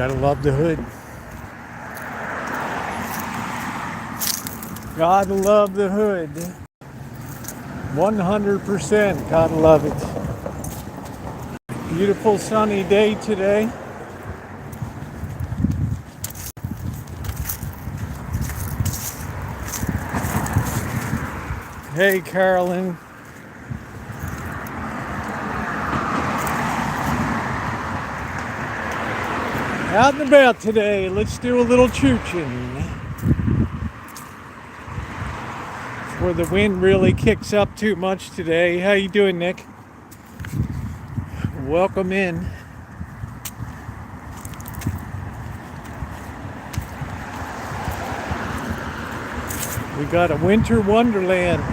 gotta love the hood. Gotta love the hood. 100%, gotta love it. Beautiful sunny day today. Hey, Carolyn. Out and about today. Let's do a little chooching. Before the wind really kicks up too much today. How you doing, Nick? Welcome in. We got a winter wonderland.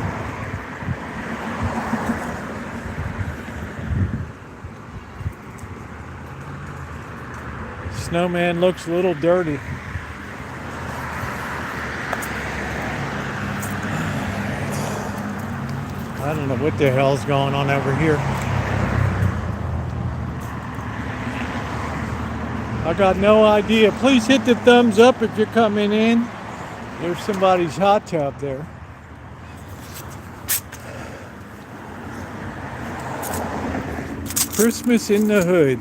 Snowman looks a little dirty. I don't know what the hell's going on over here. I got no idea. Please hit the thumbs up if you're coming in. There's somebody's hot tub there. Christmas in the hood.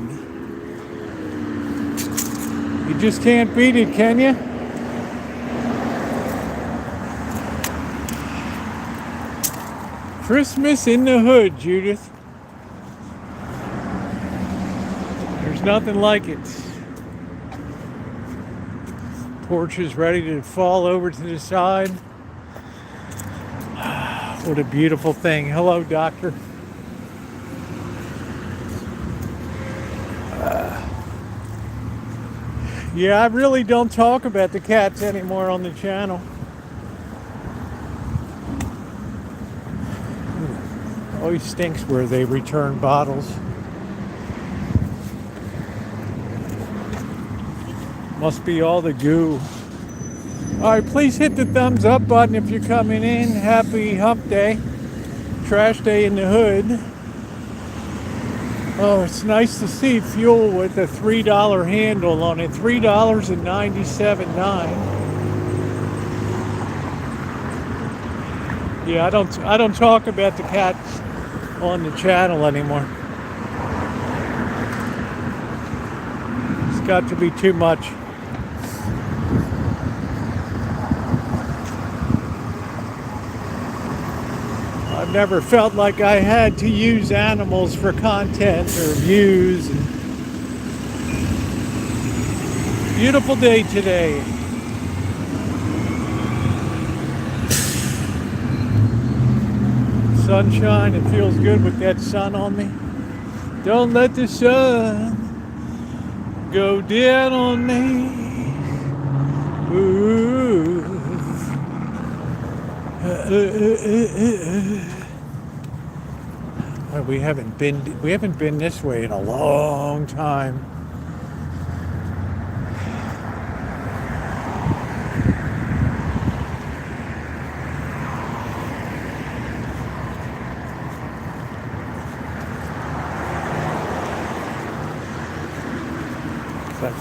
You just can't beat it, can you? Christmas in the hood, Judith. There's nothing like it. Porch is ready to fall over to the side. What a beautiful thing. Hello, doctor. Yeah, I really don't talk about the cats anymore on the channel. Always stinks where they return bottles. Must be all the goo. Alright, please hit the thumbs up button if you're coming in. Happy hump day. Trash day in the hood. Oh, it's nice to see fuel with a $3 handle on it. $3.97. Yeah, I don't talk about the cats on the channel anymore. It's got to be too much. I've never felt like I had to use animals for content or views. Beautiful day today. Sunshine, it feels good with that sun on me. Don't let the sun go down on me. Ooh. Well, we haven't been this way in a long time.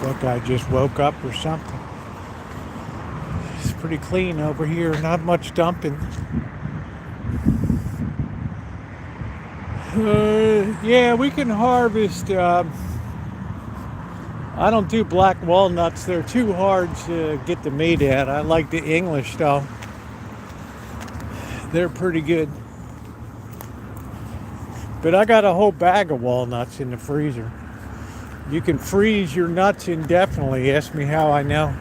That guy just woke up or something. It's pretty clean over here, not much dumping. Yeah, we can harvest. I don't do black walnuts. They're too hard to get the meat at. I like the English though. They're pretty good. But I got a whole bag of walnuts in the freezer. You can freeze your nuts indefinitely. Ask me how I know.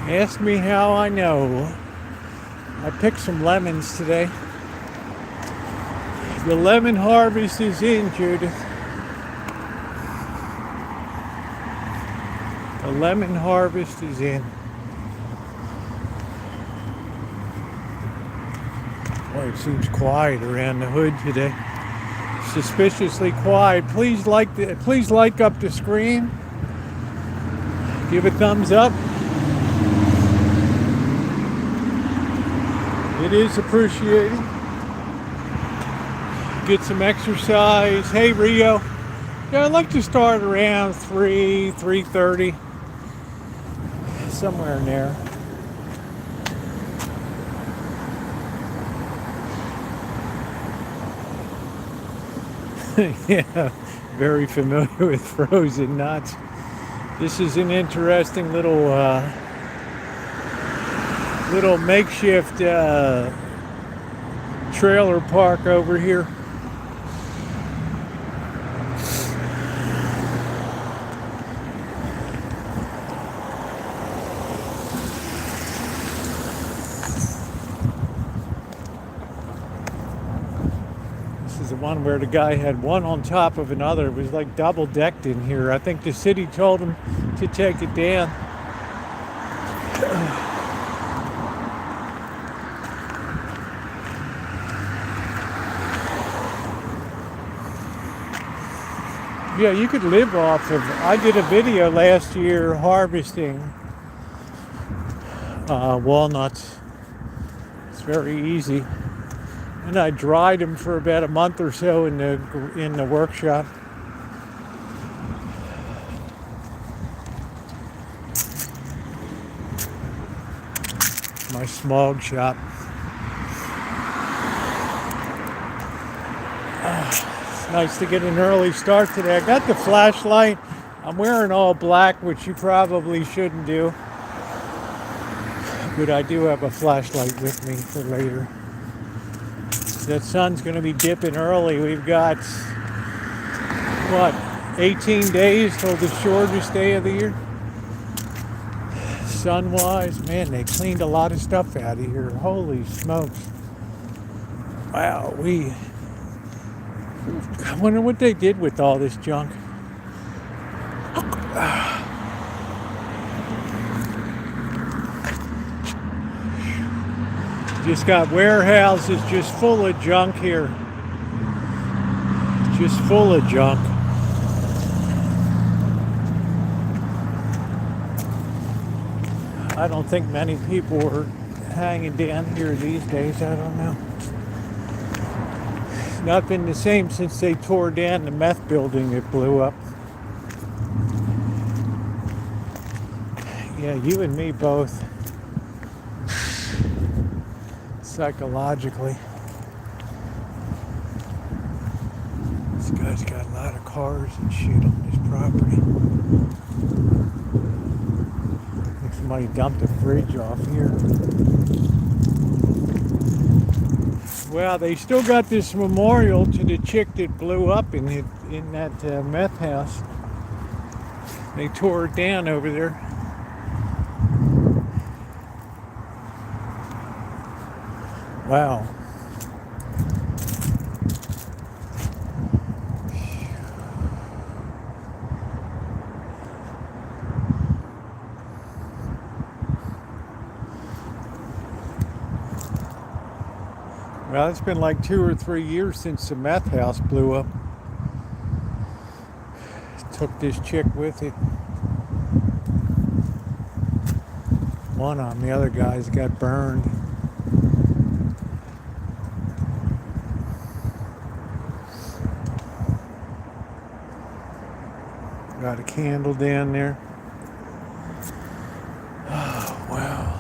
Ask me how I know. I picked some lemons today. The lemon harvest is in, Judith. The lemon harvest is in. Boy, it seems quiet around the hood today. Suspiciously quiet. Please like up the screen. Give a thumbs up. It is appreciated. get some exercise. Hey, Rio. Yeah, I'd like to start around 3:30, somewhere in there. Yeah, very familiar with frozen nuts. This is an interesting little makeshift trailer park over here. The one where the guy had one on top of another. It was like double decked in here. I think the city told him to take it down. Yeah, you could live off of. I did a video last year harvesting walnuts. It's very easy. And I dried them for about a month or so in the workshop. My smog shop. It's nice to get an early start today. I got the flashlight. I'm wearing all black, which you probably shouldn't do. But I do have a flashlight with me for later. That sun's going to be dipping early. We've got, what, 18 days till the shortest day of the year? Sun-wise, man, they cleaned a lot of stuff out of here. Holy smokes. Wow, I wonder what they did with all this junk. Just got warehouses just full of junk here. Just full of junk. I don't think many people are hanging down here these days. I don't know. It's not been the same since they tore down the meth building that blew up. Yeah, you and me both. Psychologically. This guy's got a lot of cars and shit on his property. I think somebody dumped a fridge off here. Well, they still got this memorial to the chick that blew up in that meth house. They tore it down over there. Wow. Well, it's been like 2 or 3 years since the meth house blew up. Took this chick with it. One of them, the other guys got burned. Got a candle down there. Oh, wow.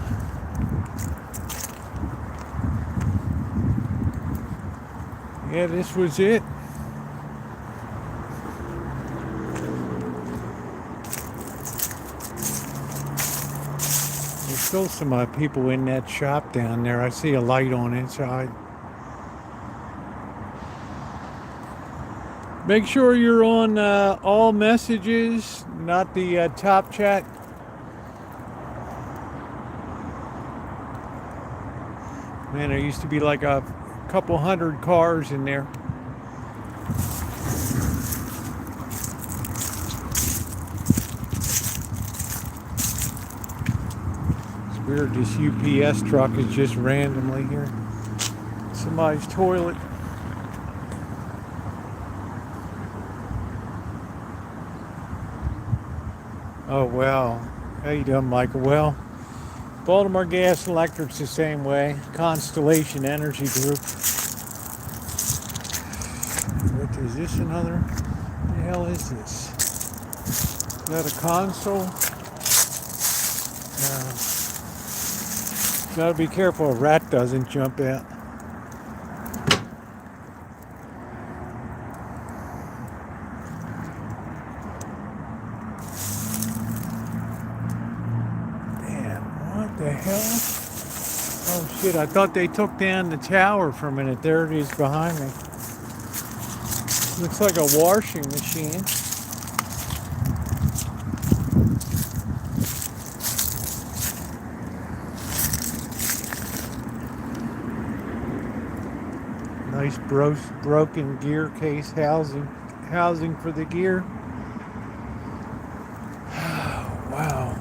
Yeah, this was it. There's still some people in that shop down there. I see a light on inside. Make sure you're on all messages, not the top chat. Man, there used to be like a couple hundred cars in there. It's weird, this UPS truck is just randomly here. Somebody's toilet. Oh, wow. How you doing, Michael? Well, Baltimore Gas and Electric's the same way. Constellation Energy Group. this another? What the hell is this? Is that a console? Gotta be careful a rat doesn't jump out. Damn, what the hell? Oh shit, I thought they took down the tower for a minute. There it is behind me. Looks like a washing machine. Nice broken gear case housing for the gear. Wow.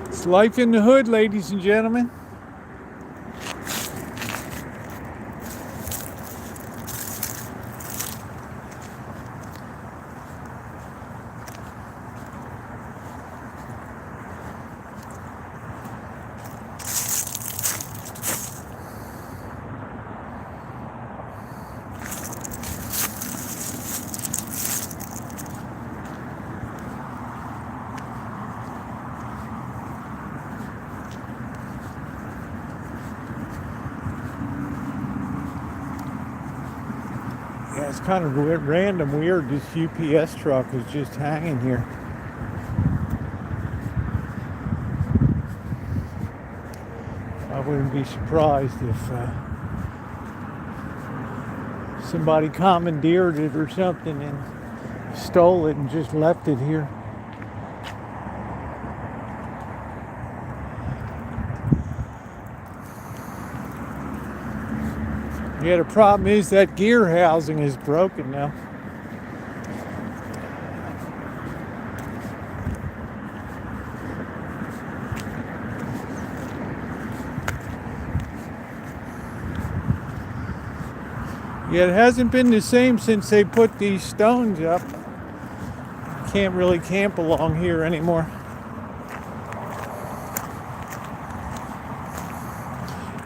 It's life in the hood, ladies and gentlemen. Yeah, it's kind of random, weird. This UPS truck is just hanging here. I wouldn't be surprised if somebody commandeered it or something and stole it and just left it here. Yeah, the problem is that gear housing is broken now. Yeah, it hasn't been the same since they put these stones up. Can't really camp along here anymore.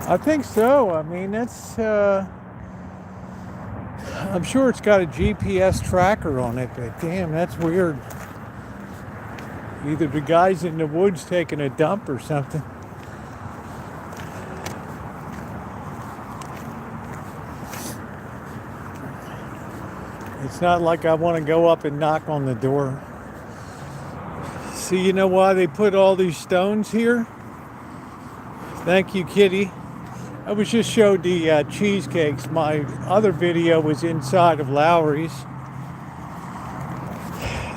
I think so. I mean, that's, I'm sure it's got a GPS tracker on it, but damn, that's weird. Either the guy's in the woods taking a dump or something. It's not like I want to go up and knock on the door. See, you know why they put all these stones here? Thank you, kitty. I was just showed the cheesecakes. My other video was inside of Lowry's.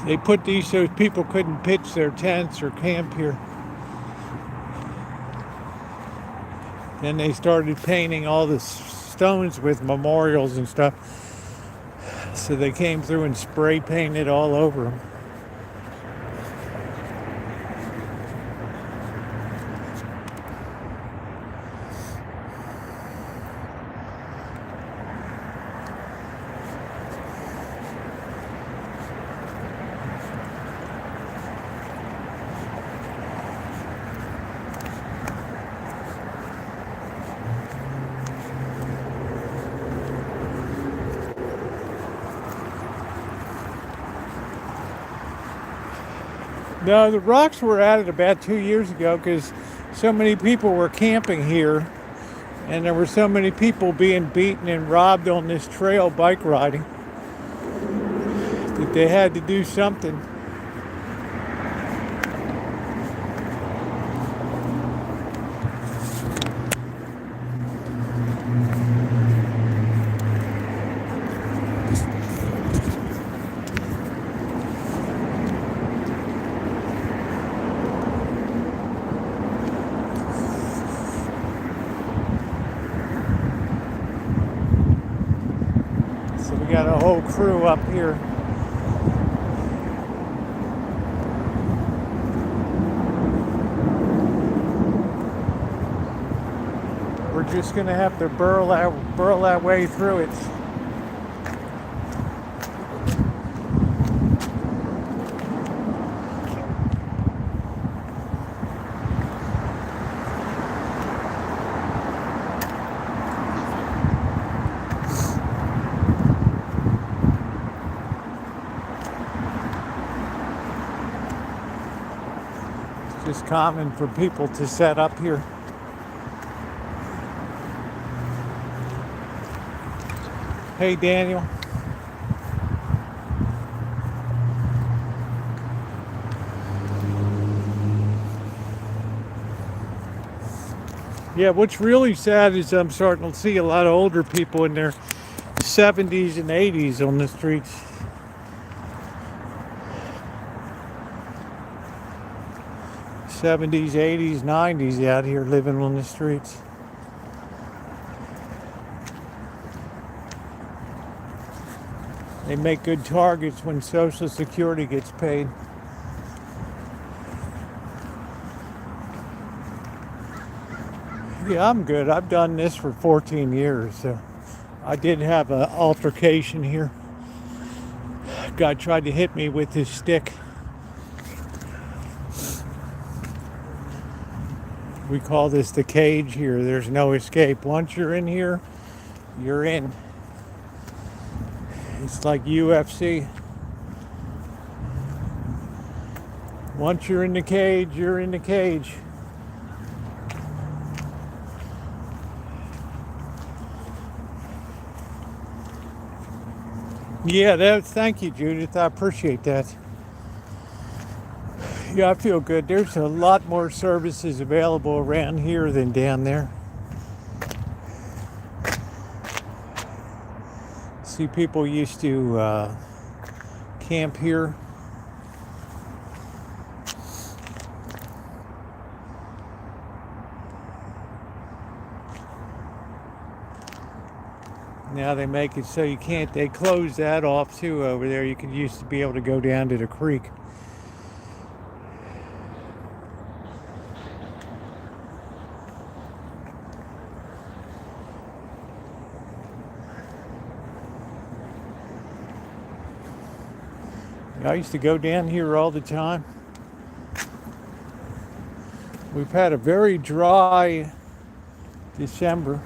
They put these so people couldn't pitch their tents or camp here. Then they started painting all the stones with memorials and stuff. So they came through and spray painted all over them. No, the rocks were added about 2 years ago because so many people were camping here and there were so many people being beaten and robbed on this trail bike riding that they had to do something. We got a whole crew up here. We're just gonna have to burrow our way through it. is common for people to set up here. Hey, Daniel. Yeah, what's really sad is I'm starting to see a lot of older people in their 70s and 80s on the streets. '70s, '80s, '90s out here living on the streets. They make good targets when Social Security gets paid. Yeah, I'm good. I've done this for 14 years, so I did have an altercation here. Guy tried to hit me with his stick. We call this the cage here. There's no escape. Once you're in here, you're in. It's like UFC. Once you're in the cage, you're in the cage. Yeah, thank you, Judith. I appreciate that. Yeah, I feel good. There's a lot more services available around here than down there. See, people used to camp here. Now they make it so you can't, they close that off too over there. You used to be able to go down to the creek. I used to go down here all the time. We've had a very dry December.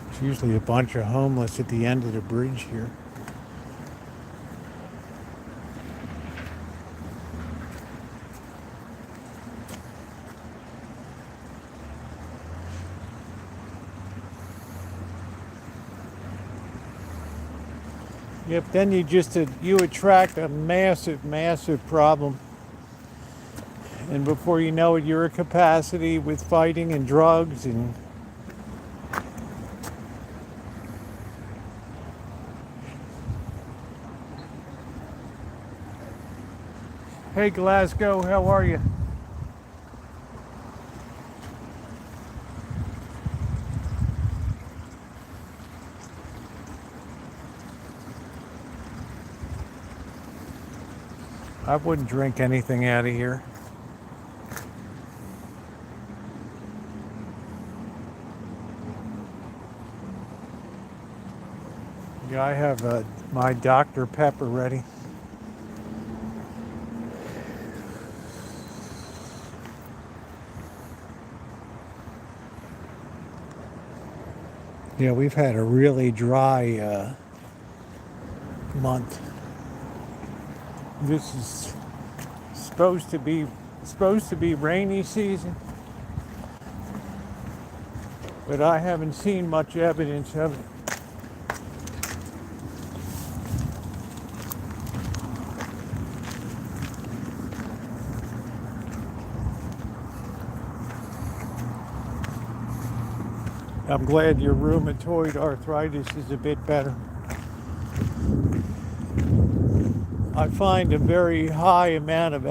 There's usually a bunch of homeless at the end of the bridge here. Yep, then you attract a massive problem. And before you know it, you're at capacity with fighting and drugs and Hey Glasgow, how are you? I wouldn't drink anything out of here. Yeah, I have my Dr. Pepper ready. Yeah, we've had a really dry month. This is supposed to be rainy season, but I haven't seen much evidence of it. I'm glad your rheumatoid arthritis is a bit better. I find a very high amount of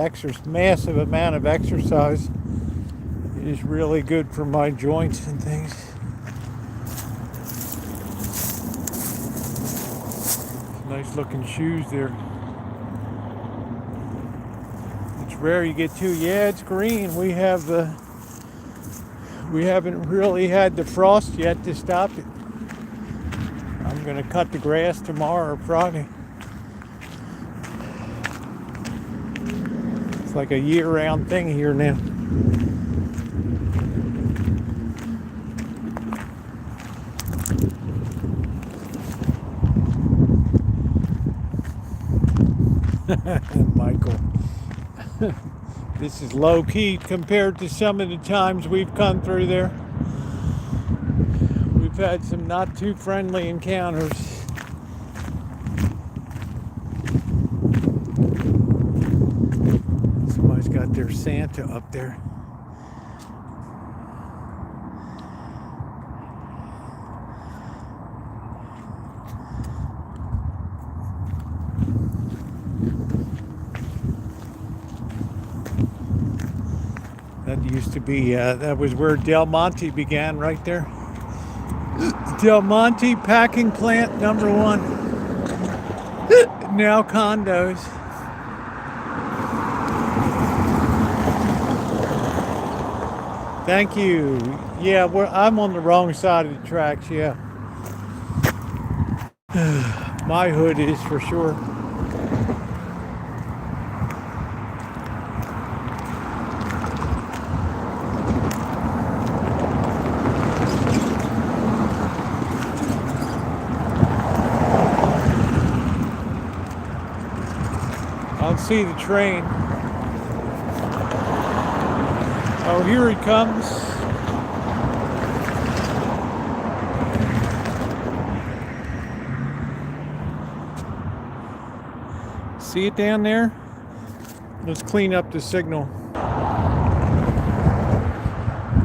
massive amount of exercise is really good for my joints and things. Nice looking shoes there. It's rare you get two. Yeah, it's green. We haven't really had the frost yet to stop it. I'm gonna cut the grass tomorrow or Friday. It's like a year-round thing here now. Michael. This is low key compared to some of the times we've come through there. We've had some not too friendly encounters. Somebody's got their Santa up there. That used to be, that was where Del Monte began, right there. Del Monte packing plant number 1. Now condos. Thank you. Yeah, I'm on the wrong side of the tracks, yeah. My hood is for sure. I'll see the train. Oh, here he comes. See it down there? Let's clean up the signal.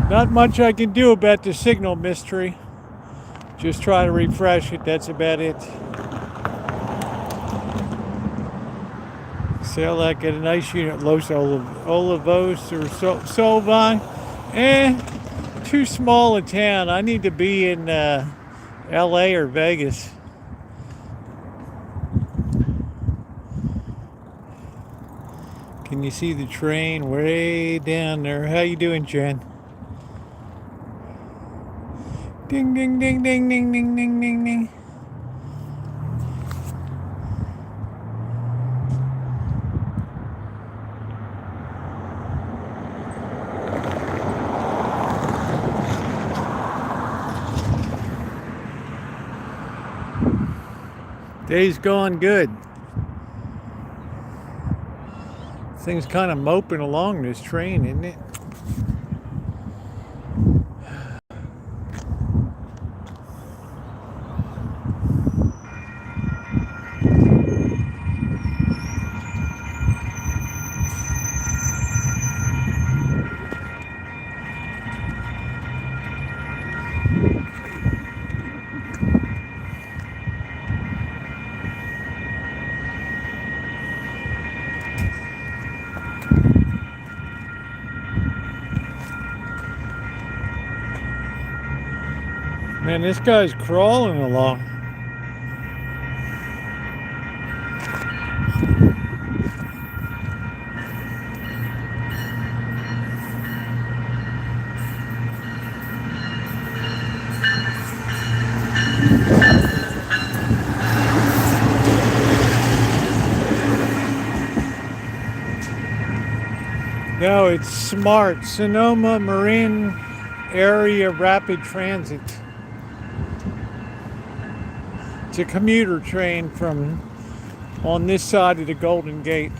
Not much I can do about the signal mystery. Just try to refresh it, that's about it. Sell like at a nice unit, Los Olivos or Solvine. Too small a town. I need to be in LA or Vegas. Can you see the train way down there? How you doing, Jen? Ding, ding, ding, ding, ding, ding, ding, ding, ding. Day's going good. Thing's kind of moping along this train, isn't it? Man, this guy's crawling along. No, it's SMART, Sonoma Marin Area Rapid Transit. It's a commuter train from on this side of the Golden Gate.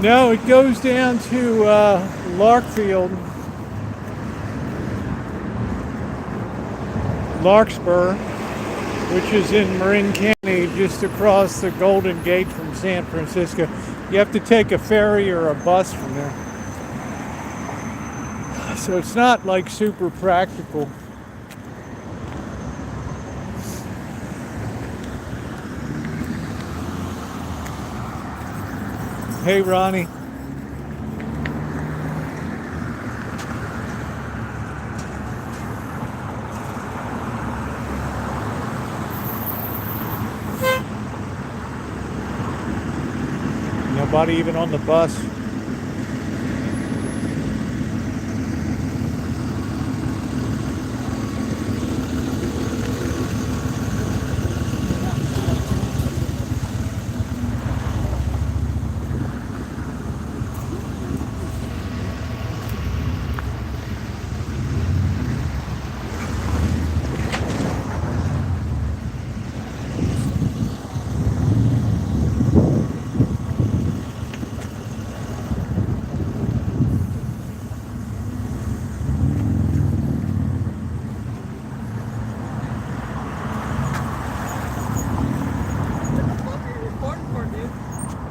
No, it goes down to Larkspur, which is in Marin County, just across the Golden Gate from San Francisco. You have to take a ferry or a bus from there. So it's not like super practical. Hey, Ronnie. Nobody even on the bus.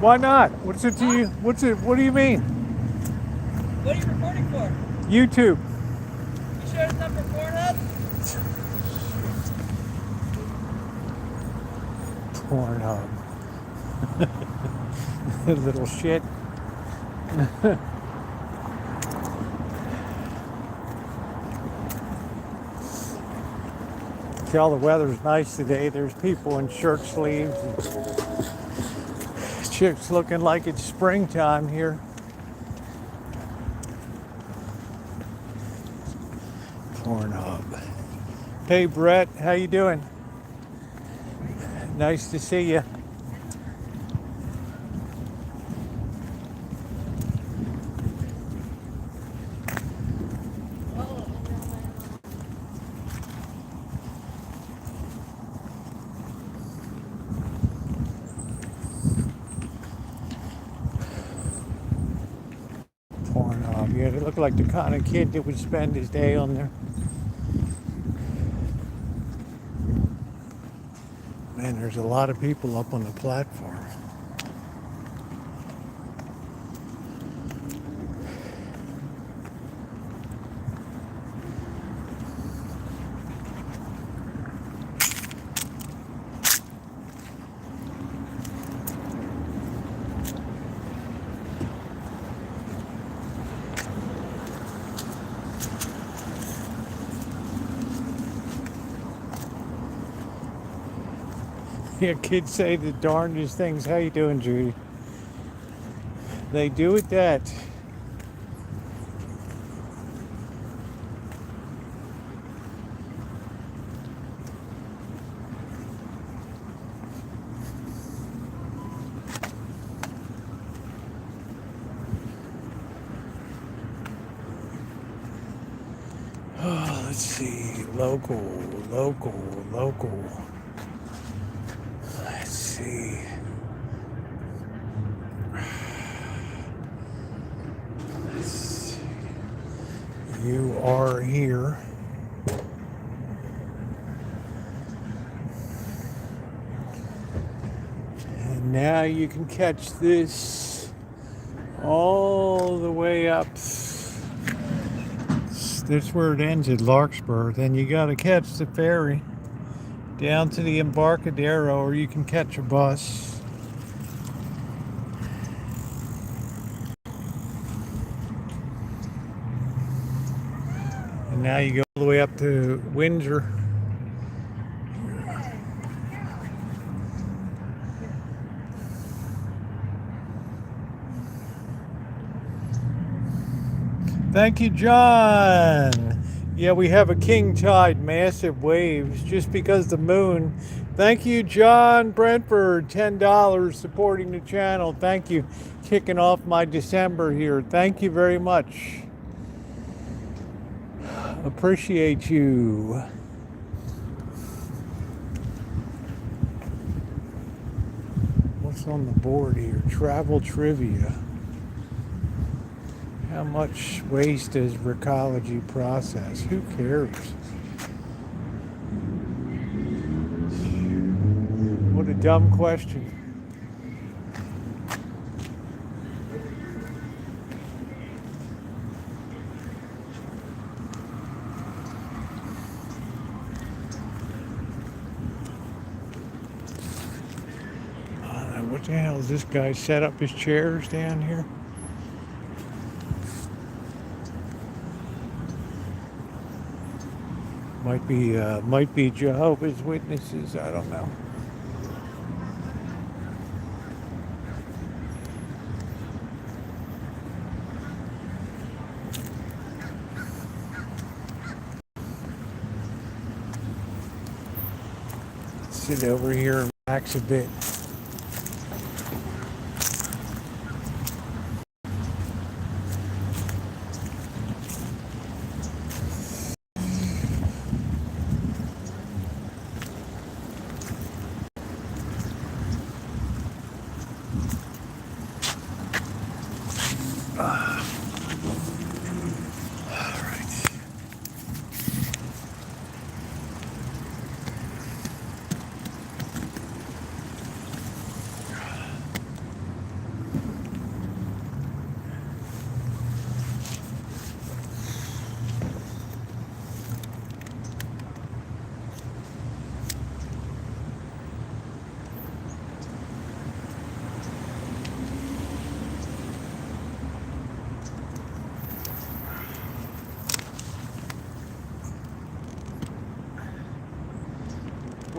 Why not? What's it to you? What's it? What do you mean? What are you recording for? YouTube. You sure it's not for Pornhub? Pornhub. Little shit. Tell the weather's nice today. There's people in shirt sleeves. And chicks looking like it's springtime here. Pornhub. Hey Brett, how you doing? Nice to see you. Pornhub. Yeah, they look like the kind of kid that would spend his day on there. Man, there's a lot of people up on the platform. Yeah, kids say the darndest things. How you doing, Judy? They do it that. Oh, let's see. Local. Let's see. You are here. And now you can catch this all the way up. That's where it ends at Larkspur. Then you got to catch the ferry down to the Embarcadero, or you can catch a bus. And now you go all the way up to Windsor. Thank you, John. Yeah, we have a king tide, massive waves, just because the moon. Thank you, John Brentford, $10 supporting the channel. Thank you. Kicking off my December here. Thank you very much. Appreciate you. What's on the board here? Travel trivia. How much waste does Recology process? Who cares? What a dumb question. What the hell is this guy set up his chairs down here? Might be Jehovah's Witnesses. I don't know. Sit over here and relax a bit.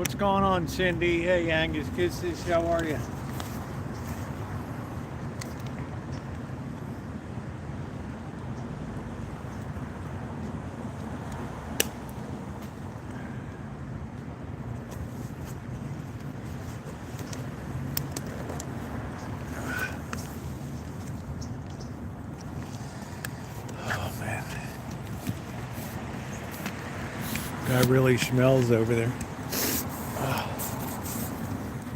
What's going on, Cindy? Hey, Angus Kisses, how are you? Oh, man. Guy really smells over there.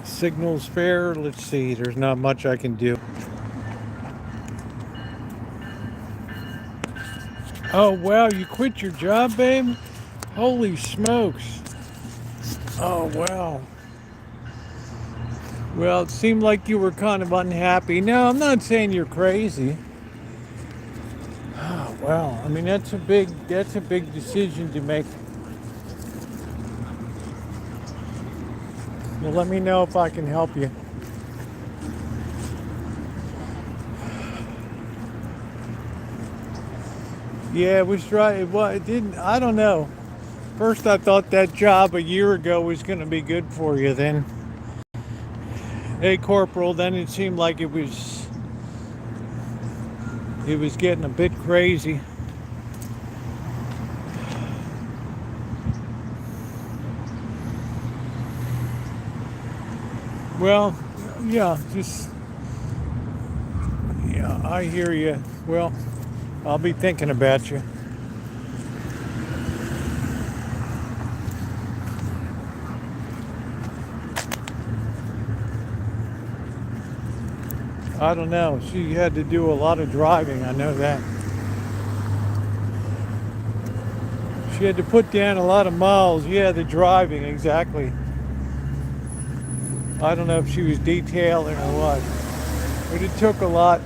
Signal's fair. Let's see. There's not much I can do. Oh, wow. You quit your job, babe? Holy smokes. Oh, wow. Well, it seemed like you were kind of unhappy. No, I'm not saying you're crazy. Oh, wow. I mean, that's a big decision to make. Well, let me know if I can help you. Yeah, it was right. Well, it didn't. I don't know. First, I thought that job a year ago was going to be good for you. Then, hey, Corporal. Then it seemed like it was getting a bit crazy. Well, yeah, I hear you. Well, I'll be thinking about you. I don't know. She had to do a lot of driving. I know that. She had to put down a lot of miles. Yeah, the driving, exactly. I don't know if she was detailing or what, but it took a lot.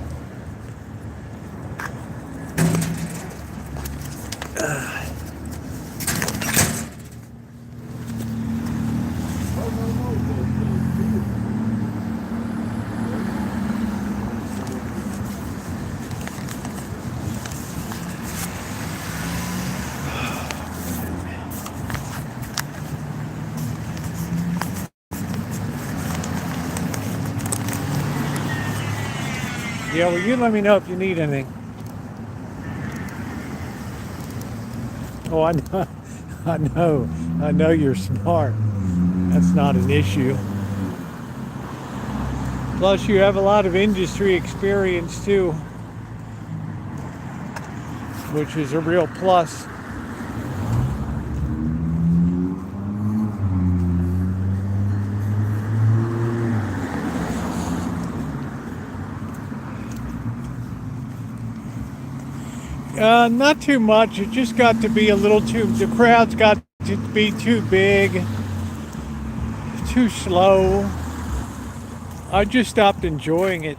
Yeah, well, you let me know if you need anything. Oh, I know you're smart. That's not an issue. Plus, you have a lot of industry experience too, which is a real plus. Not too much. It just got to be a little the crowds got to be too big, too slow. I just stopped enjoying it.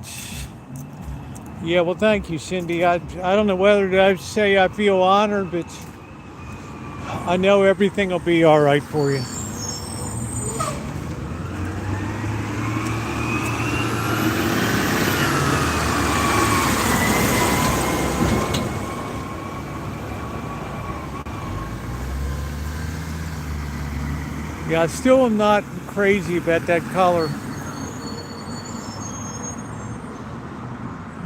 Yeah, well, thank you, Cindy. I don't know whether to say I feel honored, but I know everything will be all right for you. Yeah, I still am not crazy about that color.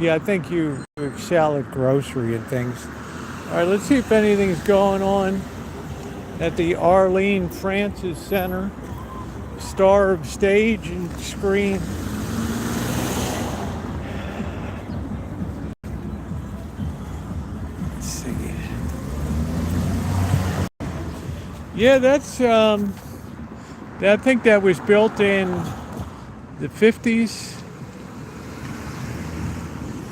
Yeah, I think you excel at grocery and things. All right, let's see if anything's going on at the Arlene Francis Center. Star of stage and screen. Let's see. Yeah, that's I think that was built in the 50s.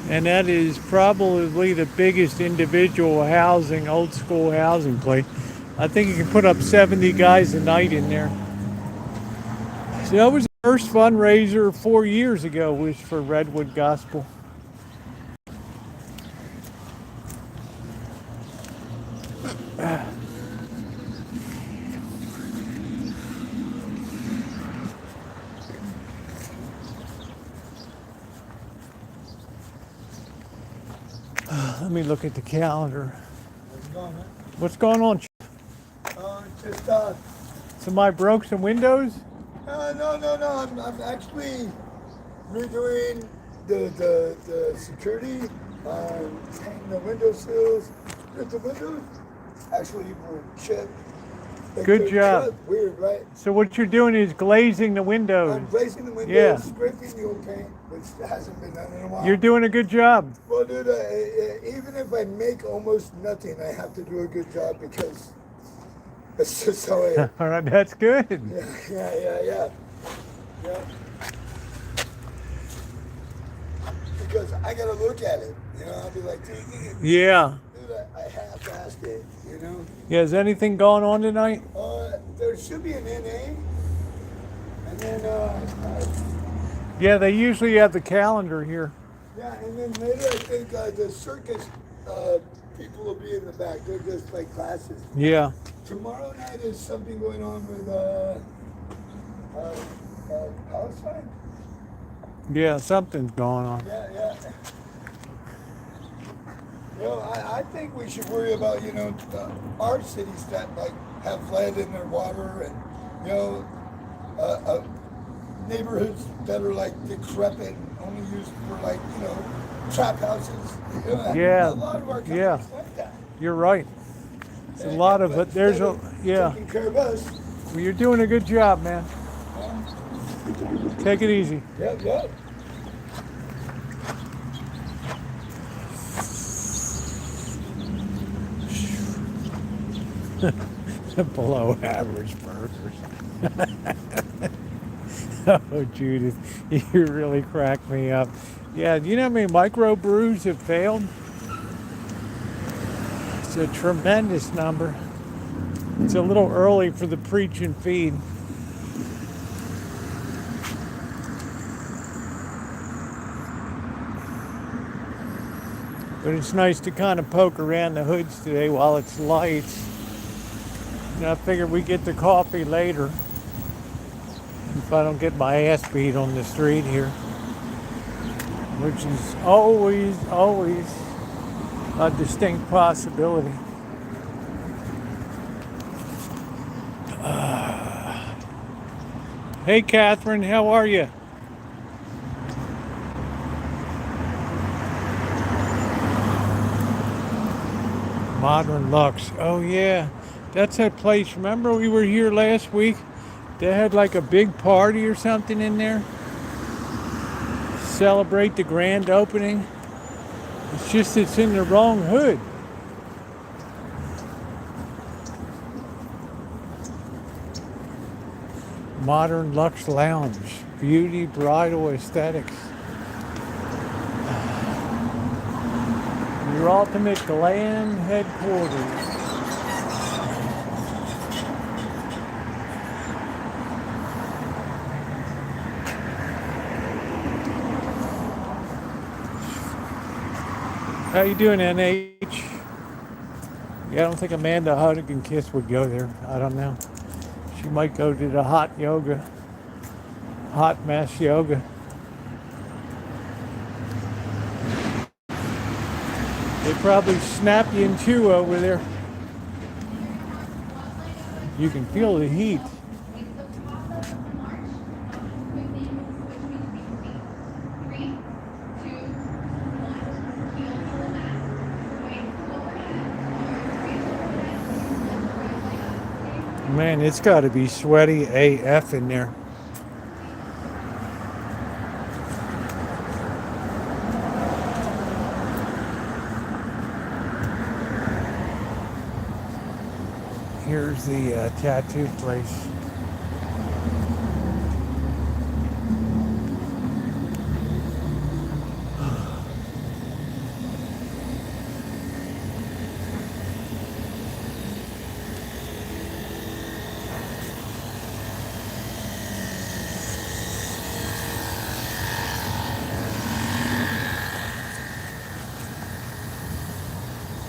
And that is probably the biggest individual housing, old school housing place. I think you can put up 70 guys a night in there. So that was the first fundraiser 4 years ago, was for Redwood Gospel. Let me look at the calendar. How's it going, man? What's going on? Just Somebody broke some windows? No. I'm actually redoing the security, hanging the windowsills. The windows actually were chipped. Like Good they're job. cut. Weird, right? So what you're doing is glazing the windows. I'm glazing the windows, Yeah. scraping the old paint, which hasn't been done in a while. You're doing a good job. Well, dude, even if I make almost nothing, I have to do a good job because that's just how I am. All right, that's good. Yeah. Because I gotta look at it, you know. I'll be like, dude, Yeah. I half-assed it, you know. Yeah, is anything going on tonight? There should be an NA, and then Yeah, they usually have the calendar here. yeah, and then later I think the circus people will be in the back. They're just like classes. Yeah. Tomorrow night is something going on with Palestine. Yeah, something's going on. Yeah. You know, I think we should worry about, you know, our cities that like have lead in their water, and you know, neighborhoods that are like decrepit and only used for like, you know, trap houses. You know, Yeah. a lot of our countries Yeah. like that. You're right. It's a lot of But it. There's a, instead of yeah. taking care of us. Well, you're doing a good job, man. Take it easy. Yep. Below average burgers. Oh, Judith, you really cracked me up. Yeah, do you know how many microbrews have failed? It's a tremendous number. It's a little early for the preach and feed. But it's nice to kind of poke around the hoods today while it's light. And I figured we get the coffee later if I don't get my ass beat on the street here, which is always a distinct possibility. Hey, Catherine, how are you? Modern Lux. Oh, yeah. That's that place. Remember we were here last week? They had like a big party or something in there. Celebrate the grand opening. It's just it's in the wrong hood. Modern Lux Lounge. Beauty, bridal, aesthetics. Your ultimate glam headquarters. How you doing, NH? Yeah, I don't think Amanda Hug and Kiss would go there. I don't know. She might go to the hot mess yoga. They probably snap you in two over there. You can feel the heat. Man, it's got to be sweaty AF in there. Here's the tattoo place.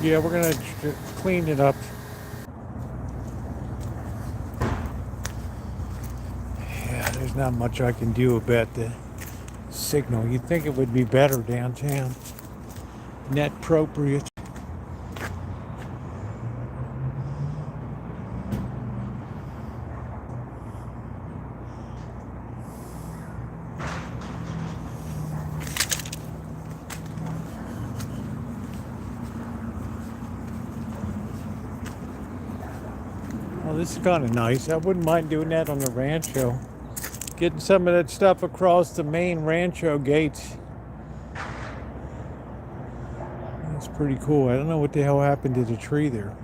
Yeah, we're gonna clean it up. Yeah, there's not much I can do about the signal. You'd think it would be better downtown. Net appropriate. Oh, this is kind of nice. I wouldn't mind doing that on the Rancho. Getting some of that stuff across the main Rancho gates. That's pretty cool. I don't know what the hell happened to the tree there.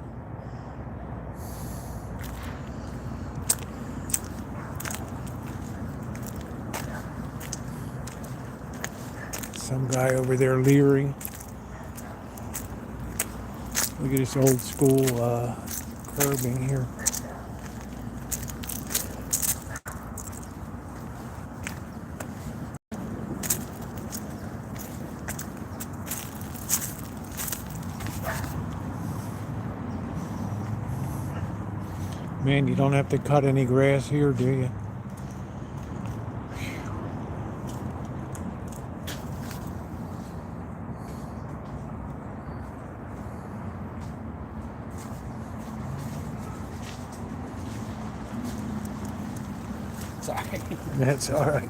Some guy over there leering. Look at this old school curbing here. Man, you don't have to cut any grass here, do you? Sorry. That's all right.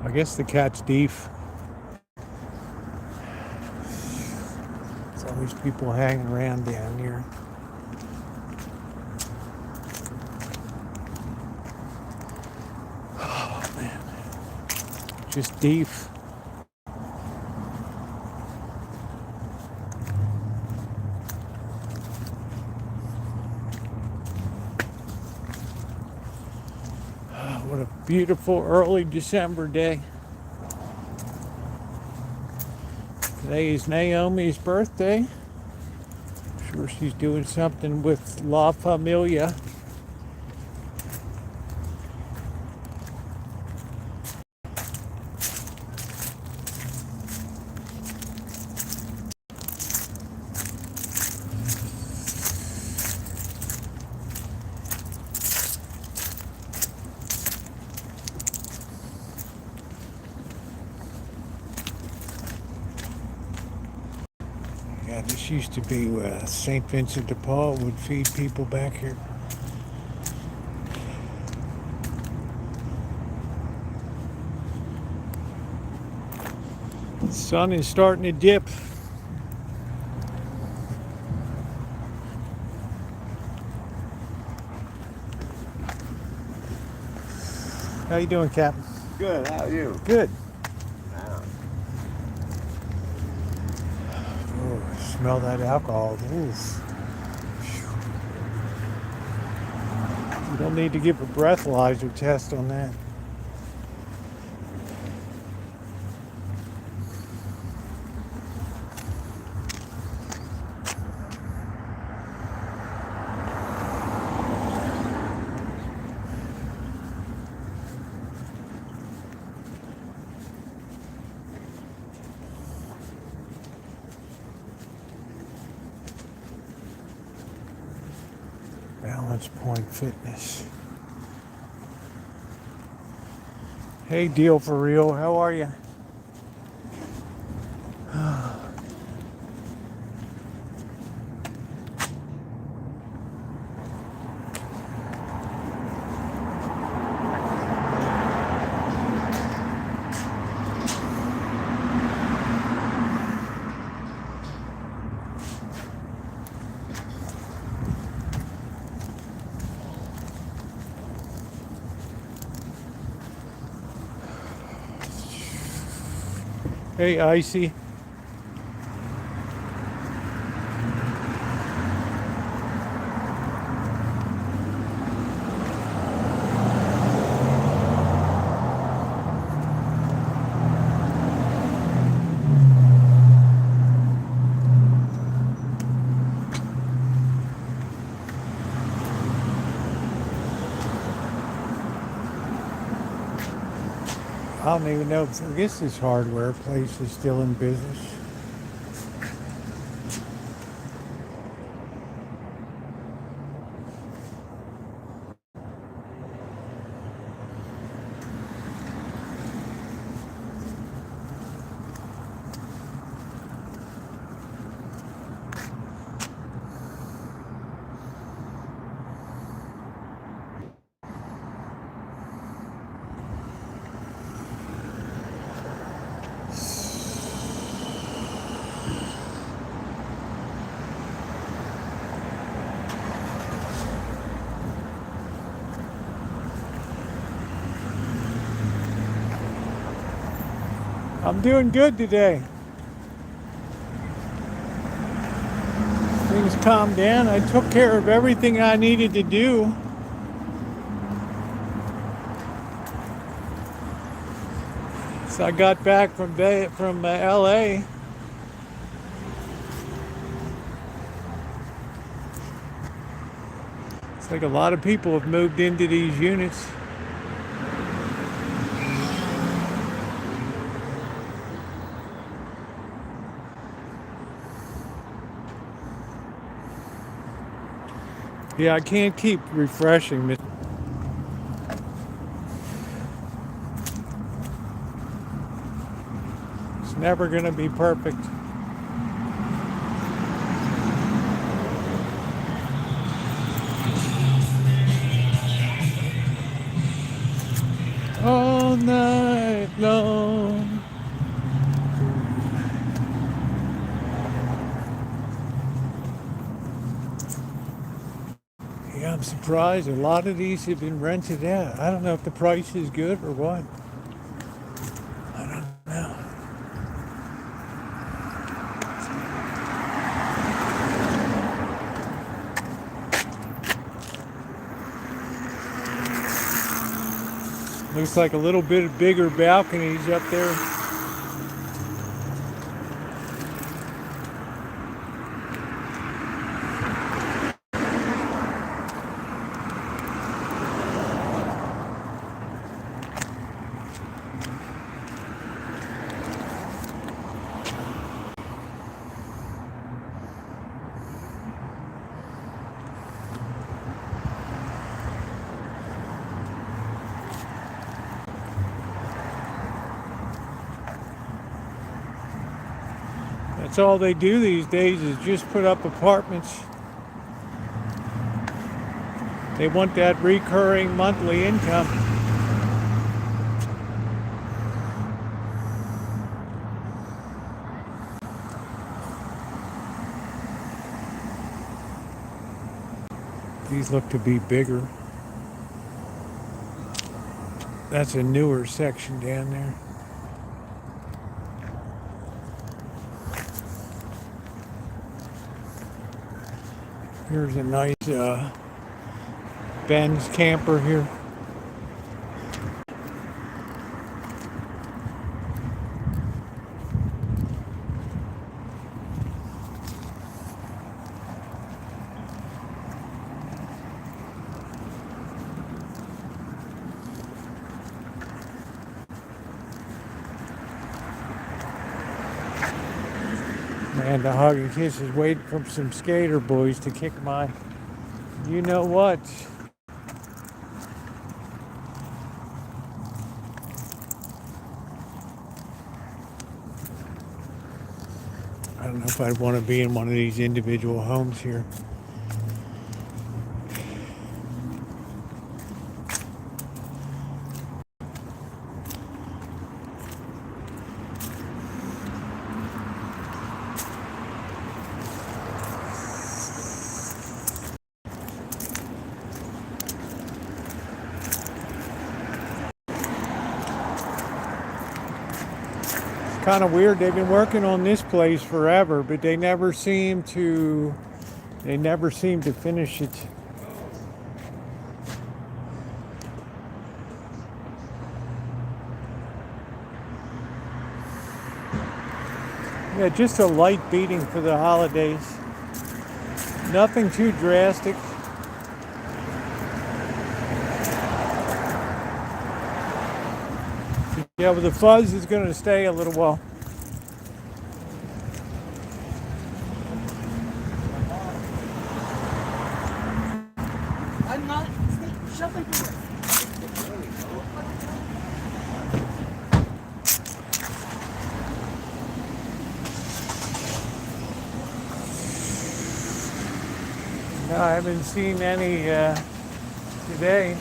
I guess the cat's deaf. There's always people hanging around down here. Oh man, just deaf. What a beautiful early December day. Today is Naomi's birthday. I'm sure she's doing something with La Familia. Yeah, this used to be where St. Vincent de Paul would feed people back here. The sun is starting to dip. How you doing, Captain? Good, how are you? Good. Wow. Oh, smell that alcohol. Oof. You don't need to give a breathalyzer test on that. Balance Point Fitness. Hey, Deal for Real, how are you? Hey, Icy. I don't even know if this hardware place is still in business. I'm doing good today. Things calmed down. I took care of everything I needed to do. So I got back from LA. It's like a lot of people have moved into these units. Yeah, I can't keep refreshing this. It's never going to be perfect. All night long. Yeah, I'm surprised. A lot of these have been rented out. I don't know if the price is good or what. I don't know. Looks like a little bit bigger balconies up there. That's all they do these days is just put up apartments. They want that recurring monthly income. These look to be bigger. That's a newer section down there. Here's a nice Ben's camper here. And the hug and kiss is waiting for some skater boys to kick my, you know what. I don't know if I'd want to be in one of these individual homes here. Kind of weird. They've been working on this place forever, but they never seem to finish it. Yeah, just a light beating for the holidays. Nothing too drastic. Yeah, but the fuzz is going to stay a little while. I'm not shopping for it. No, I haven't seen any today.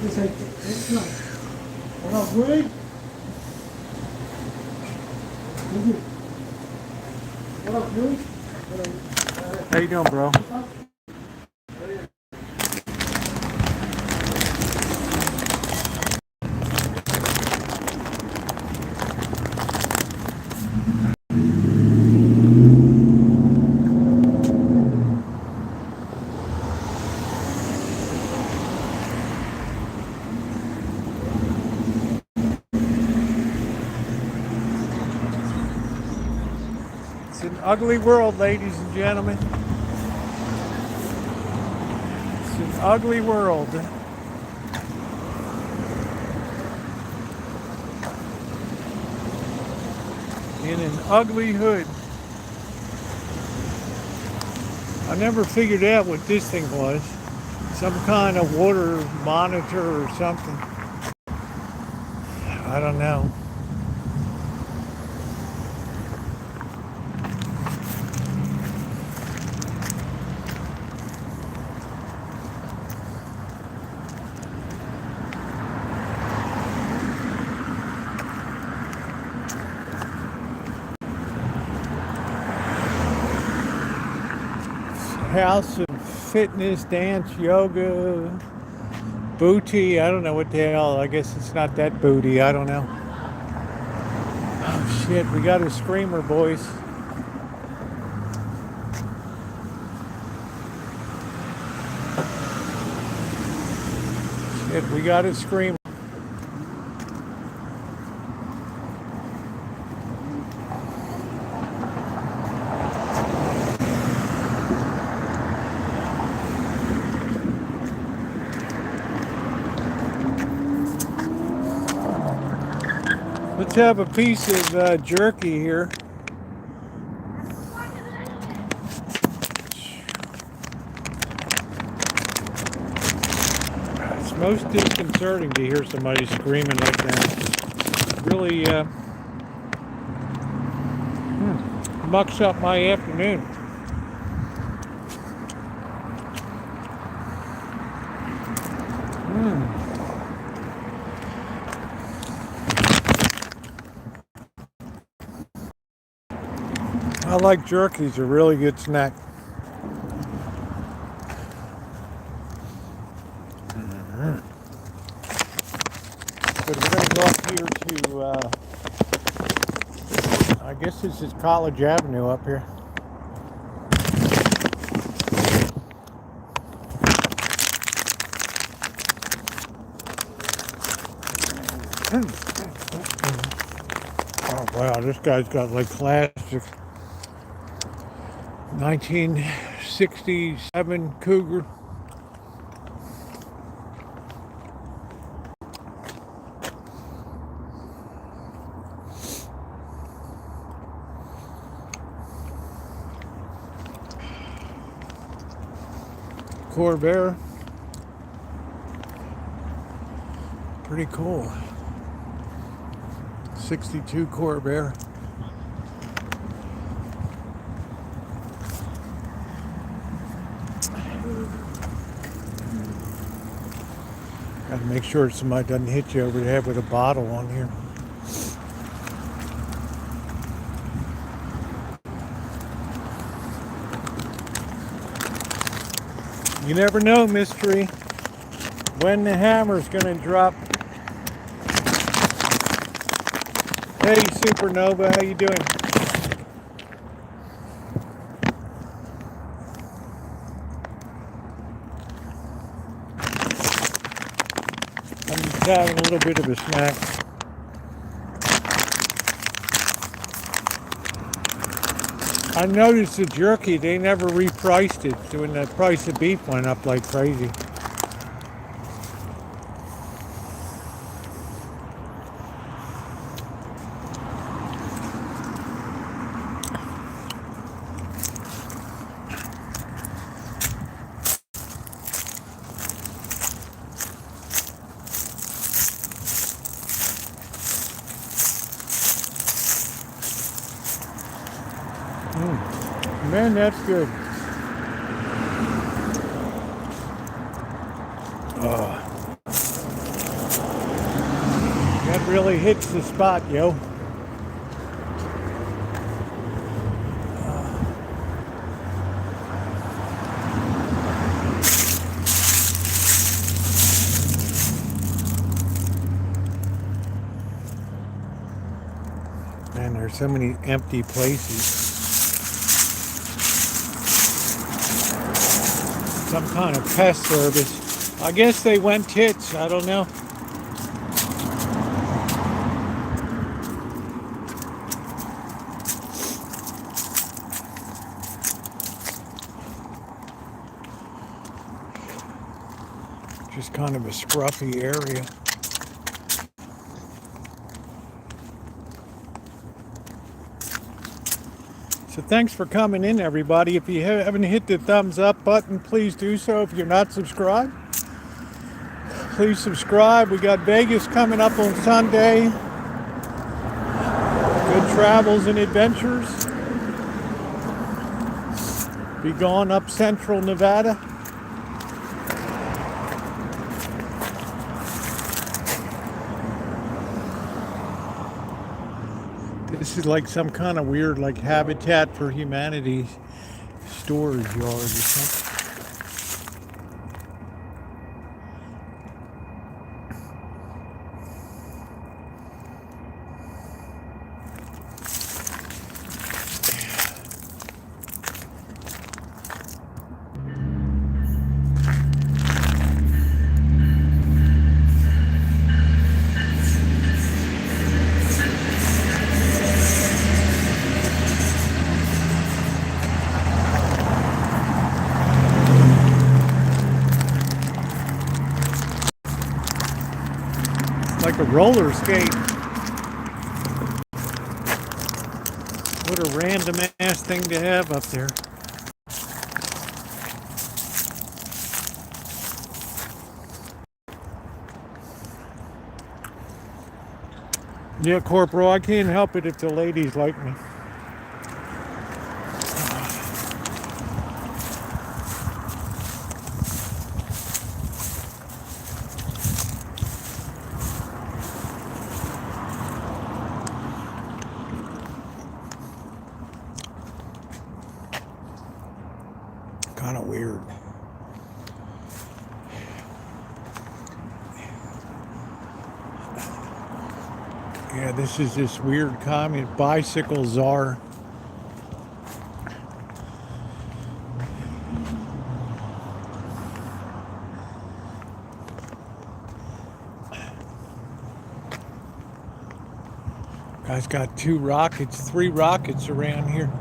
Just like, it's not. What up, Woody? What up, Woody? How you doing, bro? It's an ugly world, ladies and gentlemen. It's an ugly world. In an ugly hood. I never figured out what this thing was. Some kind of water monitor or something. I don't know. House of fitness, dance, yoga, booty. I don't know what the hell. I guess it's not that booty. I don't know. Oh shit, we got a screamer, boys. Shit, we got a screamer. Let's have a piece of jerky here. It's most disconcerting to hear somebody screaming like that. Really mucks up my afternoon. I like jerky's a really good snack. But we're going to go up here to, I guess this is College Avenue up here. Oh wow, this guy's got like classic 1967 Cougar. Corvair. Pretty cool. 62 Corvair. Gotta make sure somebody doesn't hit you over the head with a bottle on here. You never know, mystery, when the hammer's gonna drop. Hey, Supernova, how you doing? I'm just having a little bit of a snack. I noticed the jerky, they never repriced it when the price of beef went up like crazy. Man, that's good. Oh. really hits the spot, yo. Man, there's so many empty places. Some kind of pest service. I guess they went tits. I don't know. Just kind of a scruffy area. So thanks for coming in, everybody. If you haven't hit the thumbs up button, please do so. If you're not subscribed, please subscribe. We got Vegas coming up on Sunday. Good travels and adventures. Be going up Central Nevada. This is like some kind of weird, like Habitat for Humanity storage yard or something. Like a roller skate. What a random ass thing to have up there. Yeah, Corporal, I can't help it if the ladies like me. Kind of weird. Yeah, this is this weird commune bicycle czar. Guy's got 3 rockets around here.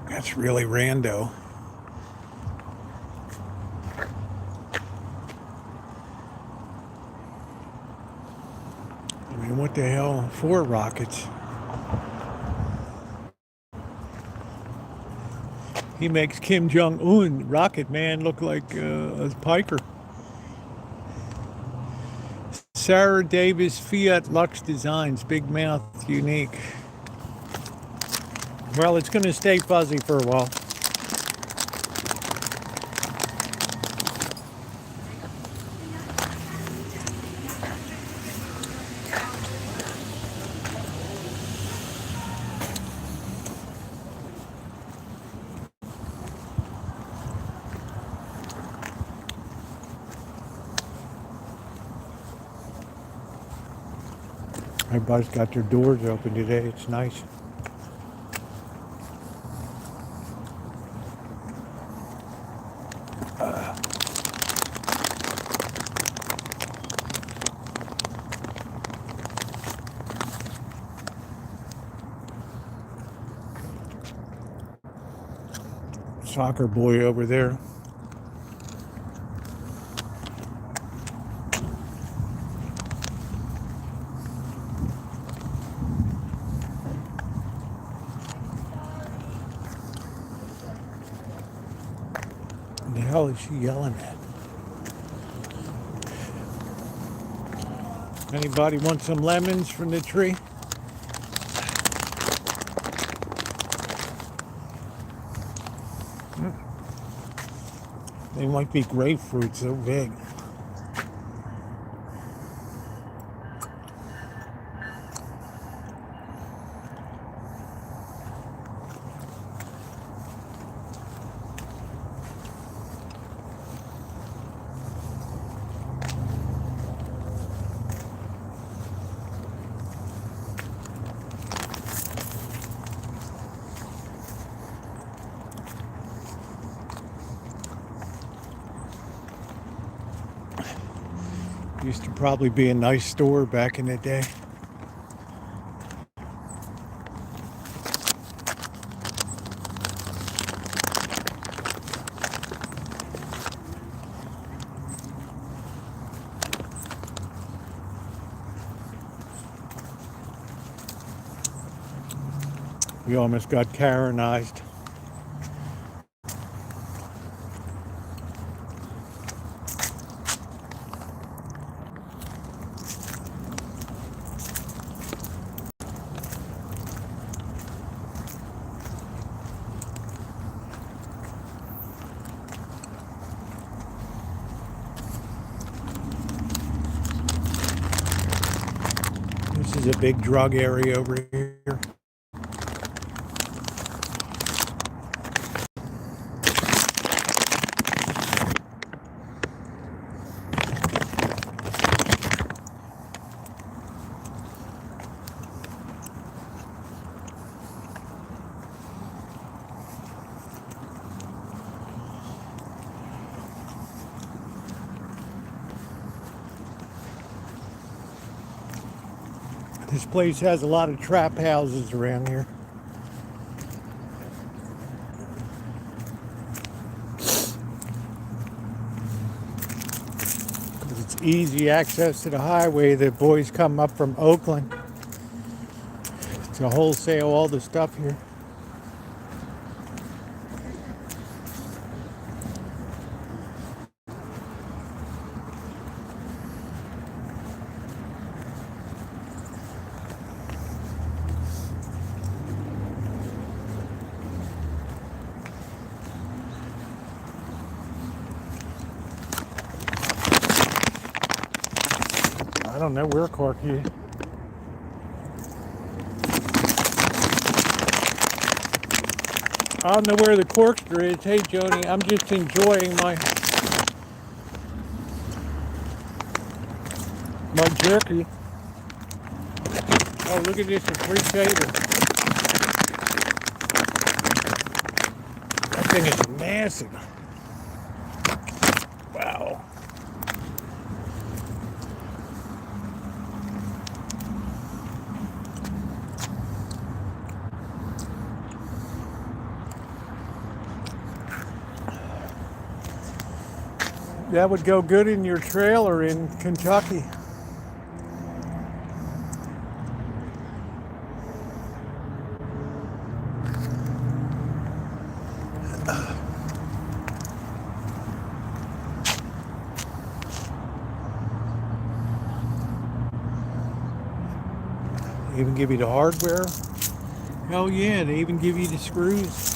That's really rando. I mean, what the hell? 4 rockets. He makes Kim Jong-un, Rocket Man, look like a piker. Sarah Davis Fiat Lux Designs, big mouth, unique. Well, it's going to stay fuzzy for a while. Everybody's got their doors open today. It's nice. Soccer boy over there. What the hell is she yelling at? Anybody want some lemons from the tree? They might be grapefruit, so big. Used to probably be a nice store back in the day. We almost got Karenized. This is a big drug area over here. This place has a lot of trap houses around here. It's easy access to the highway. The boys come up from Oakland to wholesale all the stuff here. I don't know where Corky is. I don't know where the corkscrew is. Hey, Joni, I'm just enjoying my jerky. Oh, look at this appreciator. That thing is massive. Wow. That would go good in your trailer in Kentucky. They even give you the hardware. Hell yeah, they even give you the screws.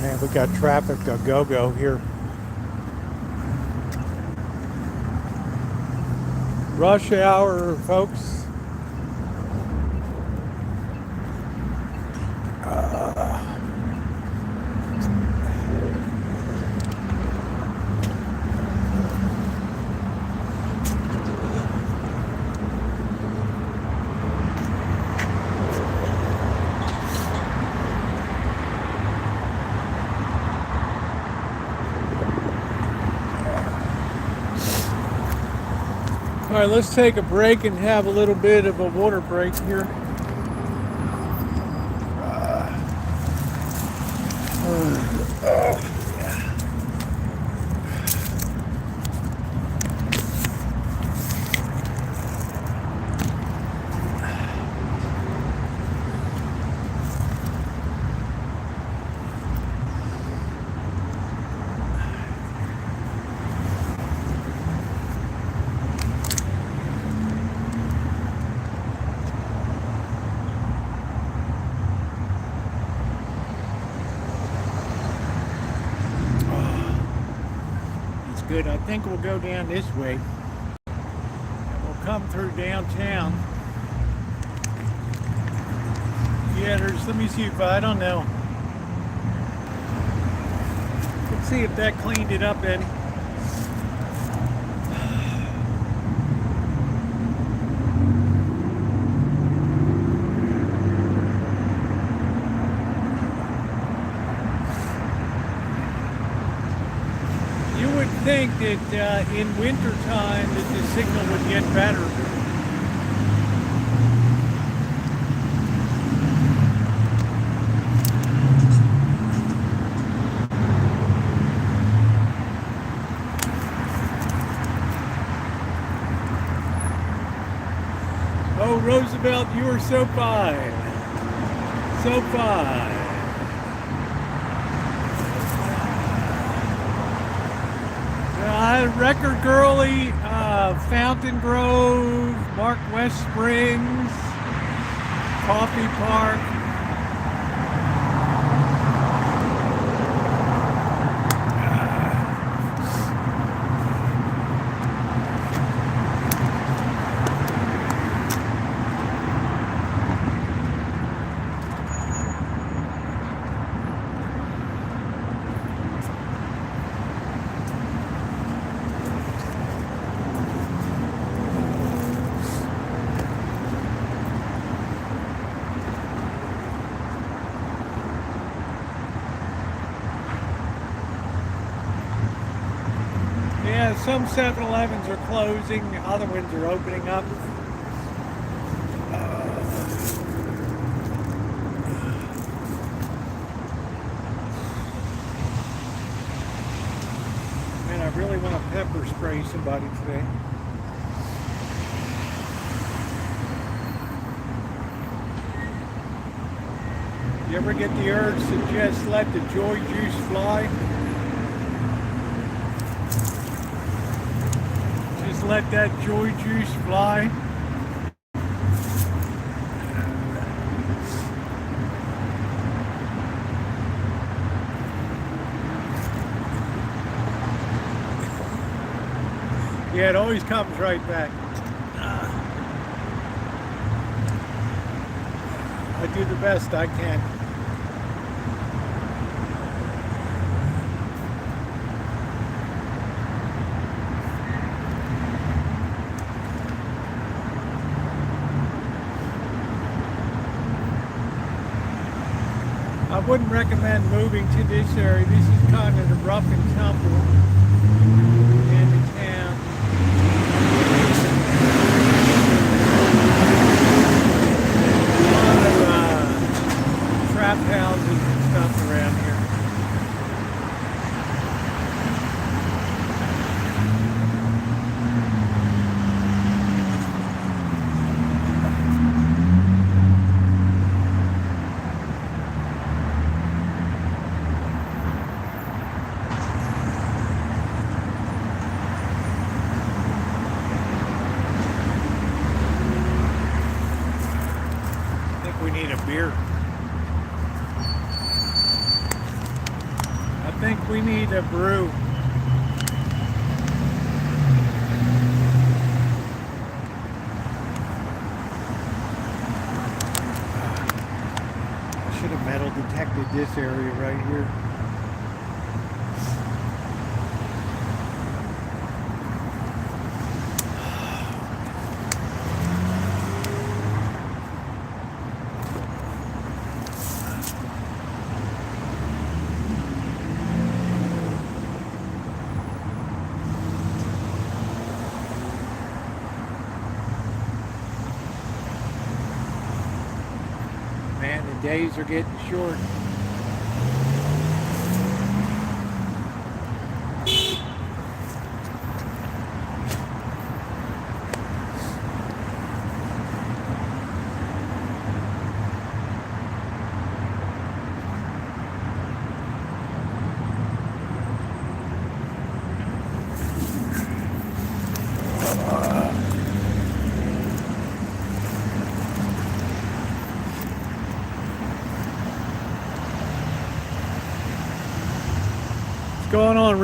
Man, we got traffic a go-go here. Rush hour, folks. All right, let's take a break and have a little bit of a water break here. Good. I think we'll go down this way. We'll come through downtown. Yeah, let me see if I don't know. Let's see if that cleaned it up any. I think that in winter time that the signal would get better. Oh, Roosevelt, you are so fine. So fine. Record Girly, Fountain Grove, Mark West Springs, Coffee Park. Yeah, some 7-Elevens are closing, other ones are opening up. Man, I really want to pepper spray somebody today. You ever get the urge to just let the joy juice fly? Let that joy juice fly. Yeah, it always comes right back. I do the best I can. I wouldn't recommend moving to this area. This is kind of the rough and tumble in the town. A lot of trap houses and stuff around here. Beer. I think we need a brew. I should have metal detected this area right here. Days are getting short.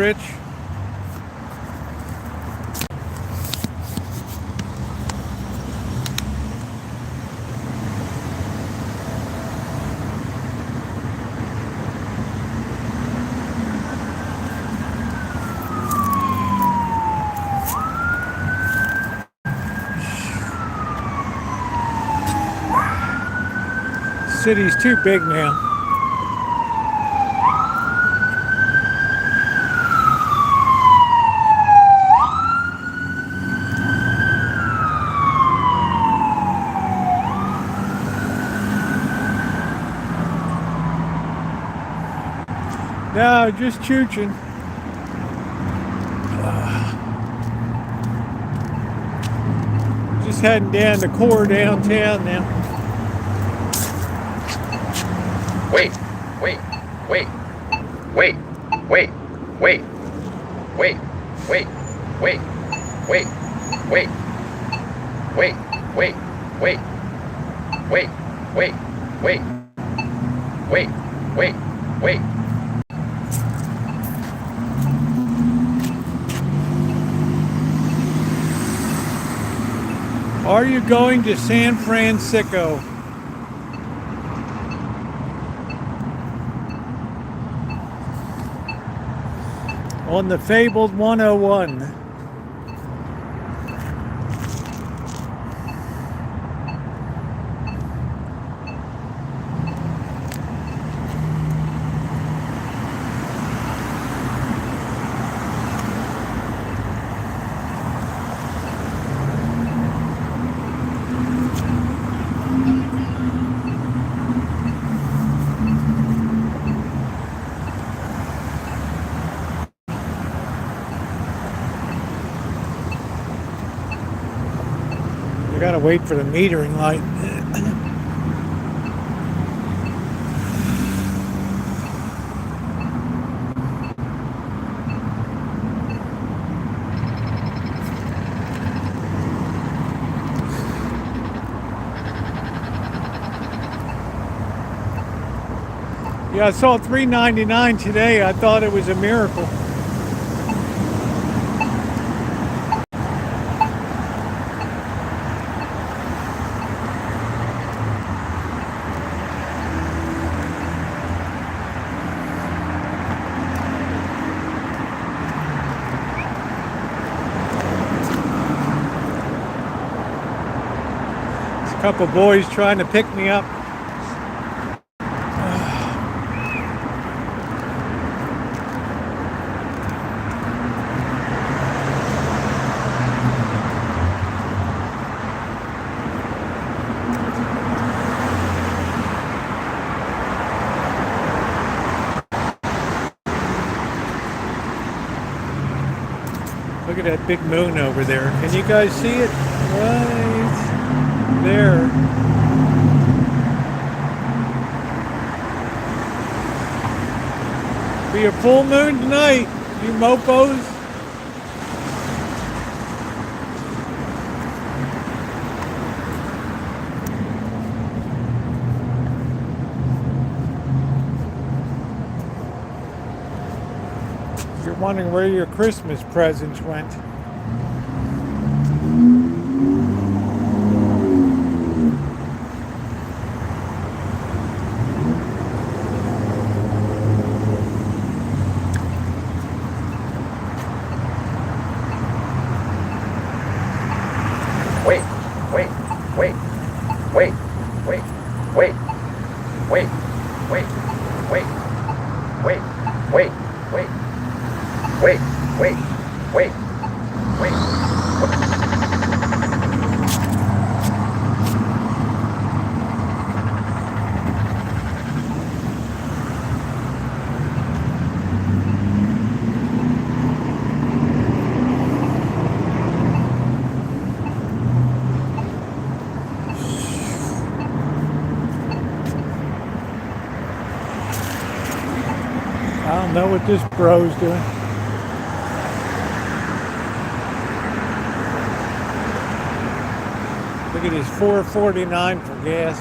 rich. City's too big now. No, just chooching. Just heading down the core downtown now. Wait, wait, wait, wait, wait, wait, wait, wait, wait, wait, wait, wait, wait, wait, wait, wait, wait, wait, wait, wait. Are you going to San Francisco? On the fabled 101. You gotta wait for the metering light. Yeah, I saw $3.99 today. I thought it was a miracle. A couple boys trying to pick me up. Look at that big moon over there. Can you guys see it? Right there. Be a full moon tonight, you mopos. You're wondering where your Christmas presents went. Wait, wait, wait, wait, wait, wait, wait, wait, wait, wait, wait, wait, wait, wait, wait, wait. I don't know what this bro's doing. Look at his $4.49 for gas.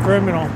criminal.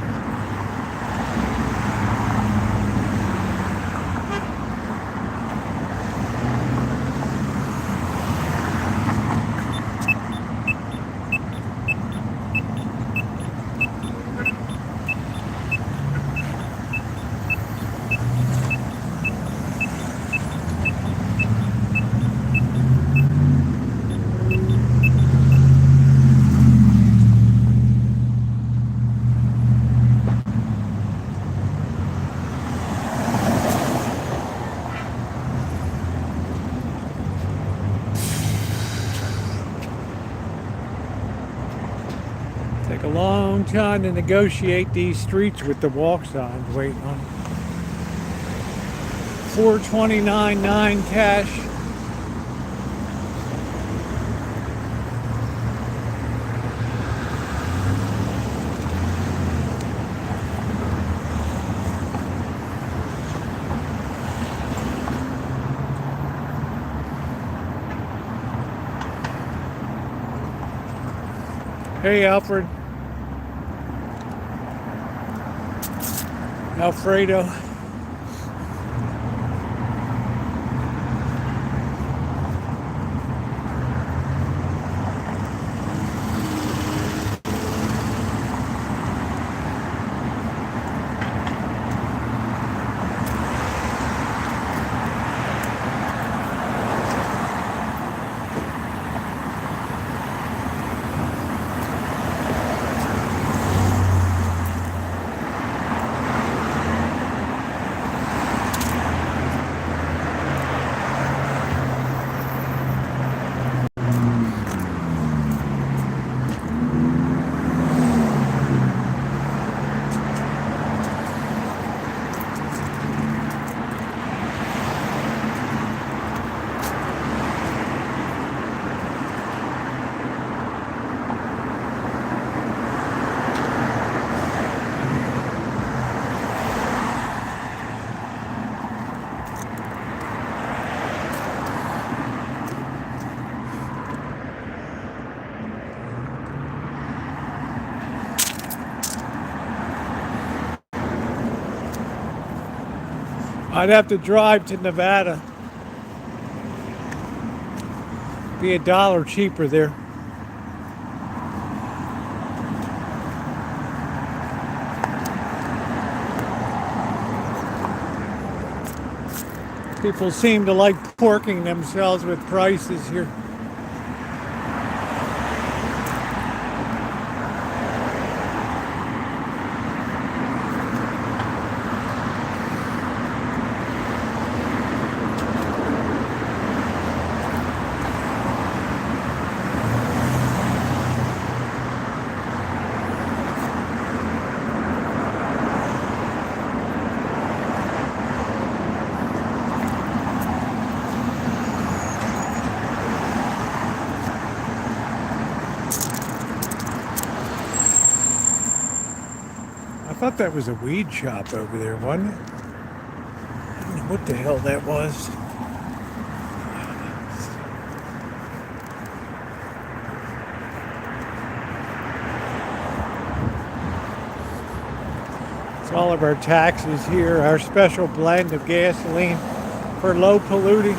Take a long time to negotiate these streets with the walk signs waiting on. 429.9 cash. Hey, Alfred. Alfredo. I'd have to drive to Nevada. Be $1 cheaper there. People seem to like porking themselves with prices here. I thought that was a weed shop over there, wasn't it? I don't know what the hell that was. It's all of our taxes here, our special blend of gasoline for low polluting.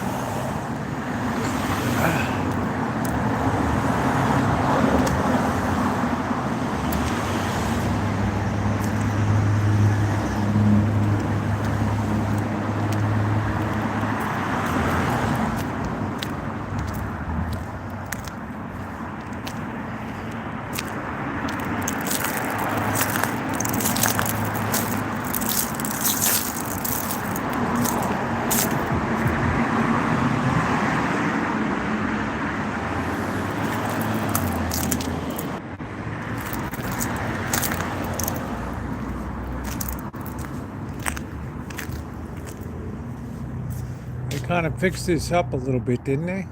Kind of fixed this up a little bit, didn't they?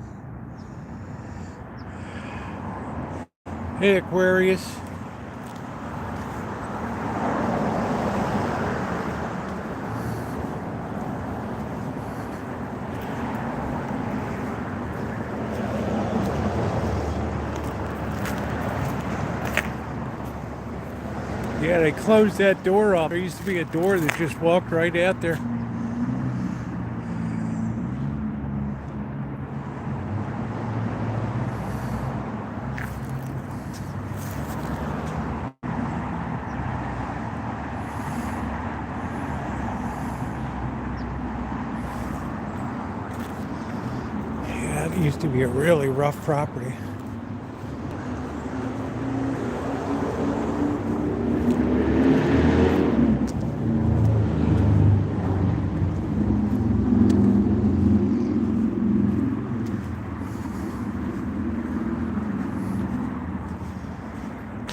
Hey, Aquarius. Yeah, they closed that door off. There used to be a door that just walked right out there. Yeah, it used to be a really rough property.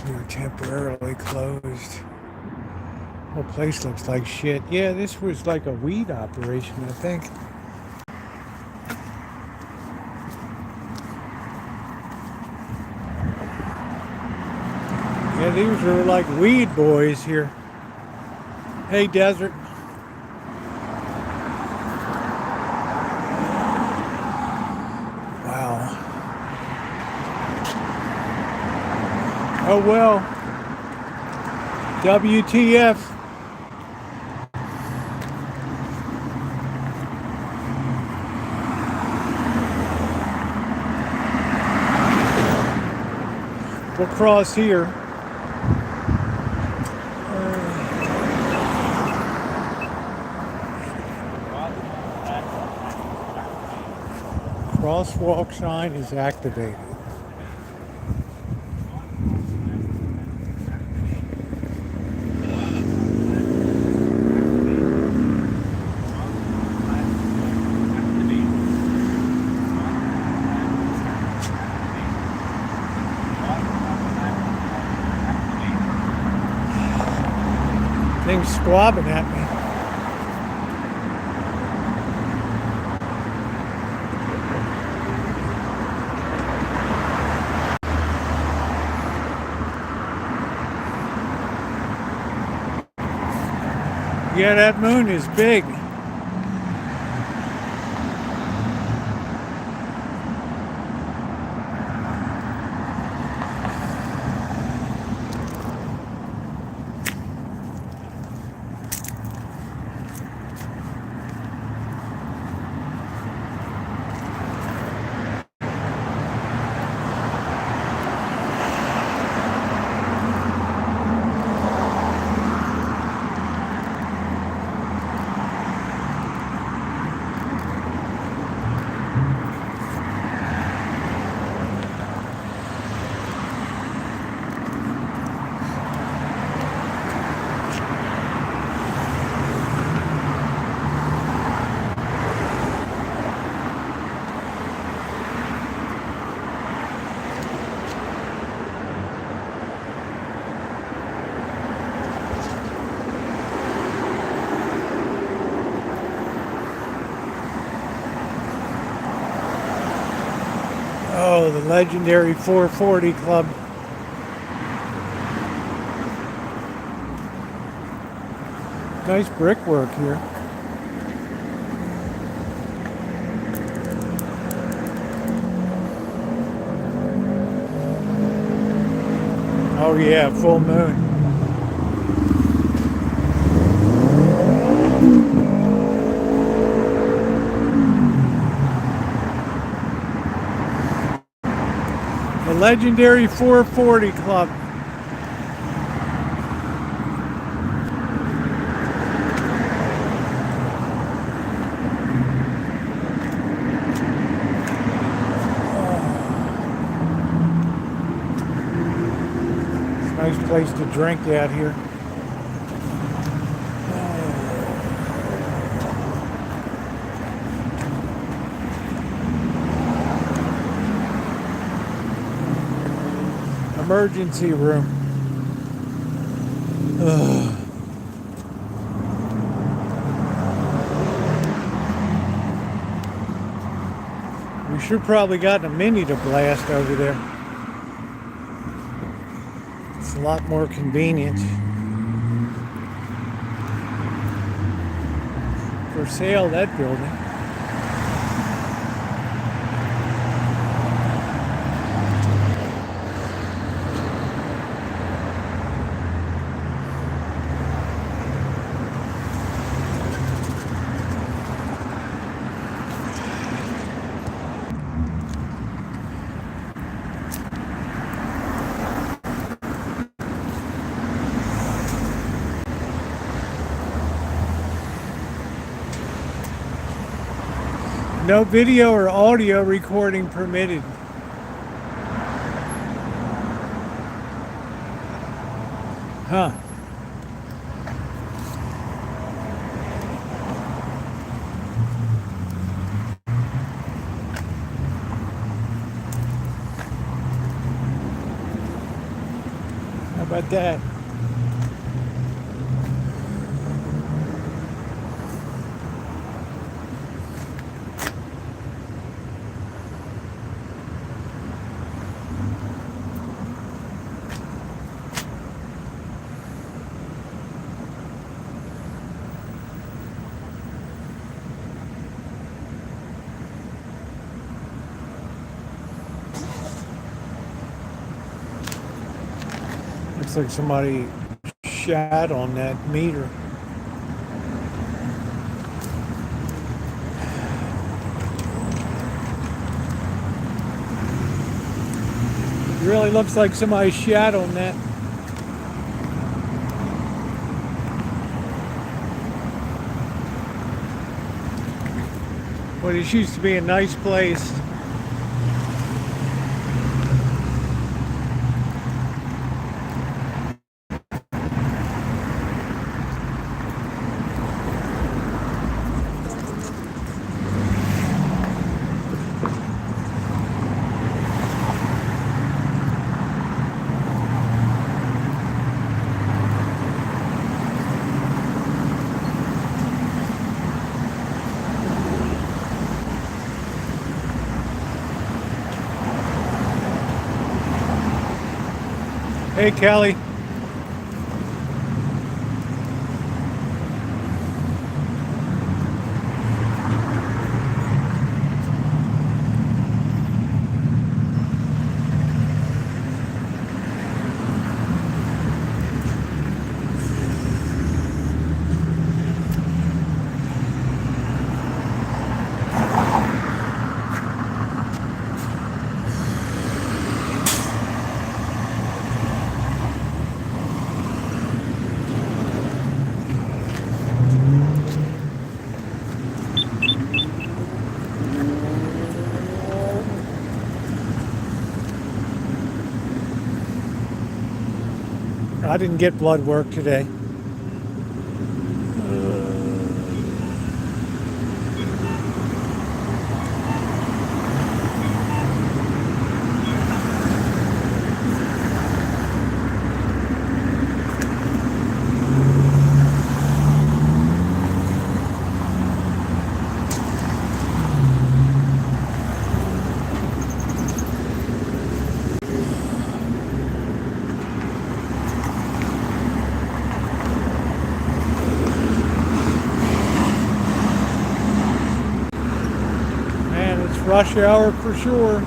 We were temporarily closed. Whole place looks like shit. Yeah, this was like a weed operation, I think. Yeah, these were like weed boys here. Hey, Desert. Wow. Oh well. WTF. We'll cross here. Crosswalk sign is activated. Thing's squabbing at me. Yeah, that moon is big. Oh, the legendary 440 Club. Nice brickwork here. Oh yeah, full moon. The legendary 440 Club. Nice place to drink out here. Emergency room. Ugh. We should probably gotten a mini to blast over there. It's a lot more convenient. For sale, that building. No video or audio recording permitted. Huh. How about that? Looks like somebody shot on that meter. It really looks like somebody shot on that. But it used to be a nice place. Hey, Kelly. I didn't get blood work today. Rush hour for sure.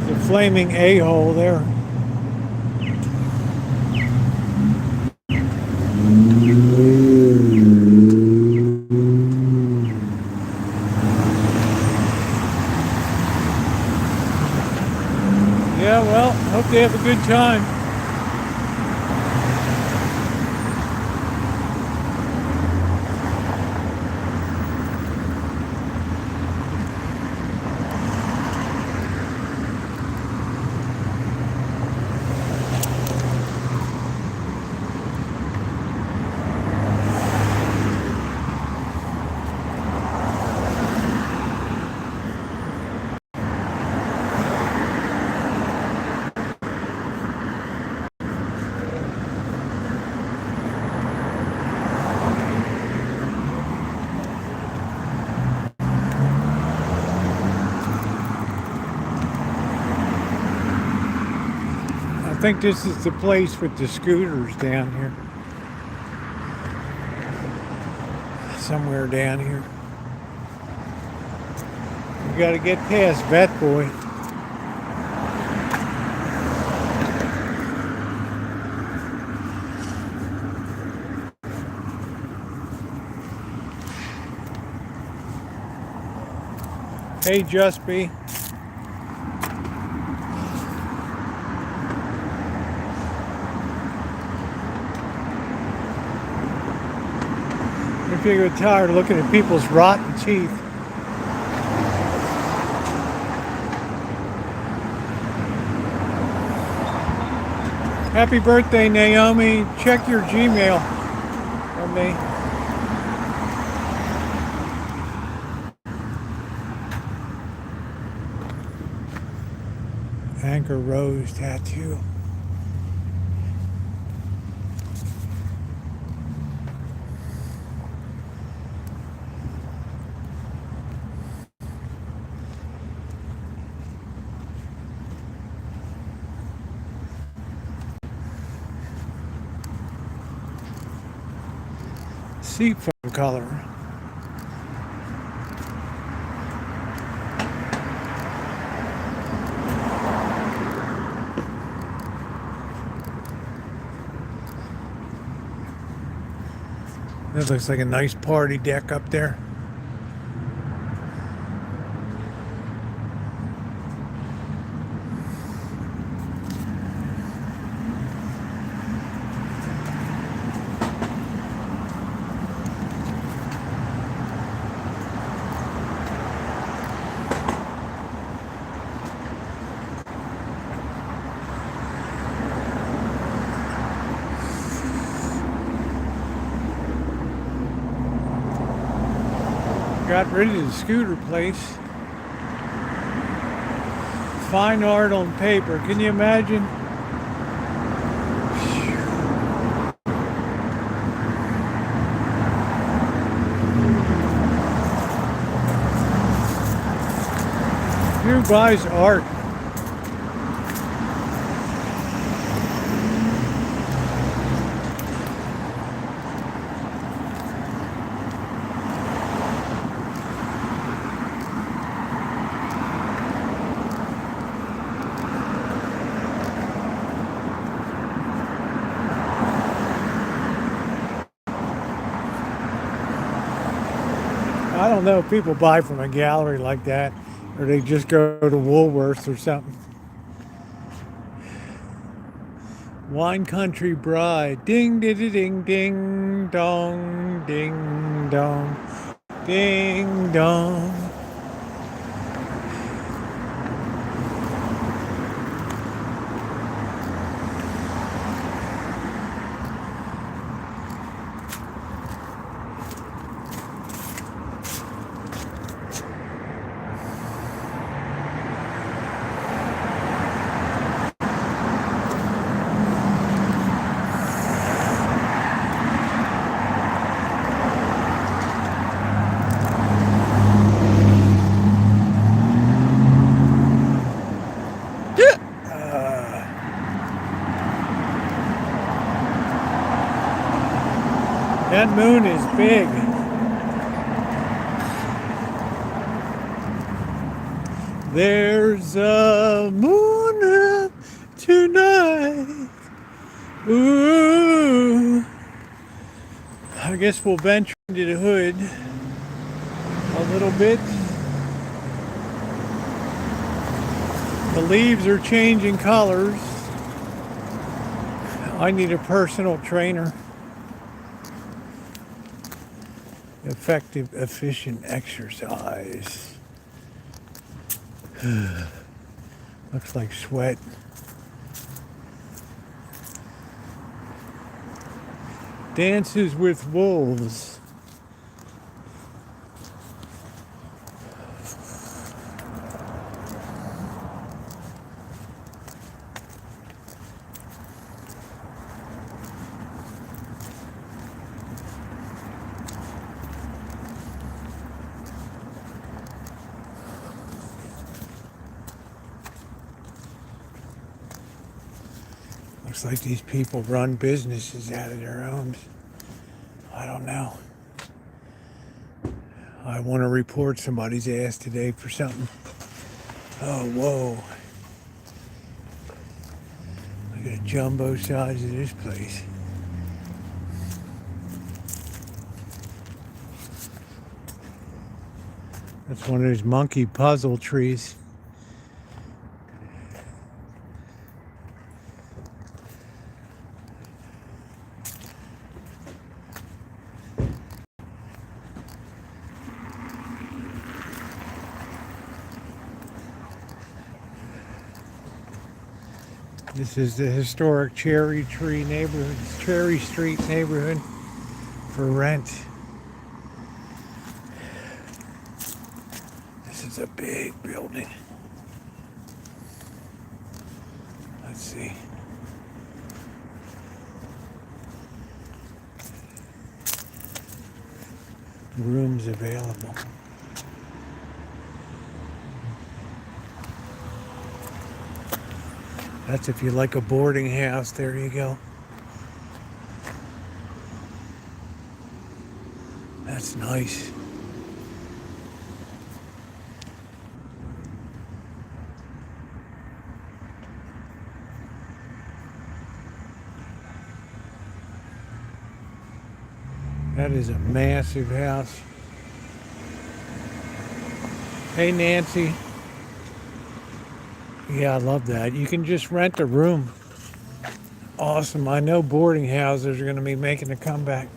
The flaming a-hole there. Yeah, well, hope they have a good time. I think this is the place with the scooters down here. Somewhere down here. We gotta get past Vet Boy. Hey, Just Be. If you get tired of looking at people's rotten teeth. Happy birthday, Naomi. Check your Gmail from me. Anchor Rose tattoo. Seat foam color. That looks like a nice party deck up there. Got rid of the scooter place. Fine art on paper. Can you imagine? Who buys art? I don't know if people buy from a gallery like that, or they just go to Woolworths or something. Wine Country Bride. Ding, ding, ding, ding, dong, ding, dong, ding, dong. That moon is big. There's a moon up tonight. Ooh. I guess we'll venture into the hood a little bit. The leaves are changing colors. I need a personal trainer. Effective, efficient exercise. Looks like sweat. Dances with wolves. Looks like these people run businesses out of their homes. I don't know. I want to report somebody's ass today for something. Oh, whoa. Look at the jumbo size of this place. That's one of those monkey puzzle trees. This is the historic Cherry Tree neighborhood, Cherry Street neighborhood for rent. This is a big building. Let's see. Rooms available. That's if you like a boarding house. There you go. That's nice. That is a massive house. Hey, Nancy. Yeah, I love that. You can just rent a room. Awesome. I know boarding houses are going to be making a comeback.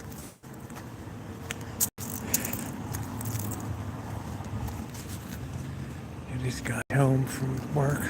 I just got home from work.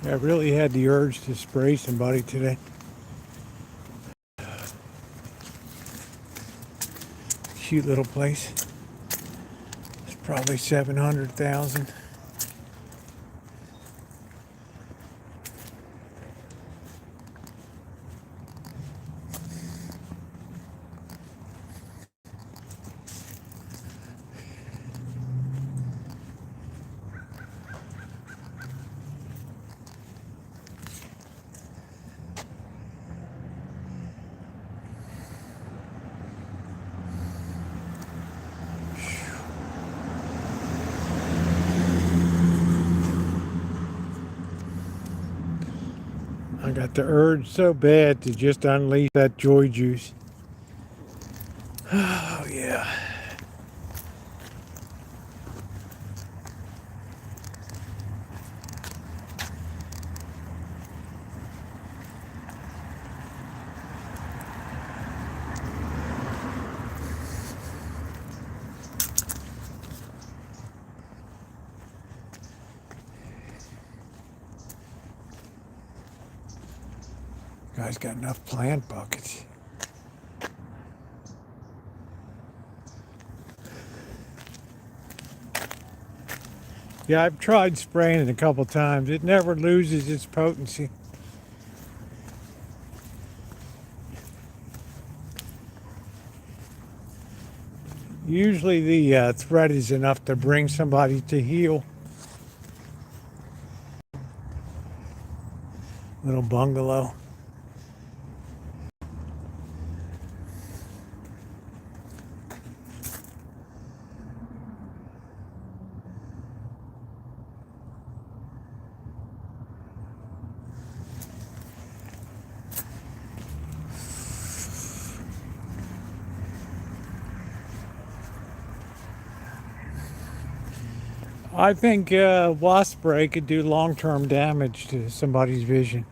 I really had the urge to spray somebody today. Cute little place. It's probably 700,000. I got the urge so bad to just unleash that joy juice. Oh, yeah. Guy's got enough plant buckets. Yeah, I've tried spraying it a couple times. It never loses its potency. Usually the thread is enough to bring somebody to heel. Little bungalow. I think wasp spray could do long-term damage to somebody's vision.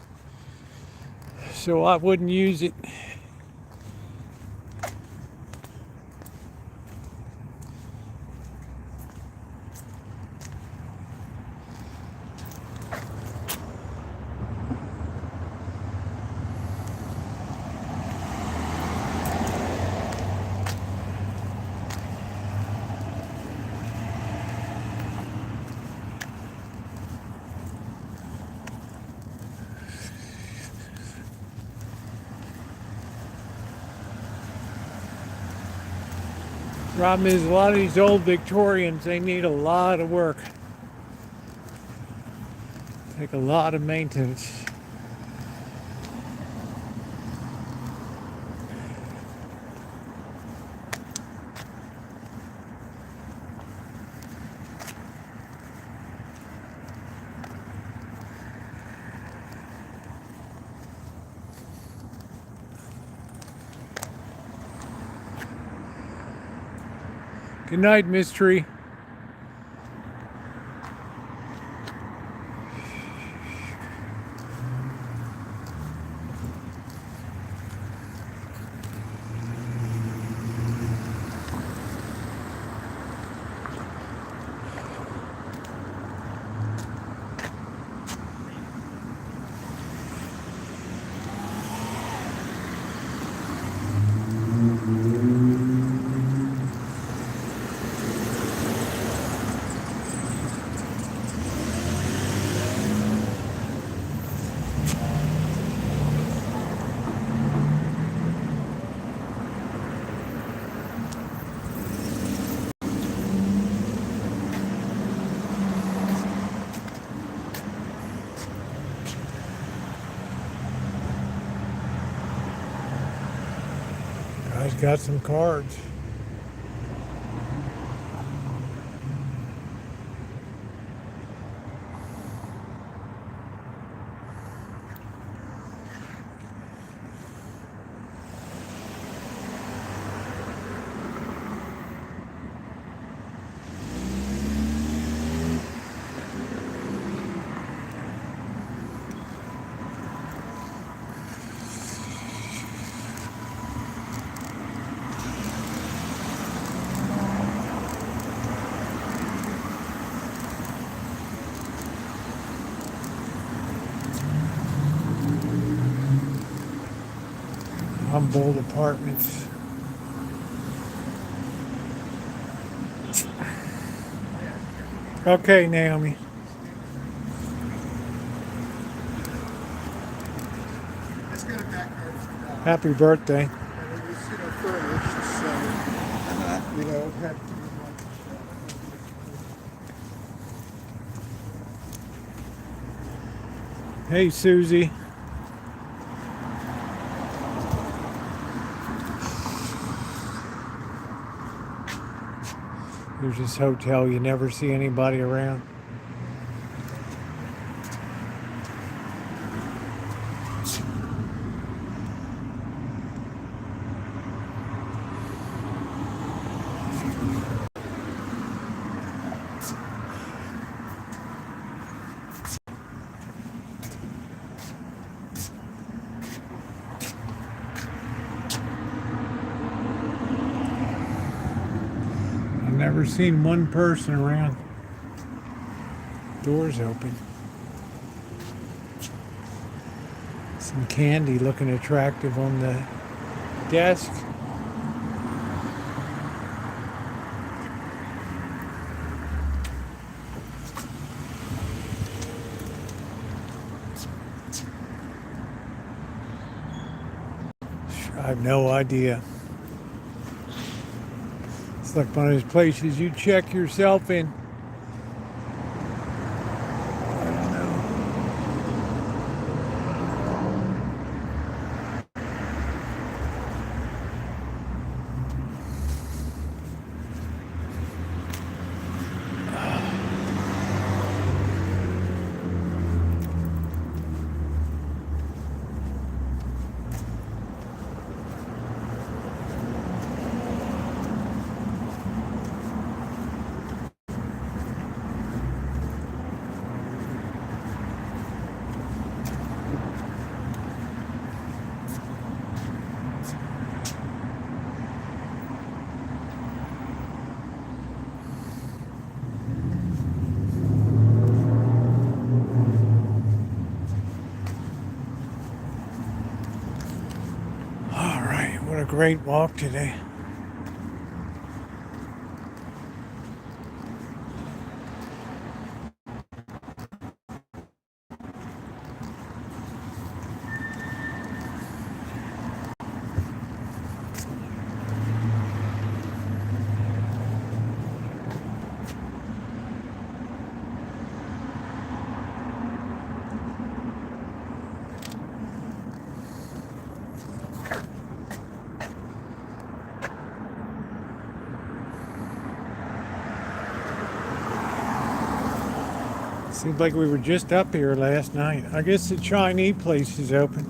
So I wouldn't use it. Problem is, a lot of these old Victorians, they need a lot of work. Take a lot of maintenance. Good night, Mystery. Guy's got some cards. Humboldt Apartments. Okay, Naomi. Let's get it back there. Happy birthday. And it was, furnished, so, it had to be Hey, Susie. There's this hotel, you never see anybody around. Never seen one person around. Doors open. Some candy looking attractive on the desk. I have no idea. It's like one of those places you check yourself in. I don't know. What a great walk today. Seems like we were just up here last night. I guess the Chinese place is open.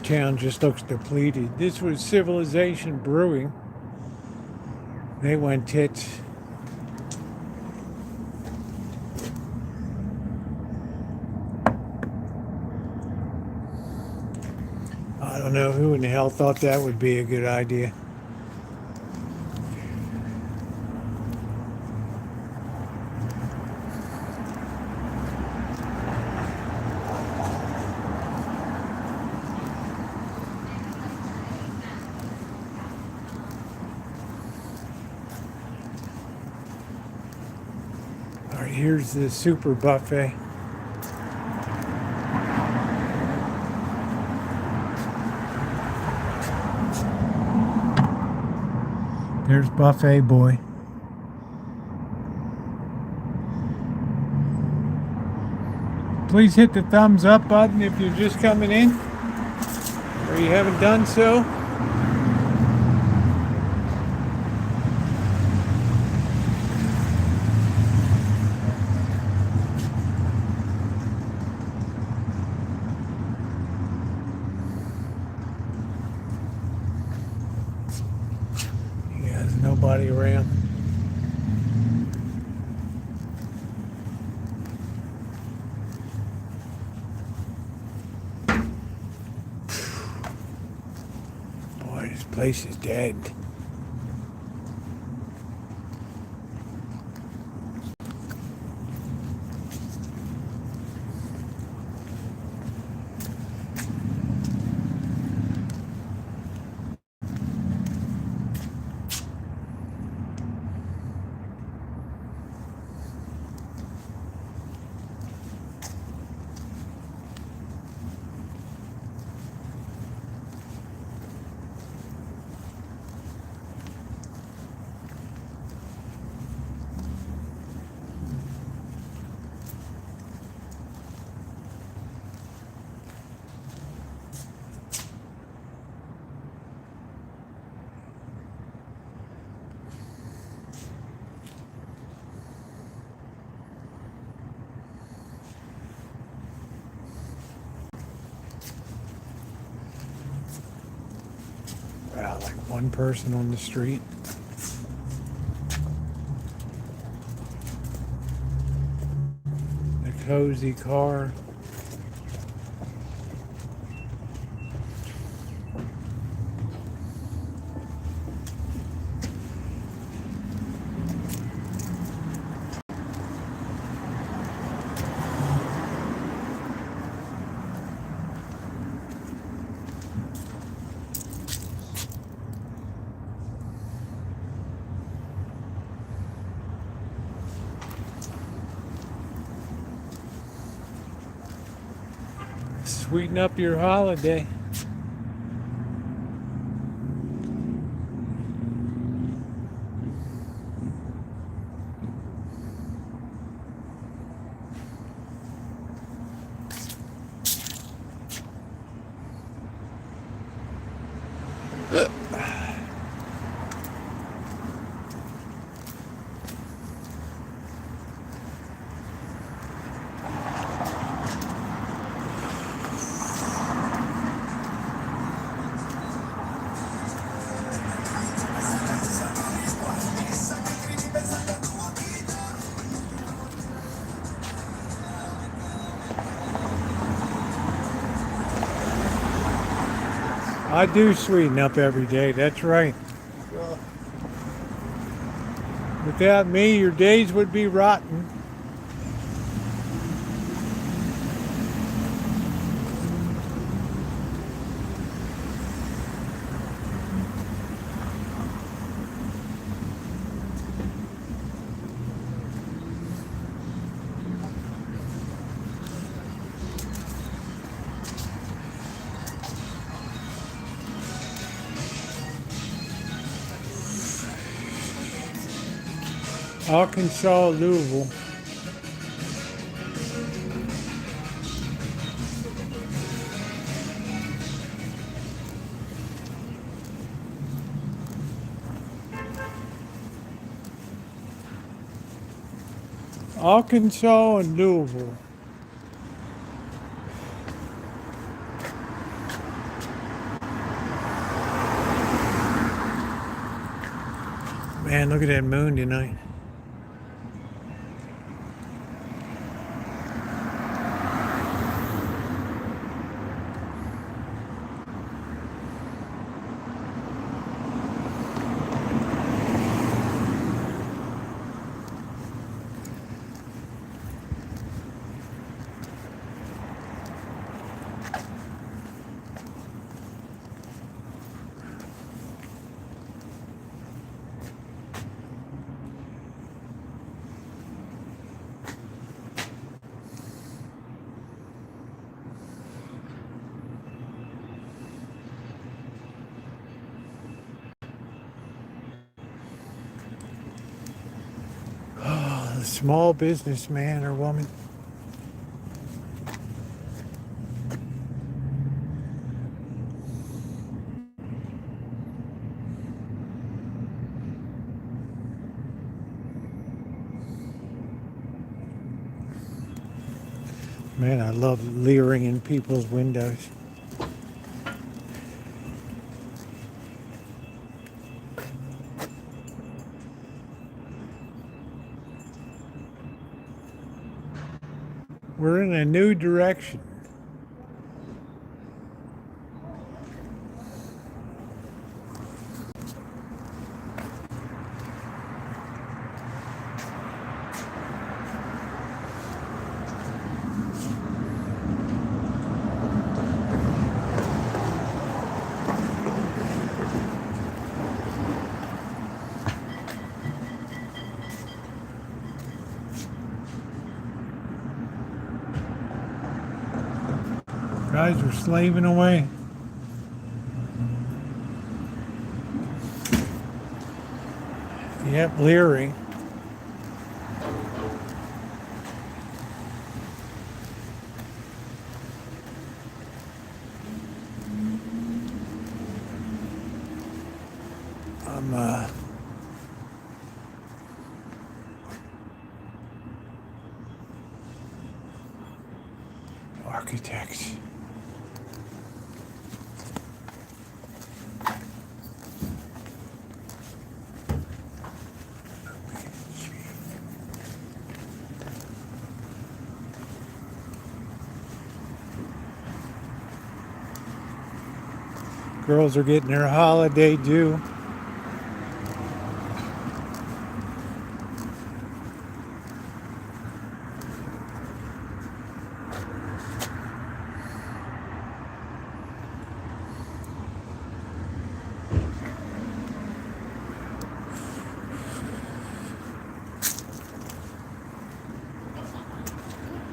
town just looks depleted. This was Civilization Brewing. They went tits. I don't know who in the hell thought that would be a good idea. All right, here's the super buffet. There's Buffet Boy. Please hit the thumbs up button if you're just coming in or you haven't done so. Yeah, there's nobody around. Boy, this place is dead. Wow, like one person on the street. A cozy car. Sweeten up your holiday. I do sweeten up every day, that's right. Well, Without me, your days would be rotten. Arkansas, Louisville. Arkansas and Louisville. Man, look at that moon tonight. A small businessman or woman. Man, I love leering in people's windows. We're in a new direction. Guys are slaving away. Yep, leering. Architects. Girls are getting their holiday due.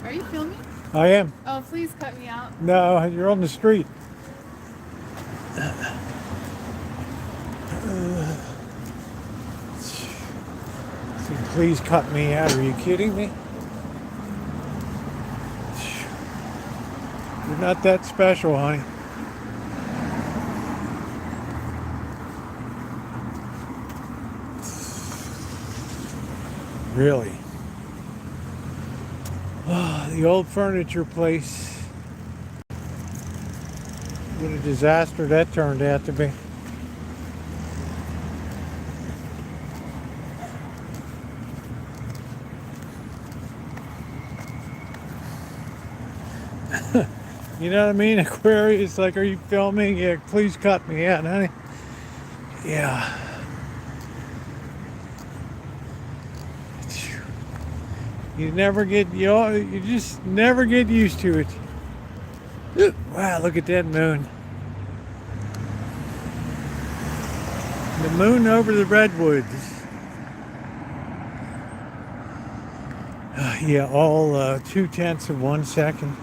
Are you filming? I am. Oh, please cut me out. No, you're on the street. Please cut me out. Are you kidding me? You're not that special, honey. Really? Oh, the old furniture place. What a disaster that turned out to be. You know what I mean? Aquarius, like, are you filming? Yeah, please cut me out, honey. Yeah. You never get, you just never get used to it. Wow, look at that moon. The moon over the redwoods. Yeah, all 0.2 of 1 second.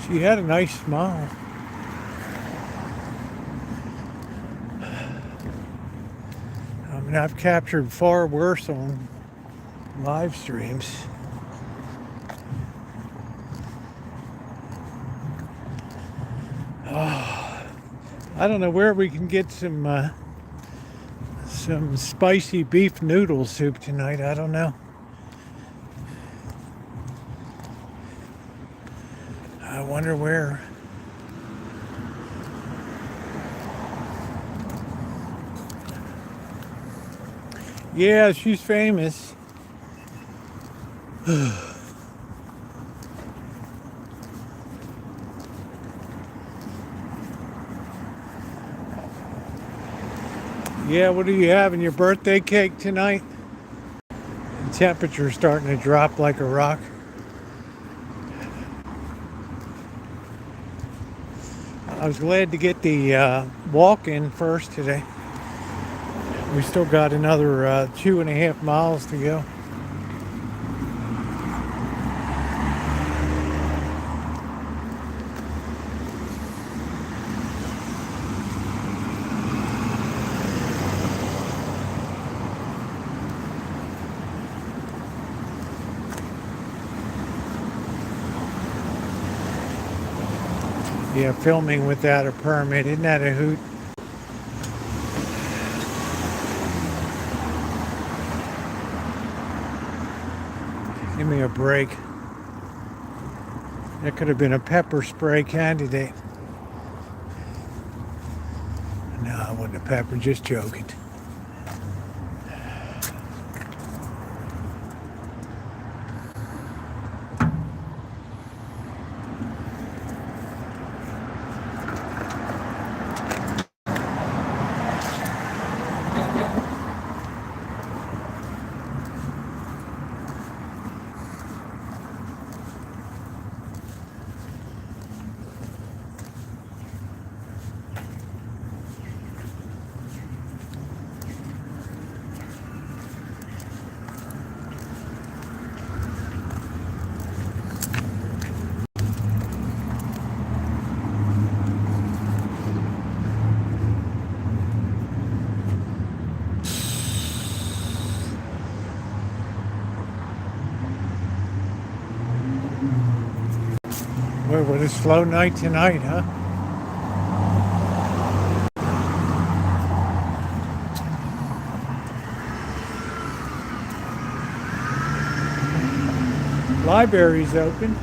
She had a nice smile. I mean, I've captured far worse on live streams. Oh, I don't know where we can get some spicy beef noodle soup tonight. I don't know. I wonder where. Yeah, she's famous. Yeah, what are you having? Your birthday cake tonight? The temperature's starting to drop like a rock. I was glad to get the walk in first today. We still got another 2.5 miles to go. Yeah, filming without a permit, isn't that a hoot? Give me a break. That could have been a pepper spray candidate. No, it wasn't a pepper, just joking. Boy, what a slow night tonight, huh? Library's open.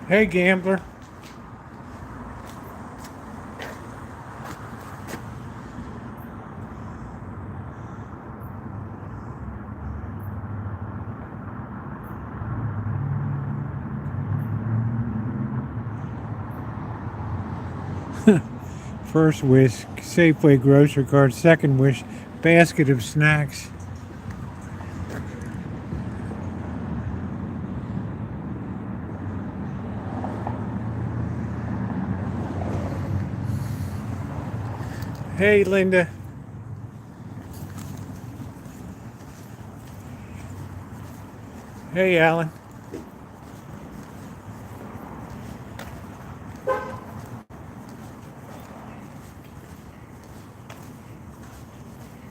Hey, gambler. First wish, Safeway grocery card. Second wish, basket of snacks. Hey, Linda. Hey, Alan.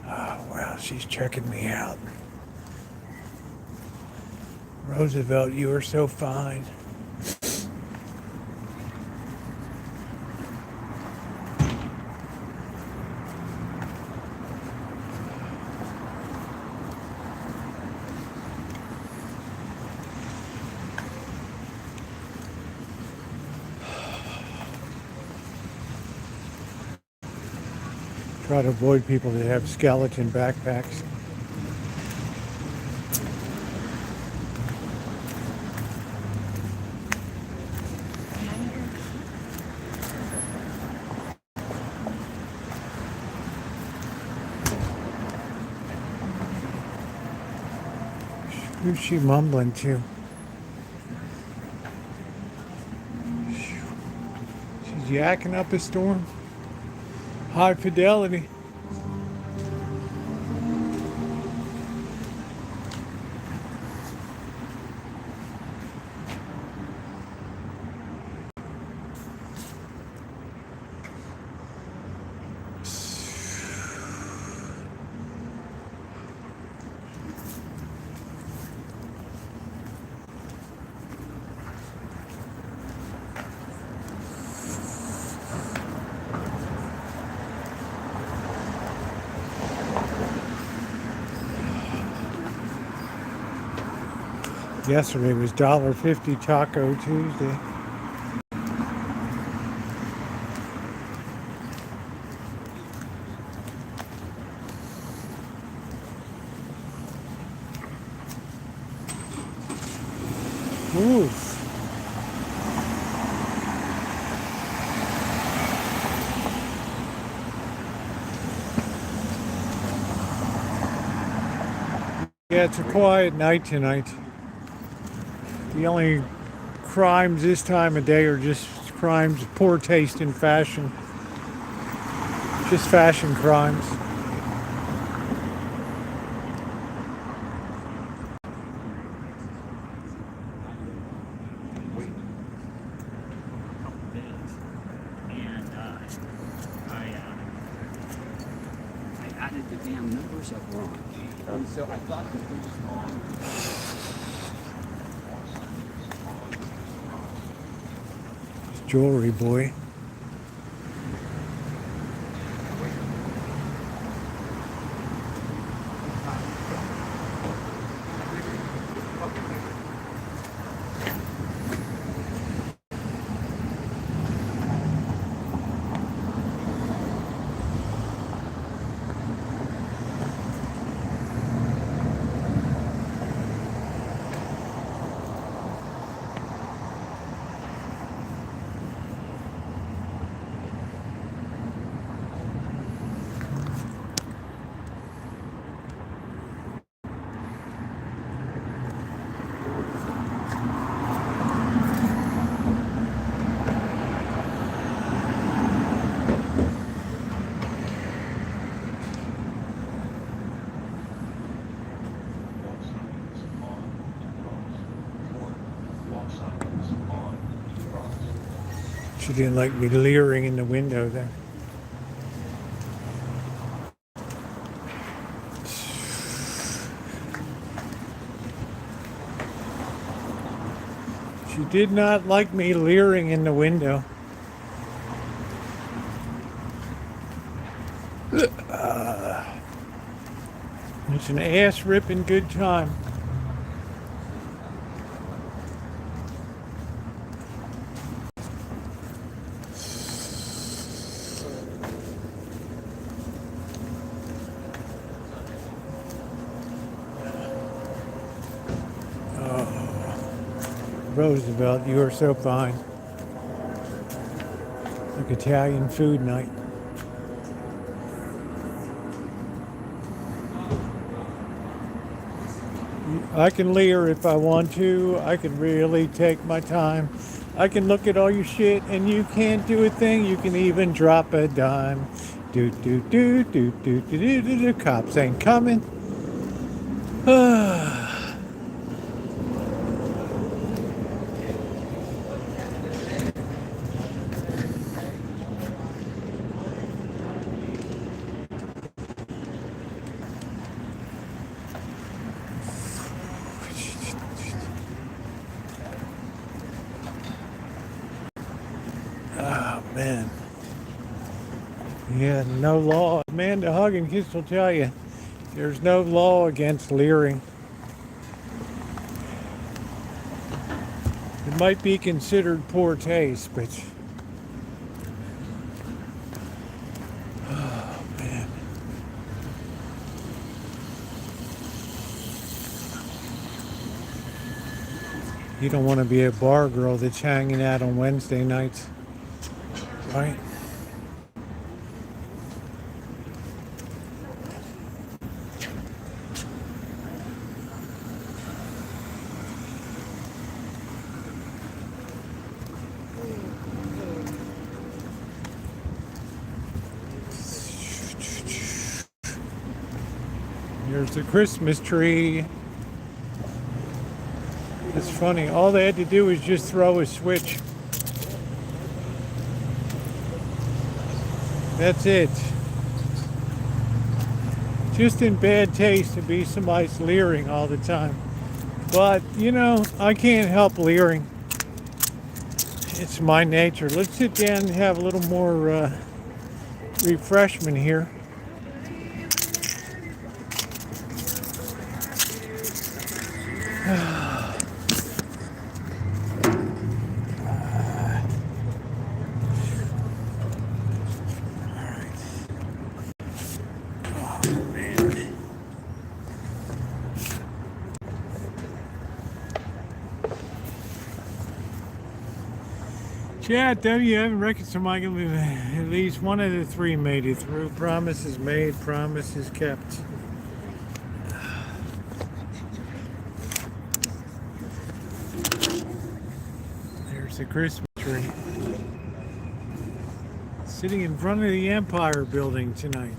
Oh, well, she's checking me out. Roosevelt, you are so fine. Try to avoid people that have skeleton backpacks. Who's she mumbling to? She's yakking up a storm. High fidelity. Yesterday was $1.50 Taco Tuesday. Oof. Yeah, it's a quiet night tonight. The only crimes this time of day are just crimes of poor taste in fashion. Just fashion crimes. And I added the damn numbers up wrong. And so I thought that we just Jewelry boy. She didn't like me leering in the window there. She did not like me leering in the window. It's an ass-ripping good time. Roosevelt, you are so fine. Like Italian food night. I can leer if I want to. I can really take my time. I can look at all your shit and you can't do a thing. You can even drop a dime. Do do do do do do do do do. Cops ain't coming. Oh man. Yeah, no law. Amanda Hug and Kiss will tell you there's no law against leering. It might be considered poor taste, but oh man. You don't want to be a bar girl that's hanging out on Wednesday nights, right? There's the Christmas tree. It's funny, all they had to do was just throw a switch. That's it. Just in bad taste to be somebody's leering all the time. But, you know, I can't help leering. It's my nature. Let's sit down and have a little more refreshment here. Chat, W, haven't reconciled. At least one of the three made it through. Promises made, promises kept. There's the Christmas tree. Sitting in front of the Empire Building tonight.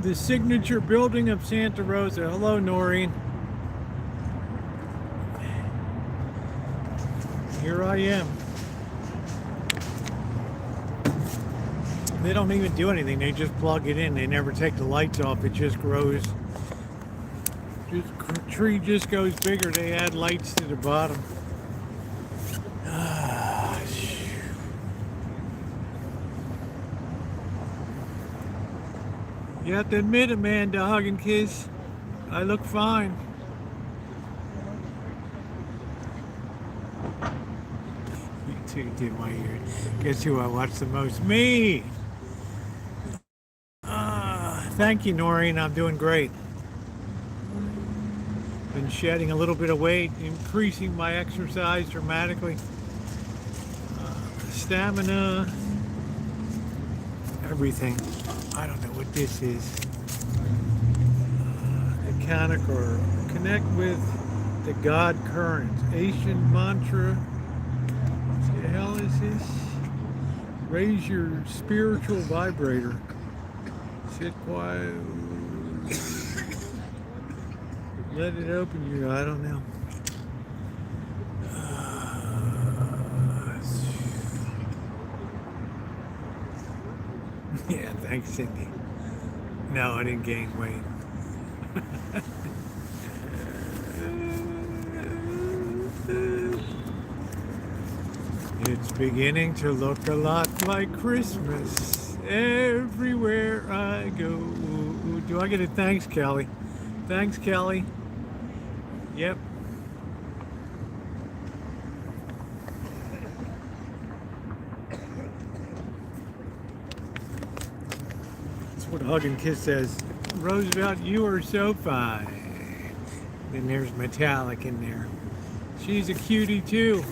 The signature building of Santa Rosa. Hello, Noreen. Here I am. They don't even do anything. They just plug it in. They never take the lights off. It just grows. Tree just goes bigger. They add lights to the bottom. You have to admit, Amanda, hug and kiss. I look fine. You two did my ear. Guess who I watch the most? Me! Thank you, Noreen. I'm doing great. Been shedding a little bit of weight, increasing my exercise dramatically. Stamina, everything. I don't know what this is. Mechanic or connect with the God current. Asian mantra. What the hell is this? Raise your spiritual vibrator. Sit quiet. Let it open you. I don't know. Yeah, thanks, Cindy. No, I didn't gain weight. It's beginning to look a lot like Christmas everywhere I go. Do I get a thanks, Kelly? Thanks, Kelly. Yep. What Hug and Kiss says. Roosevelt, you are so fine. Then there's Metallic in there. She's a cutie too.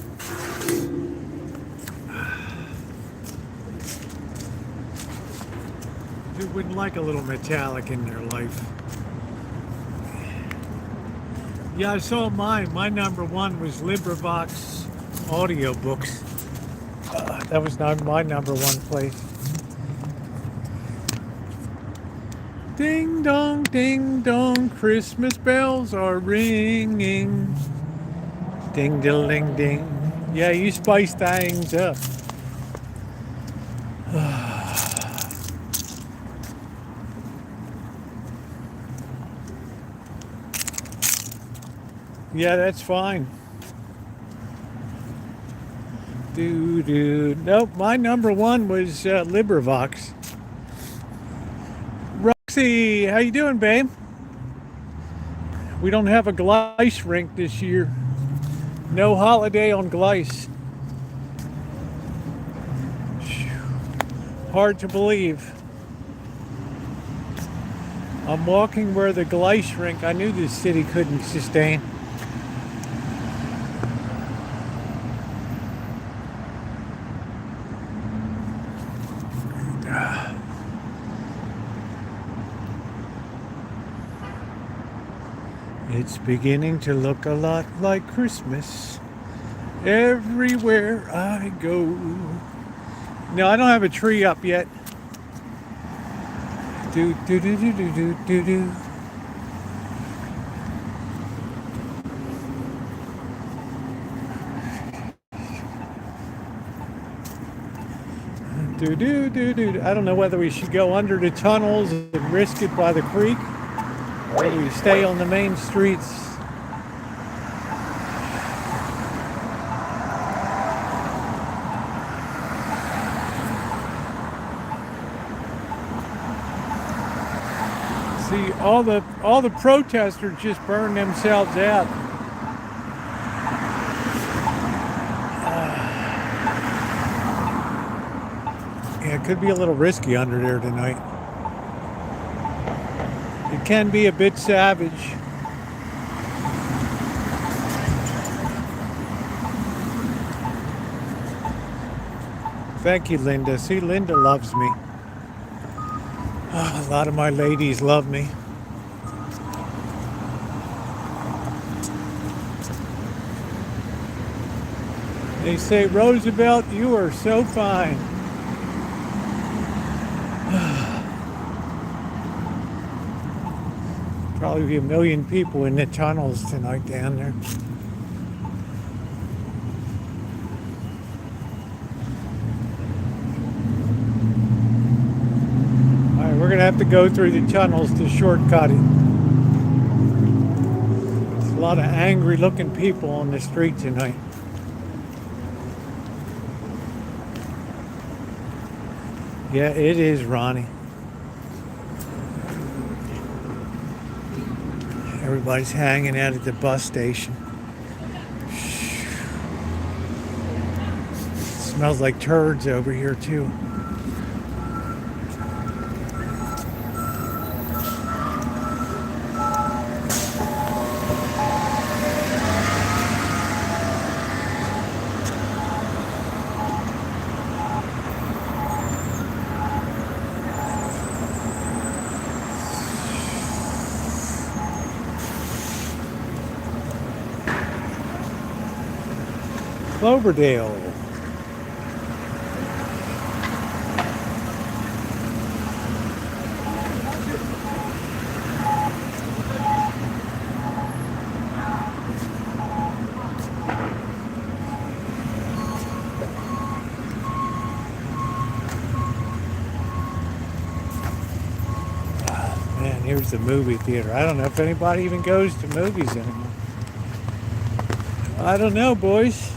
Who wouldn't like a little Metallic in their life? Yeah, I saw mine. My number one was LibriVox audiobooks. That was not my number one place. Ding dong, Christmas bells are ringing. Ding ding ding. Yeah, you spice things up. Yeah, that's fine. Nope, my number one was LibriVox. Roxy, how you doing, babe? We don't have a Gleiss rink this year. No holiday on Gleiss. Hard to believe. I'm walking where the Gleiss rink, I knew this city couldn't sustain. It's beginning to look a lot like Christmas everywhere I go. No, I don't have a tree up yet. Do do do do do do do do. Do do do do. I don't know whether we should go under the tunnels and risk it by the creek, or we stay on the main streets. See, all the protesters just burned themselves out. Yeah, it could be a little risky under there tonight. It can be a bit savage. Thank you, Linda. See, Linda loves me. A lot of my ladies love me. They say, Roosevelt, you are so fine. Probably be 1 million people in the tunnels tonight down there. All right, we're gonna have to go through the tunnels to shortcut it. There's a lot of angry looking people on the street tonight. Yeah, it is, Ronnie. Everybody's hanging out at the bus station. Smells like turds over here too. Cloverdale. Man, here's the movie theater. I don't know if anybody even goes to movies anymore. I don't know, boys.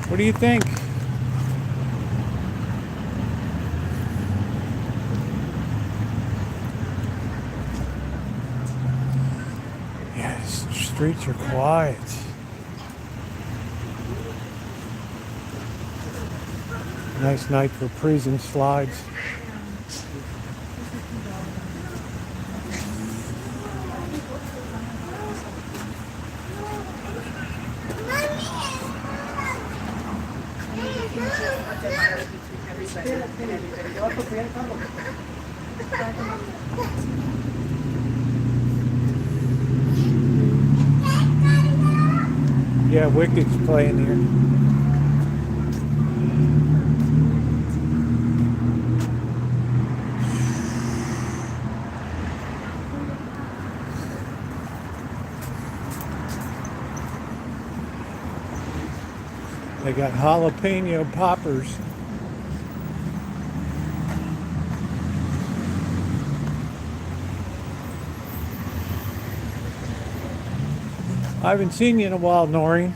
What do you think? Yeah, the streets are quiet. Nice night for prison slides. Yeah, Wicked's playing here. They got jalapeno poppers. I haven't seen you in a while, Noreen.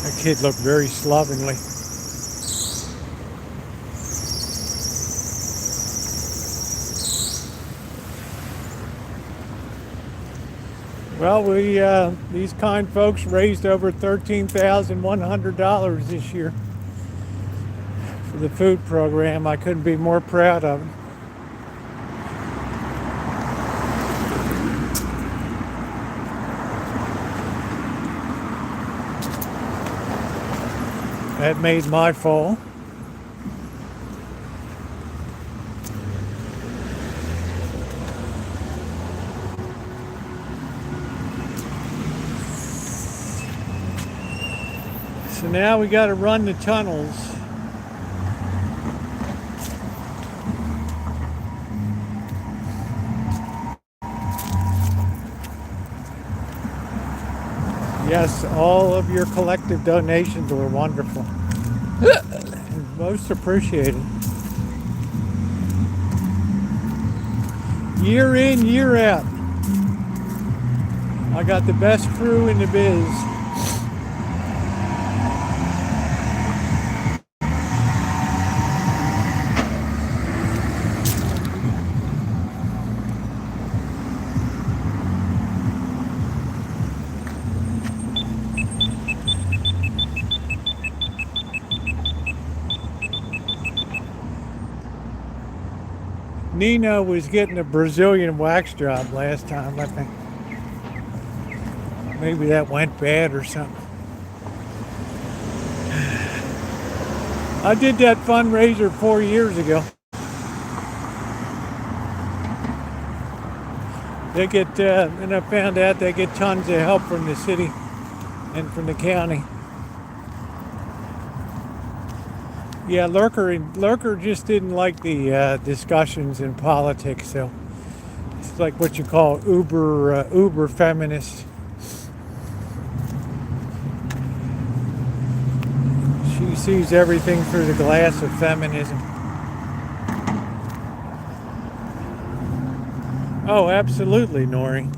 That kid looked very slovenly. Well, these kind folks raised over $13,100 this year for the food program. I couldn't be more proud of them. That made my fall. So now we got to run the tunnels. Yes, all of your collective donations were wonderful. Most appreciated. Year in, year out. I got the best crew in the biz. Nina was getting a Brazilian wax job last time, I think. Maybe that went bad or something. I did that fundraiser 4 years ago. They get, and I found out they get tons of help from the city and from the county. Yeah, Lurker just didn't like the discussions in politics, so it's like what you call uber feminist. She sees everything through the glass of feminism. Oh, absolutely, Nori.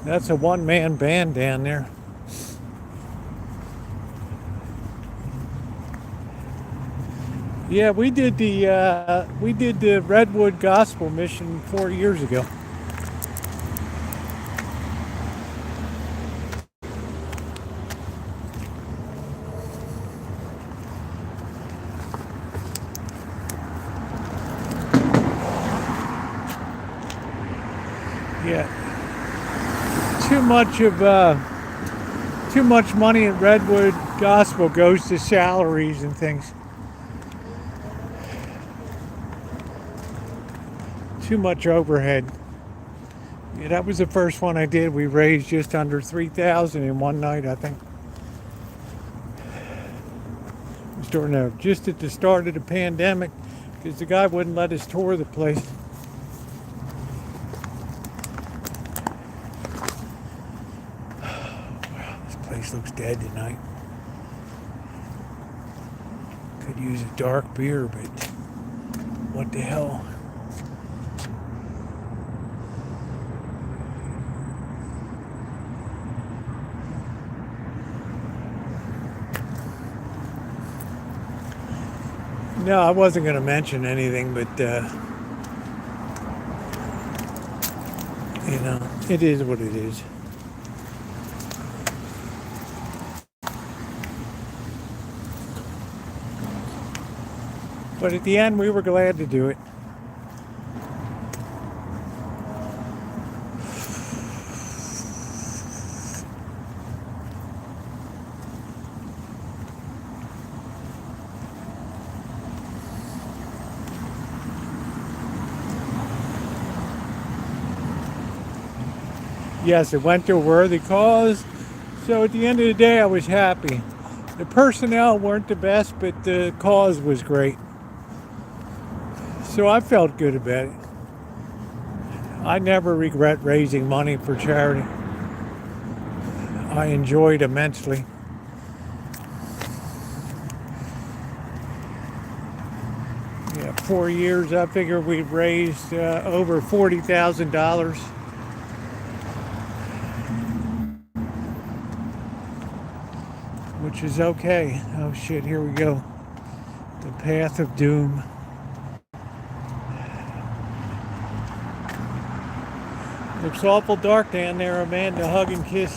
That's a one-man band down there. Yeah, we did the Redwood Gospel Mission 4 years ago. Yeah, too much money at Redwood Gospel goes to salaries and things. Too much overhead. Yeah, that was the first one I did. We raised just under $3,000 in one night, I think. It was just at the start of the pandemic, because the guy wouldn't let us tour the place. Wow, this place looks dead tonight. Could use a dark beer, but what the hell? No, I wasn't going to mention anything, but, you know, it is what it is. But at the end, we were glad to do it. Yes, it went to a worthy cause. So at the end of the day, I was happy. The personnel weren't the best, but the cause was great. So I felt good about it. I never regret raising money for charity. I enjoyed immensely. Yeah, 4 years, I figure we've raised over $40,000. Which is okay. Oh shit, here we go. The path of doom. Looks awful dark down there, a man to hug and kiss.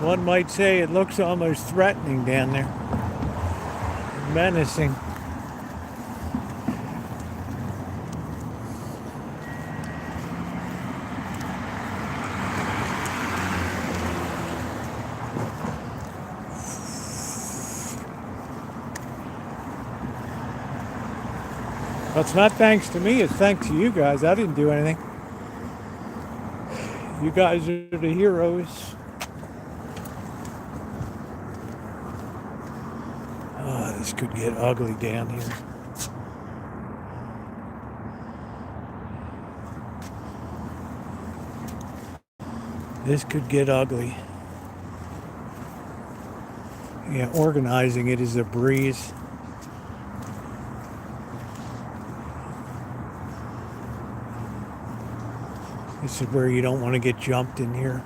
One might say it looks almost threatening down there. Menacing. Well, it's not thanks to me, it's thanks to you guys. I didn't do anything. You guys are the heroes. Oh, this could get ugly down here. This could get ugly. Yeah, organizing it is a breeze. This is where you don't want to get jumped in here.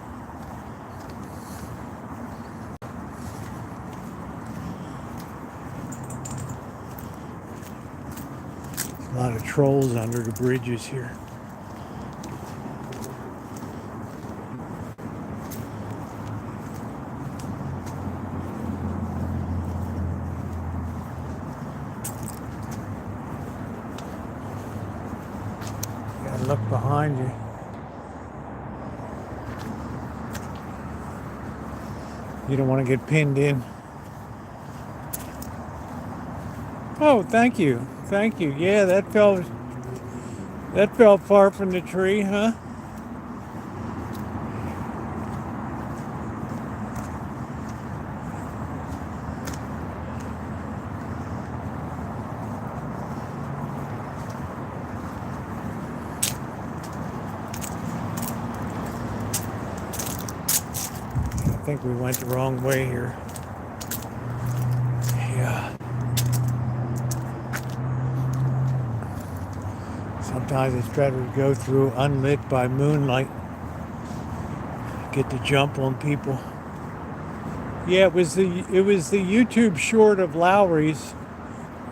There's a lot of trolls under the bridges here. And look behind you. You don't want to get pinned in. Oh, thank you. Thank you. Yeah, that fell far from the tree, huh? I think we went the wrong way here. Yeah. Sometimes it's better to go through unlit by moonlight. Get the jump on people. Yeah, it was the YouTube short of Lowry's,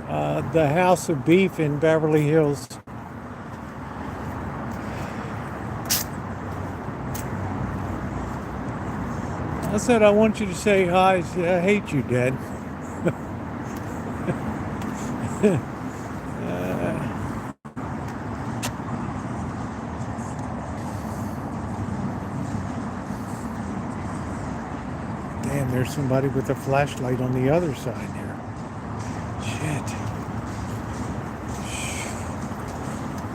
the House of Beef in Beverly Hills. I said I want you to say hi. She said, I hate you, Dad. Damn, there's somebody with a flashlight on the other side there. Shit.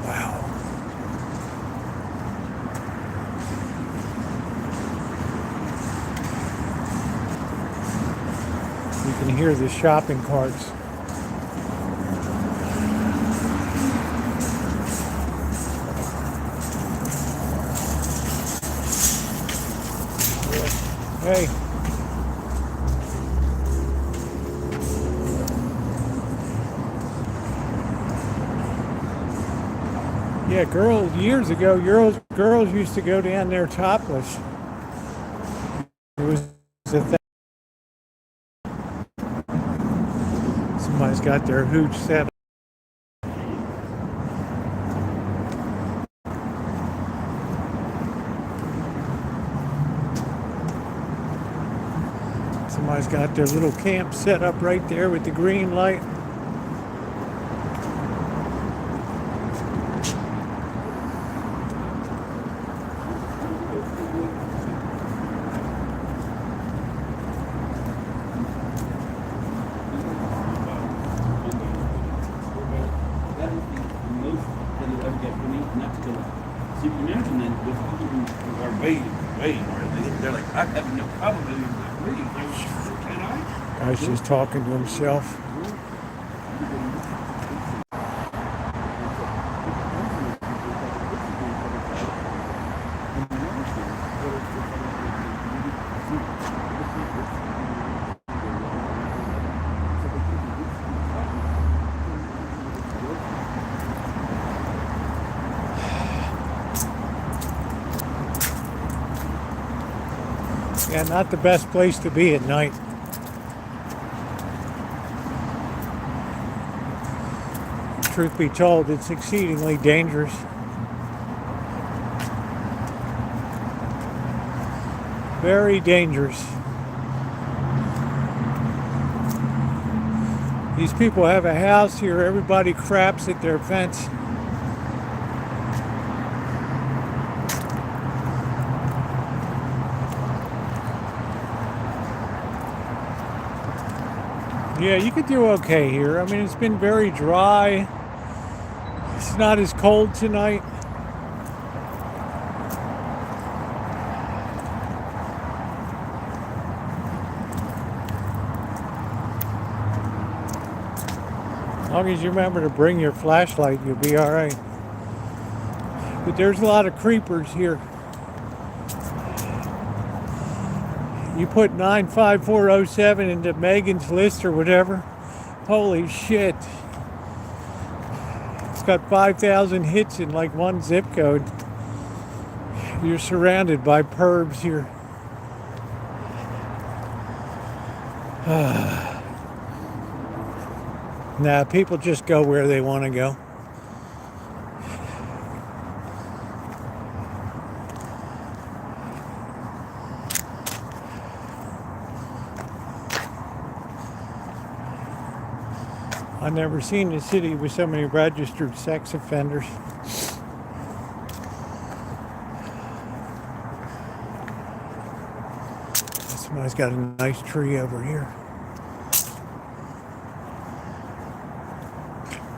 Wow. You can hear the shopping carts. Hey. Yeah, years ago, girls used to go down there topless. It was a thing. Somebody's got their hooch set. Somebody's got their little camp set up right there with the green light. So you can imagine that with people who are waiting, they're like, I have no problem with waiting. Can I? Guy's just talking to himself. Yeah, not the best place to be at night. Truth be told, it's exceedingly dangerous. Very dangerous. These people have a house here, everybody craps at their fence. Yeah, you could do okay here. I mean, it's been very dry. It's not as cold tonight. As long as you remember to bring your flashlight, you'll be all right. But there's a lot of creepers here. You put 95407 into Megan's list or whatever. Holy shit. It's got 5,000 hits in like one zip code. You're surrounded by pervs here. Nah, people just go where they want to go. I've never seen a city with so many registered sex offenders. Somebody's got a nice tree over here.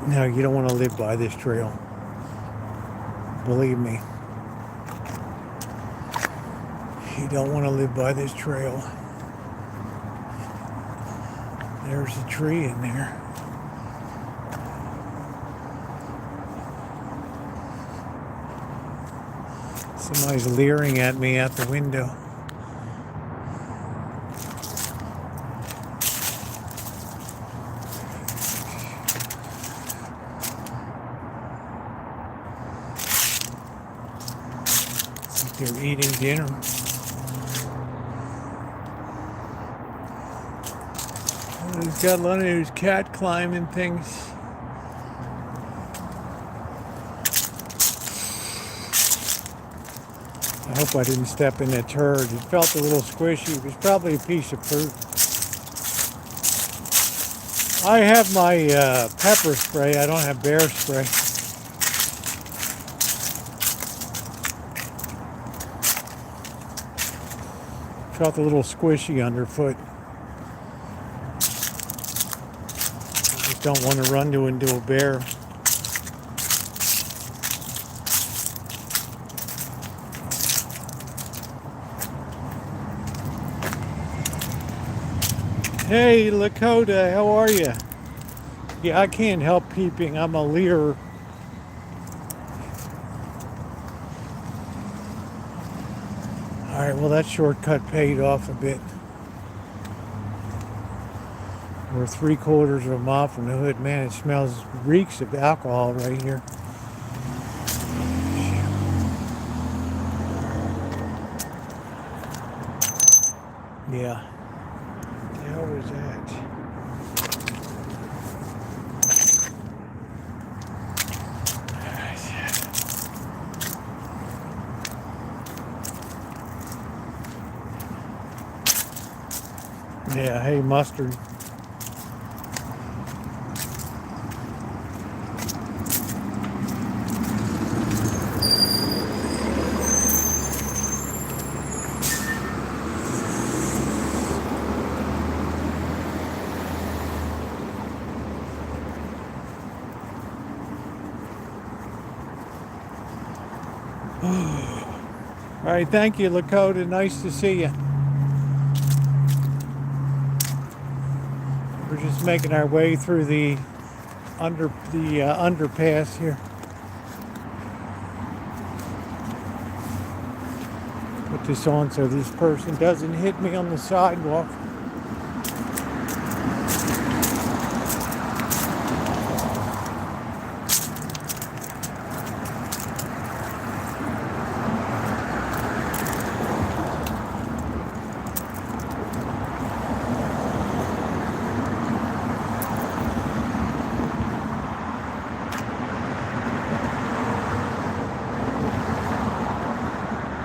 No, you don't want to live by this trail. Believe me. You don't want to live by this trail. There's a tree in there. Somebody's leering at me out the window. It's like they're eating dinner. He's got one of those cat climbing things. I hope I didn't step in that turd. It felt a little squishy. It was probably a piece of fruit. I have my pepper spray. I don't have bear spray. Felt a little squishy underfoot. I just don't want to run into a bear. Hey, Lakota, how are you? Yeah, I can't help peeping. I'm a leer. All right, well, that shortcut paid off a bit. We're 3/4 of a mile from the hood. Man, it smells, reeks of alcohol right here. Yeah. What the hell was that? Yeah, hey, mustard. All right, thank you, Lakota. Nice to see you. We're just making our way through the underpass here. Put this on so this person doesn't hit me on the sidewalk.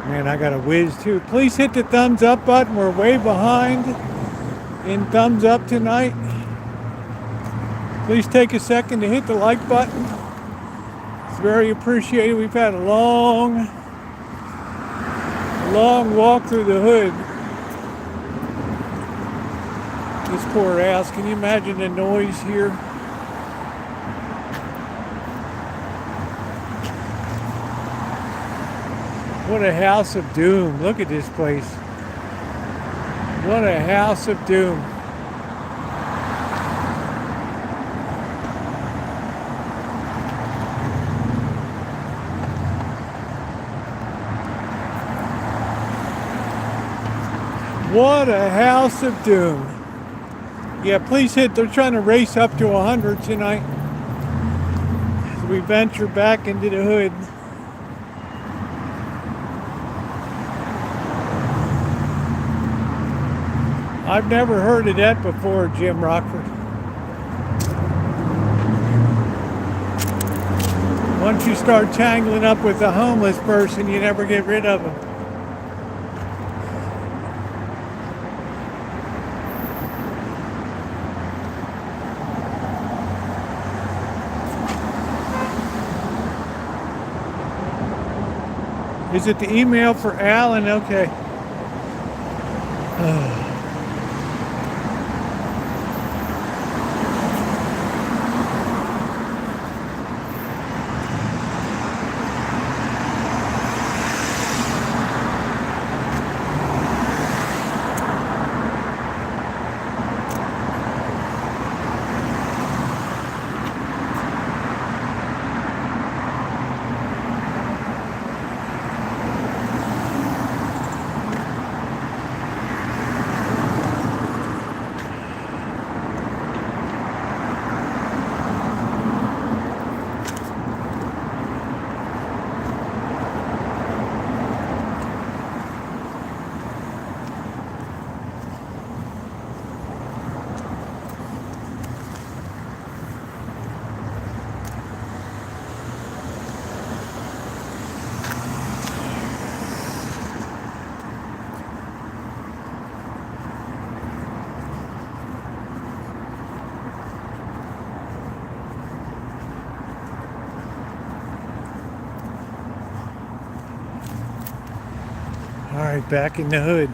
Man, I got a whiz too. Please hit the thumbs up button. We're way behind in thumbs up tonight. Please take a second to hit the like button. It's very appreciated. We've had a long walk through the hood. This poor ass. Can you imagine the noise here? What a house of doom. Look at this place. What a house of doom. What a house of doom. Yeah, please hit. They're trying to race up to 100 tonight as we venture back into the hood. I've never heard of that before, Jim Rockford. Once you start tangling up with a homeless person, you never get rid of them. Is it the email for Alan? Okay. All right, back in the hood.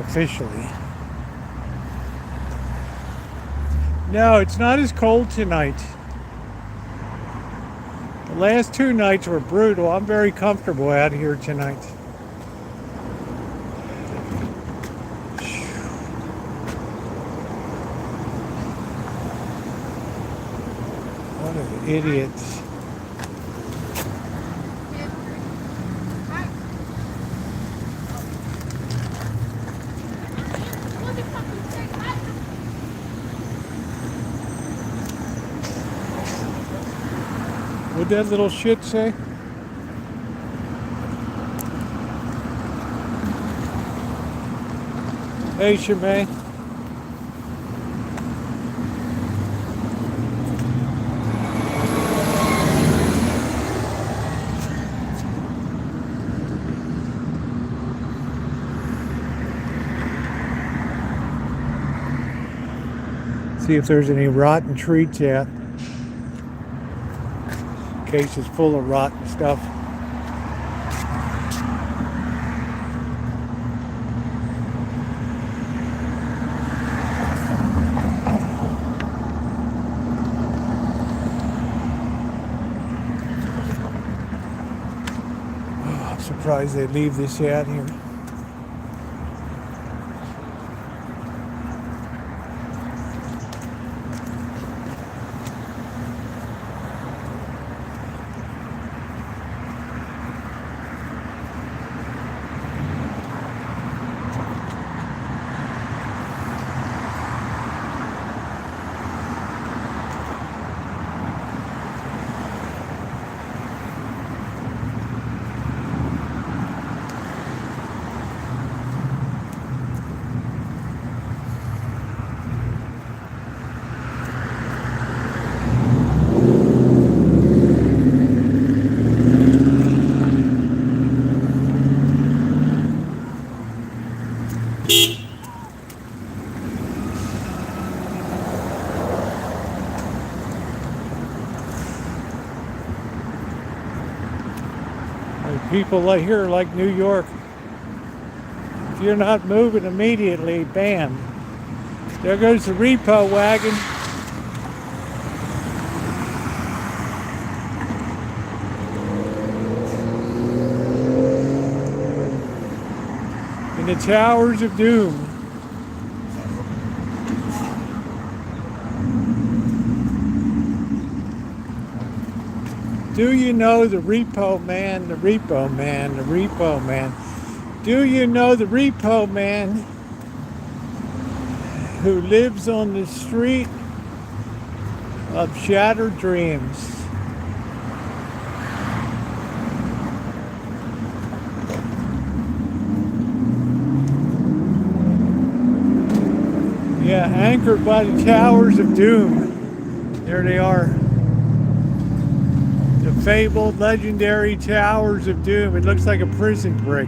Officially. No, it's not as cold tonight. The last 2 nights were brutal. I'm very comfortable out here tonight. What an idiot. What'd that little shit say? Hey, Shemay. See if there's any rotten treats out. Case is full of rotten stuff. Oh, I'm surprised they leave this out here. People like here, like New York, if you're not moving immediately, bam, there goes the repo wagon. In the towers of doom. Do you know the repo man, the repo man, the repo man? Do you know the repo man who lives on the street of shattered dreams? Yeah, anchored by the towers of doom. There they are. The fabled, legendary towers of doom. It looks like a prison brick.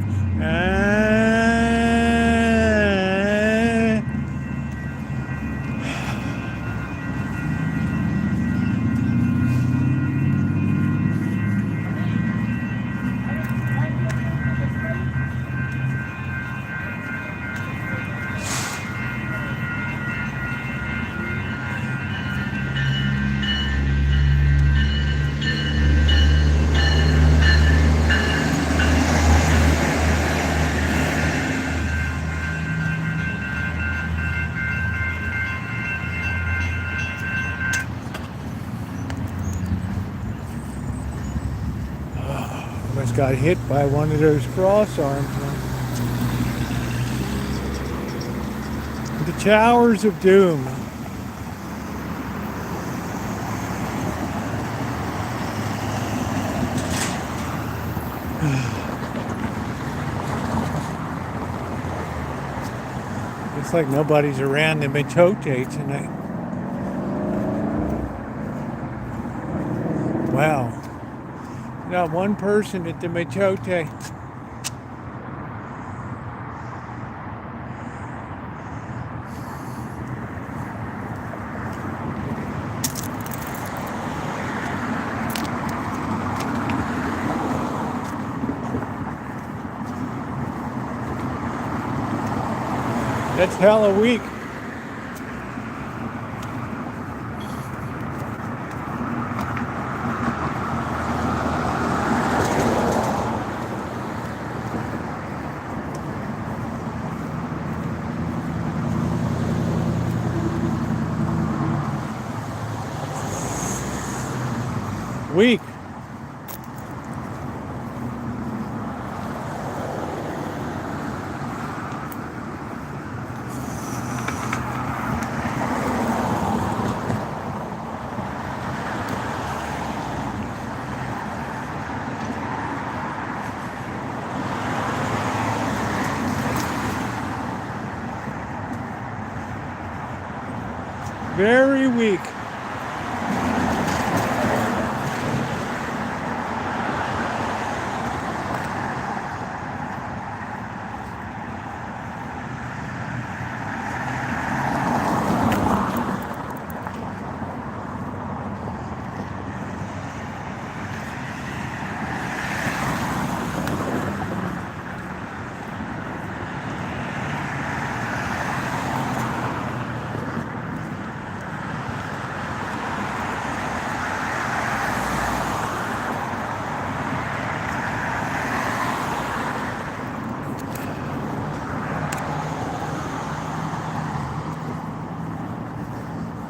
almost got hit by one of those cross arms. The Towers of Doom. Looks like nobody's around the Machote tonight. Wow. Not one person at the Machote. That's hella weak. Weak. Very weak.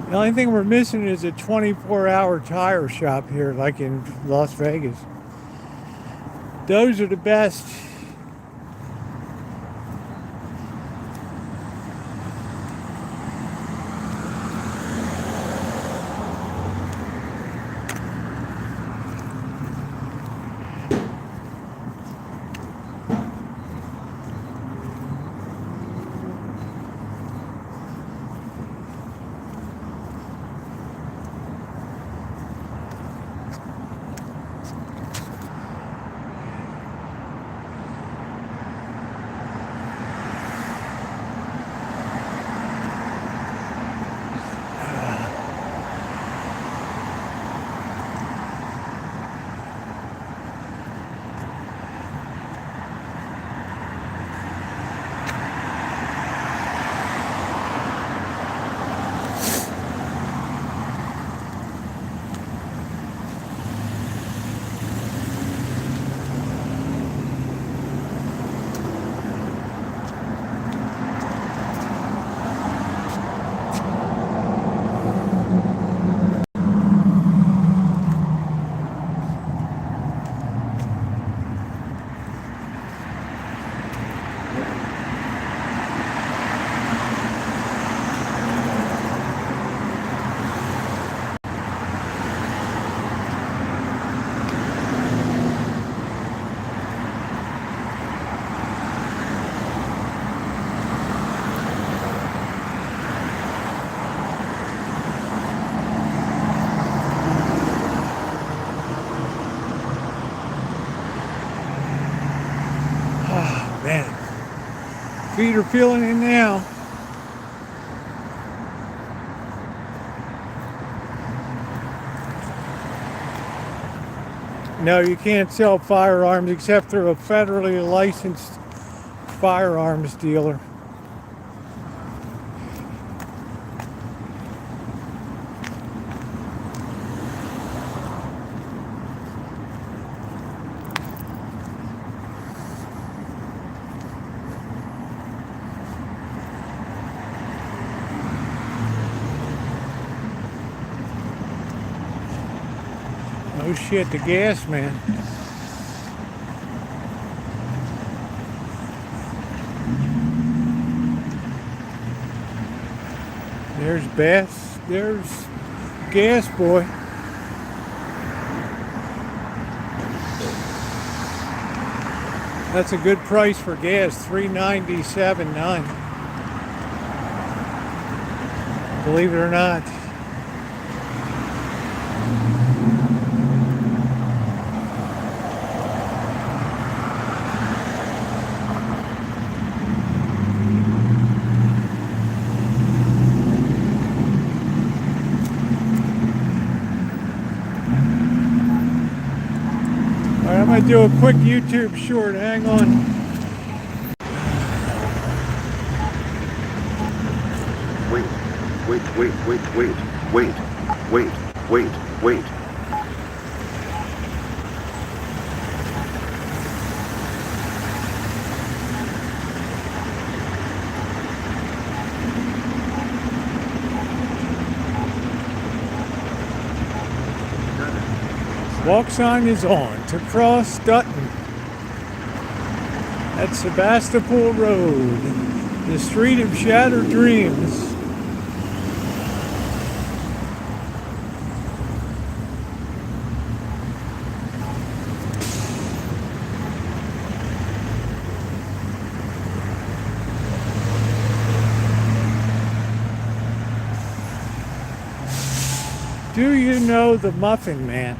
The only thing we're missing is a 24-hour tire shop here, like in Las Vegas. Those are the best. Feet are feeling it now. No, you can't sell firearms except through a federally licensed firearms dealer. Oh shit, the gas man. There's Bass. There's Gas Boy. That's a good price for gas, $3.97.9. Believe it or not. All right, I'm gonna do a quick YouTube short. Hang on. Wait. Walk sign is on to cross Dutton at Sebastopol Road, the street of shattered dreams. Do you know the Muffin Man?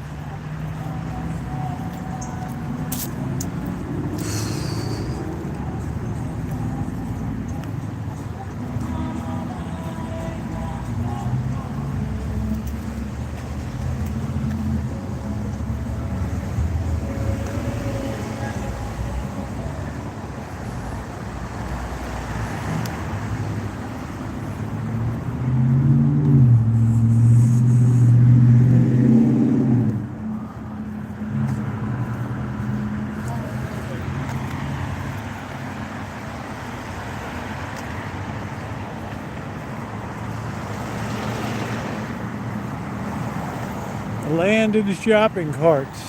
The land of the shopping carts.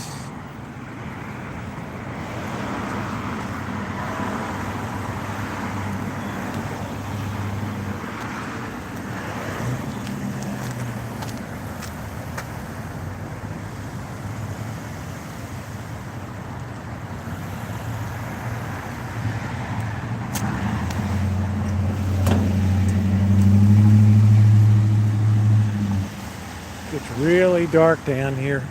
It's really dark down here.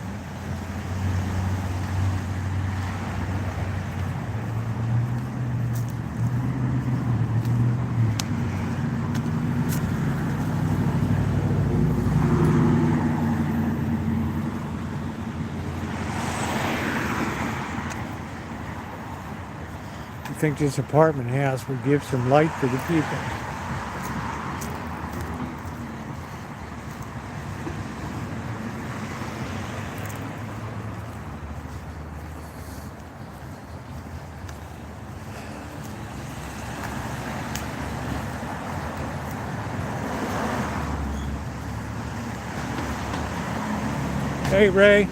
I think this apartment house would give some light for the people. Hey Ray,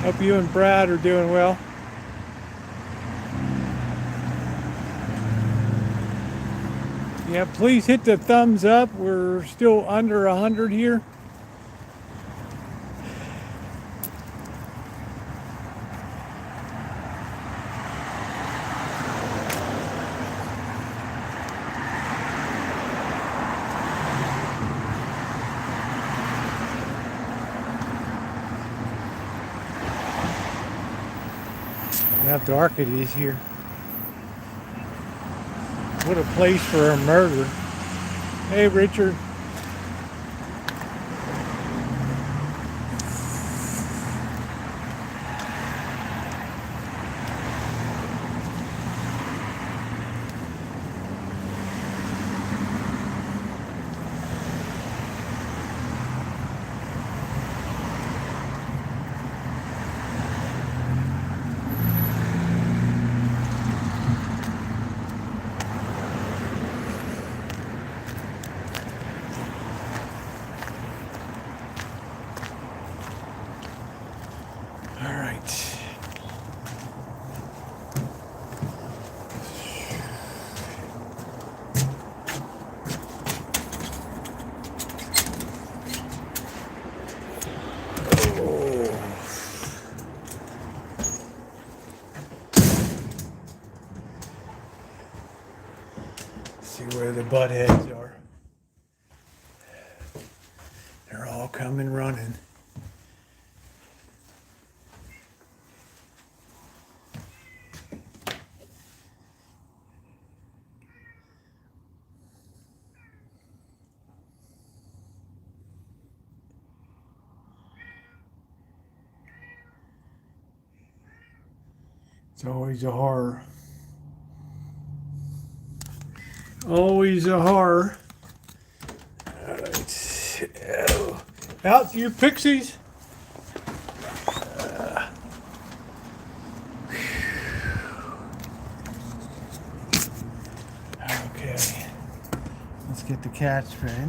hope you and Brad are doing well. Yeah, please hit the thumbs up. We're still under 100 here. How dark it is here. What a place for a murder. Hey, Richard. All right. butt heads are. They're all coming running. It's always a horror. Always a horror. All right. Out, you pixies. Okay. Let's get the cats fed.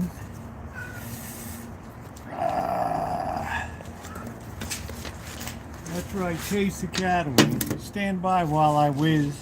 That's right, chase the cat away. Stand by while I whiz.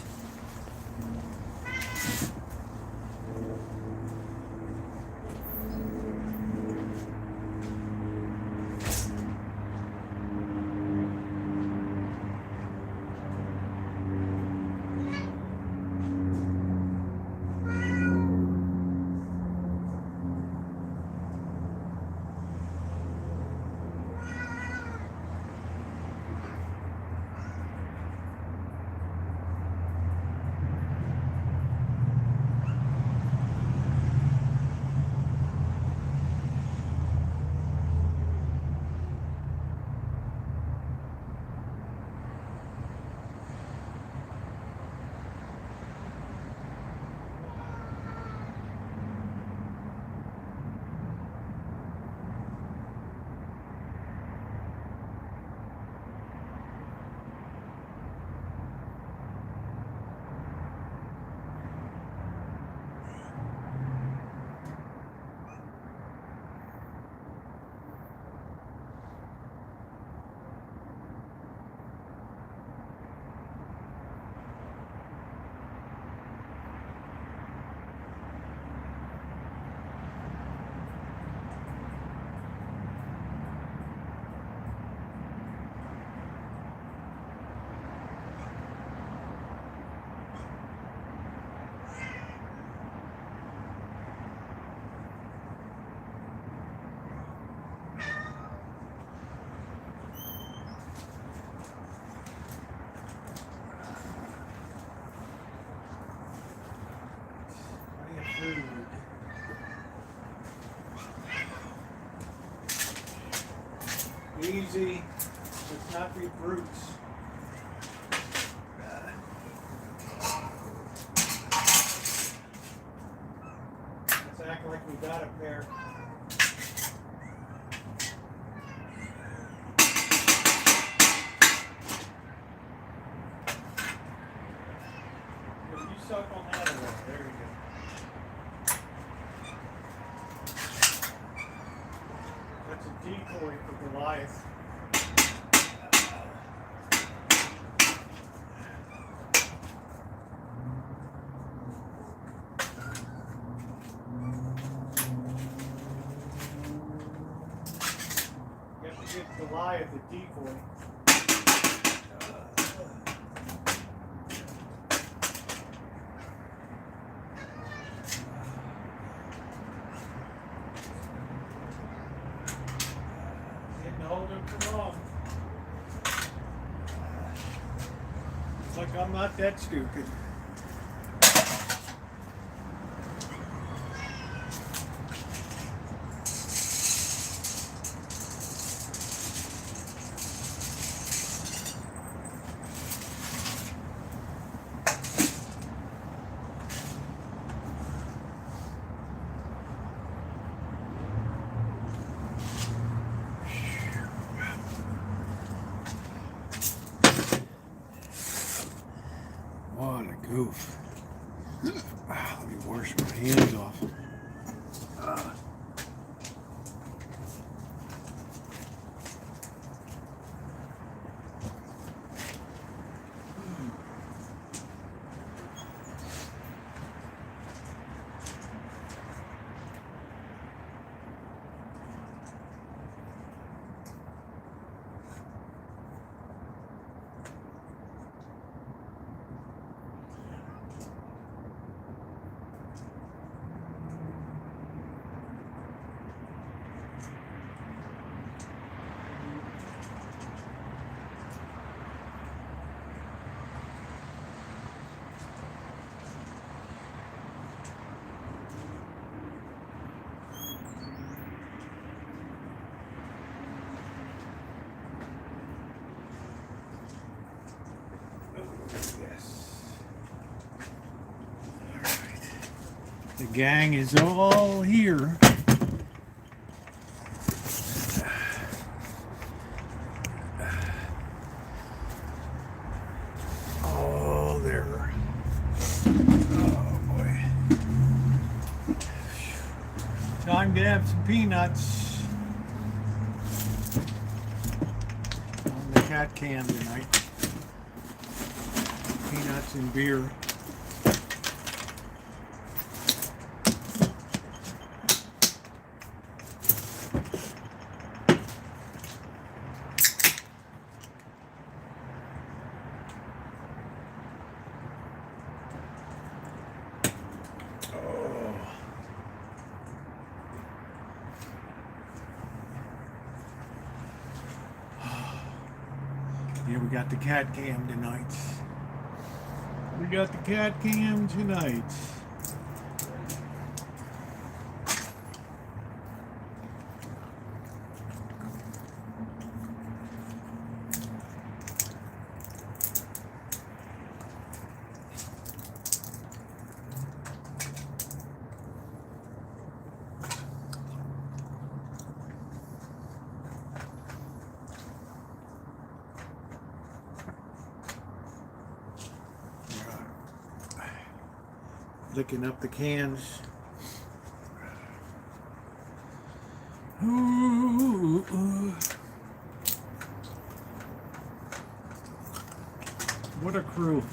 Easy. Let's not be brutes. Let's act like we got a pair. Here, you suck on that one. There you go. That's a decoy for Goliath. You have to give Goliath a decoy. Hold him for long. It's like I'm not that stupid. What a goof. Let me wash my hands off. Gang is all here. Oh, there. Oh, boy. Time to have some peanuts on the cat cam tonight. Peanuts and beer. Yeah, we got the cat cam tonight. We got the cat cam tonight. Licking up the cans. Ooh, ooh. What a crew.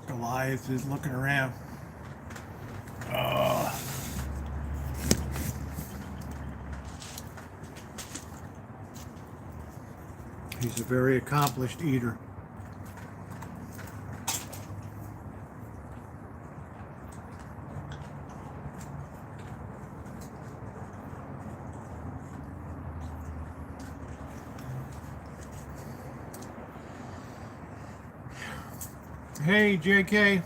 Goliath is looking around. He's a very accomplished eater. Hey, JK.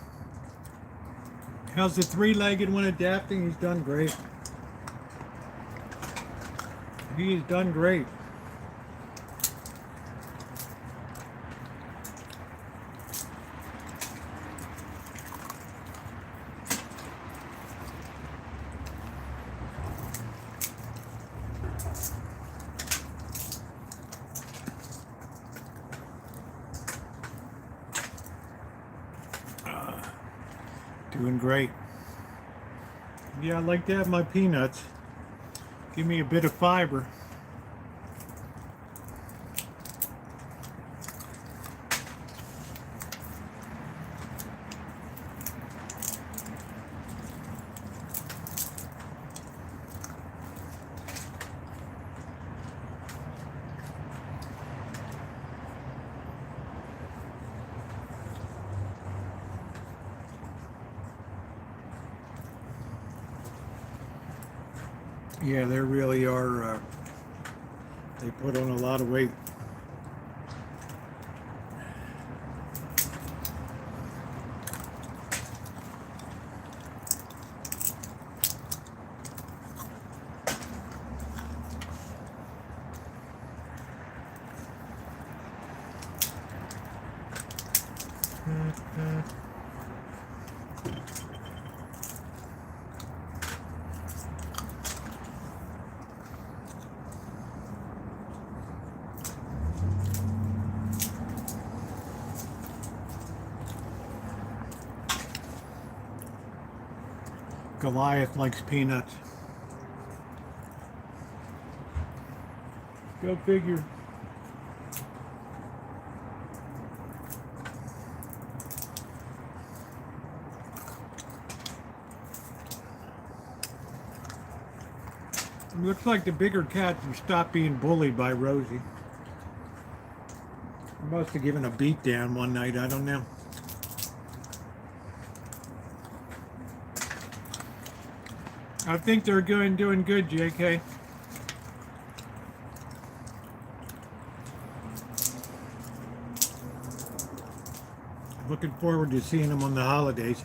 How's the three-legged one adapting? He's done great. He's done great. Doing great. Yeah, I like to have my peanuts. Give me a bit of fiber. Yeah, they really are, they put on a lot of weight. Goliath likes peanuts. Go figure. Looks like the bigger cats have stopped being bullied by Rosie. Must have given a beat down one night, I don't know. I think they're doing good, JK. Looking forward to seeing them on the holidays.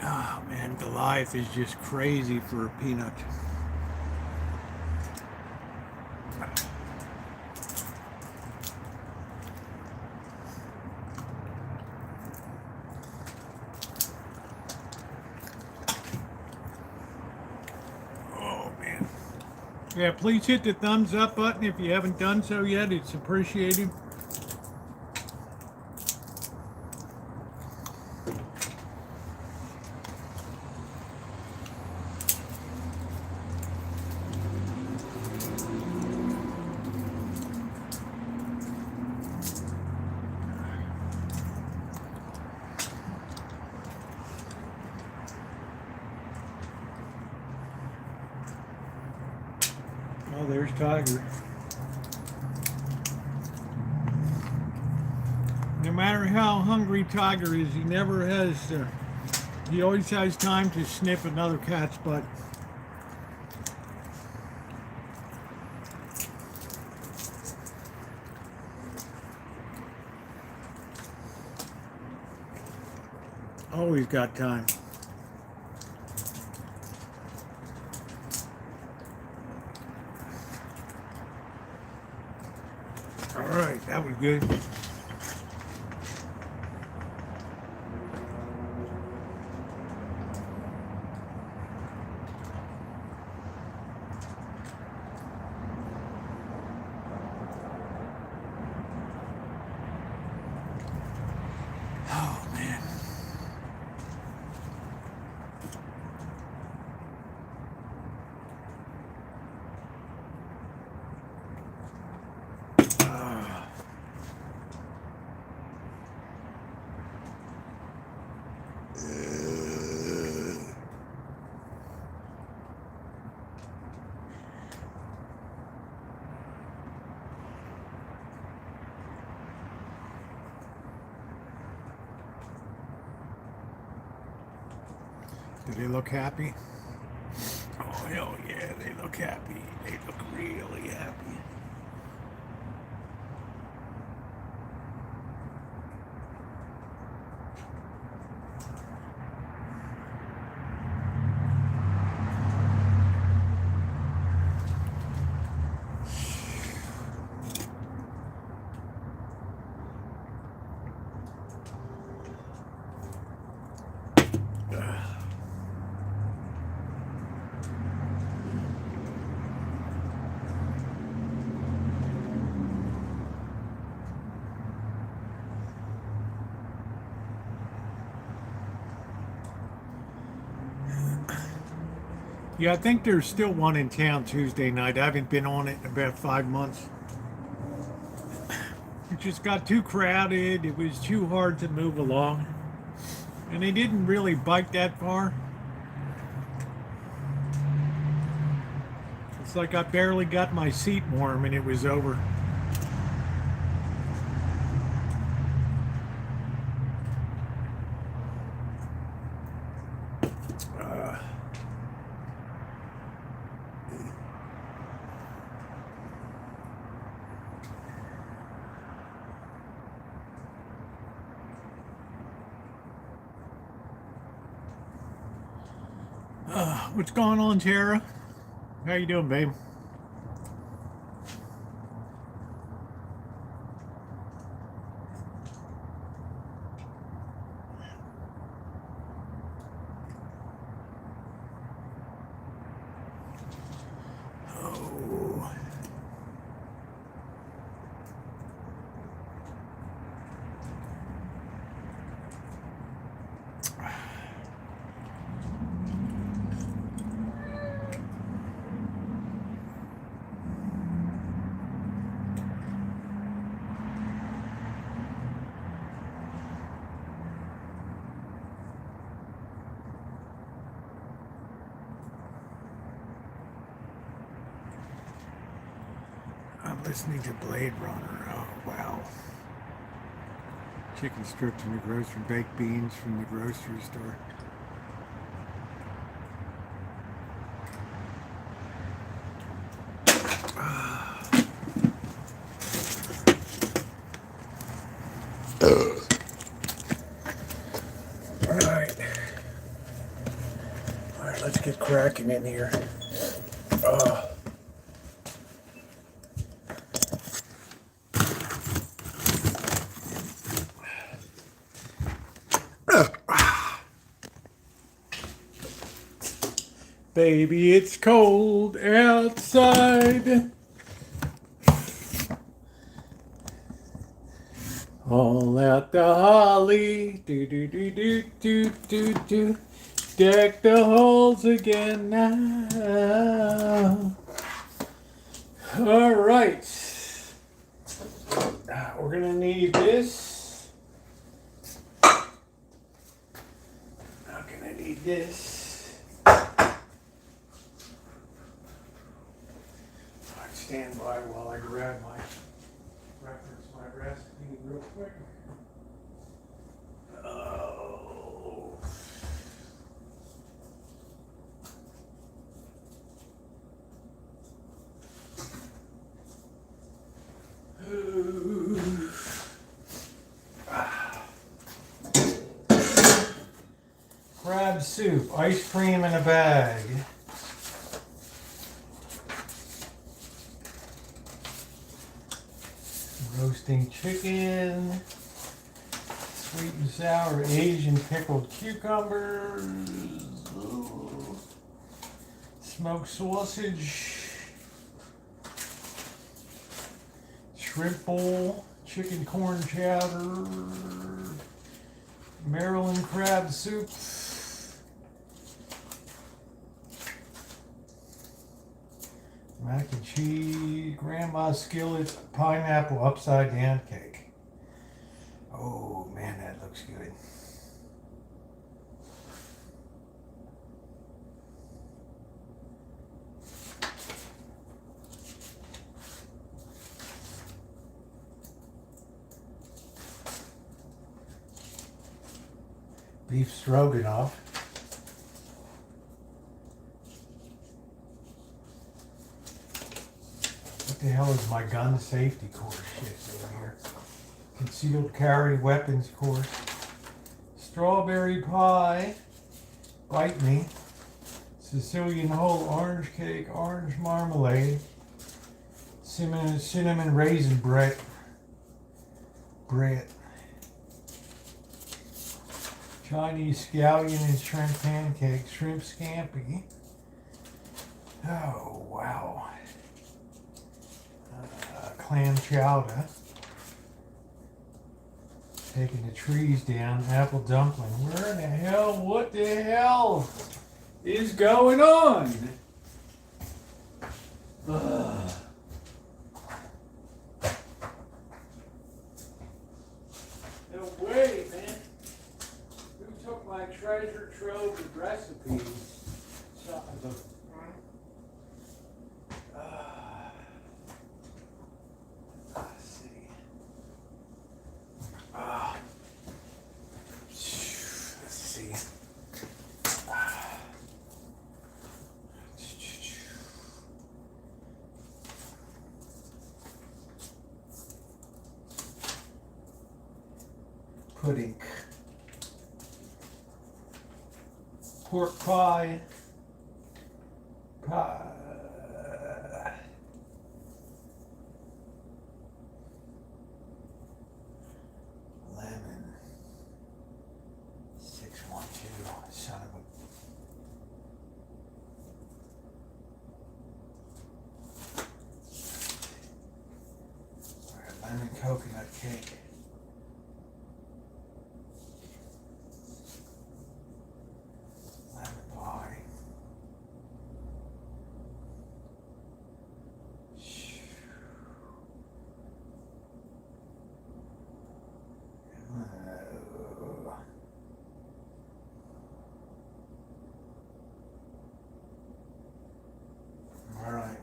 Oh man, Goliath is just crazy for a peanut. Oh man. Yeah, please hit the thumbs up button if you haven't done so yet. It's appreciated. Oh, there's Tiger. No matter how hungry Tiger is, he never has, he always has time to sniff another cat's butt. Always got time. All right, that was good. Oh man. Do they look happy? Oh, hell yeah, they look happy. They look really happy. Yeah, I think there's still one in town Tuesday night. I haven't been on it in about 5 months. It just got too crowded. It was too hard to move along. And they didn't really bike that far. It's like I barely got my seat warm and it was over. What's going on, Tara? How you doing, babe? Oh. I'm listening to Blade Runner. Oh, wow. Chicken strips from the grocery, baked beans from the grocery store. Alright, let's get cracking in here. Baby, it's cold outside. All out the holly, do do do do do do do. Deck the halls again now. All right, we're gonna need this. I'm gonna need this. Stand by while I grab my recipe real quick. Oh. Crab soup, ice cream in a bag. Roasting chicken, sweet and sour Asian pickled cucumbers, ooh. Smoked sausage, shrimp bowl, chicken corn chowder, Maryland crab soup, mac and cheese, grandma's skillet, pineapple upside down cake. Oh man, that looks good. Beef stroganoff. What the hell is my gun safety course shit over here? Concealed carry weapons course. Strawberry pie. Bite me. Sicilian whole orange cake. Orange marmalade. Cinnamon raisin bread. Chinese scallion and shrimp pancakes. Shrimp scampi. Oh, wow. Clam chowder. Taking the trees down. Apple dumpling. Where in the hell? What the hell is going on? Ugh. No way, man. Who took my treasure trove of recipes? Something. Pudding, pork pie, lemon, 612, son of a. All right, lemon coconut cake.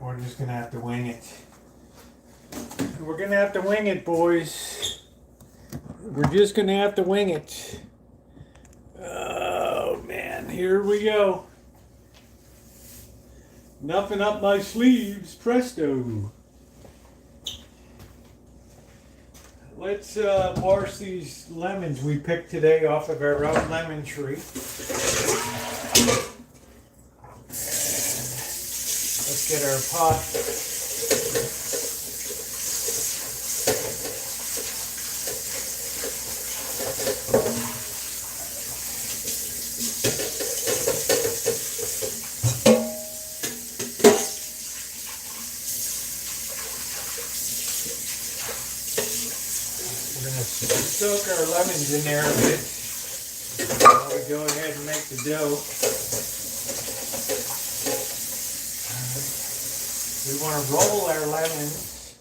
We're just gonna have to wing it. We're gonna have to wing it, boys. We're just going to have to wing it. Oh, man. Here we go. Nothing up my sleeves. Presto. Let's wash these lemons we picked today off of our own lemon tree. Let's get our pot. Soak our lemons in there a bit while we go ahead and make the dough. We want to roll our lemons.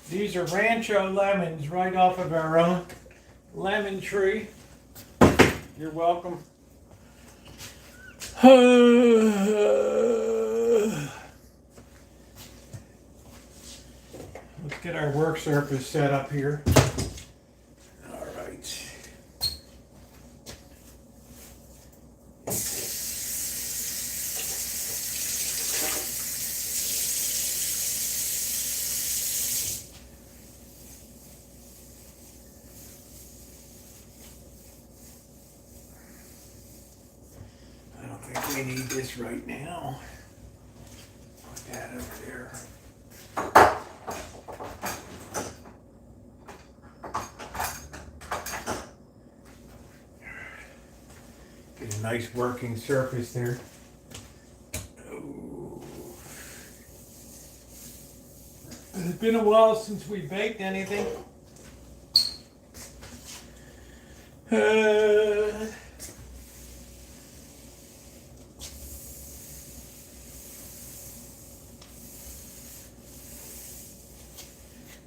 These are Rancho lemons right off of our own lemon tree. You're welcome. Let's get our work surface set up here. We need this right now. Put that over there. Get a nice working surface there. Oh. It's been a while since we baked anything.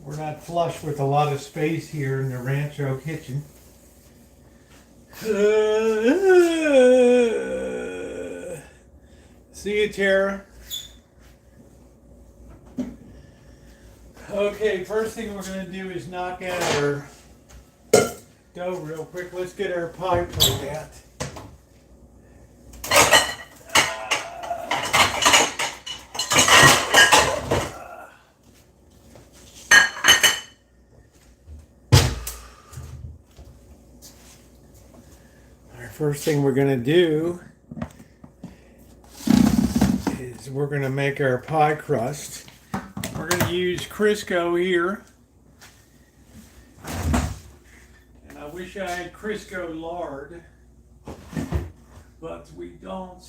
We're not flush with a lot of space here in the Rancho kitchen. See you, Tara. Okay, first thing we're going to do is knock out our dough real quick. Let's get our pie plate out. First thing we're going to do is we're going to make our pie crust. We're going to use Crisco here. And I wish I had Crisco lard, but we don't.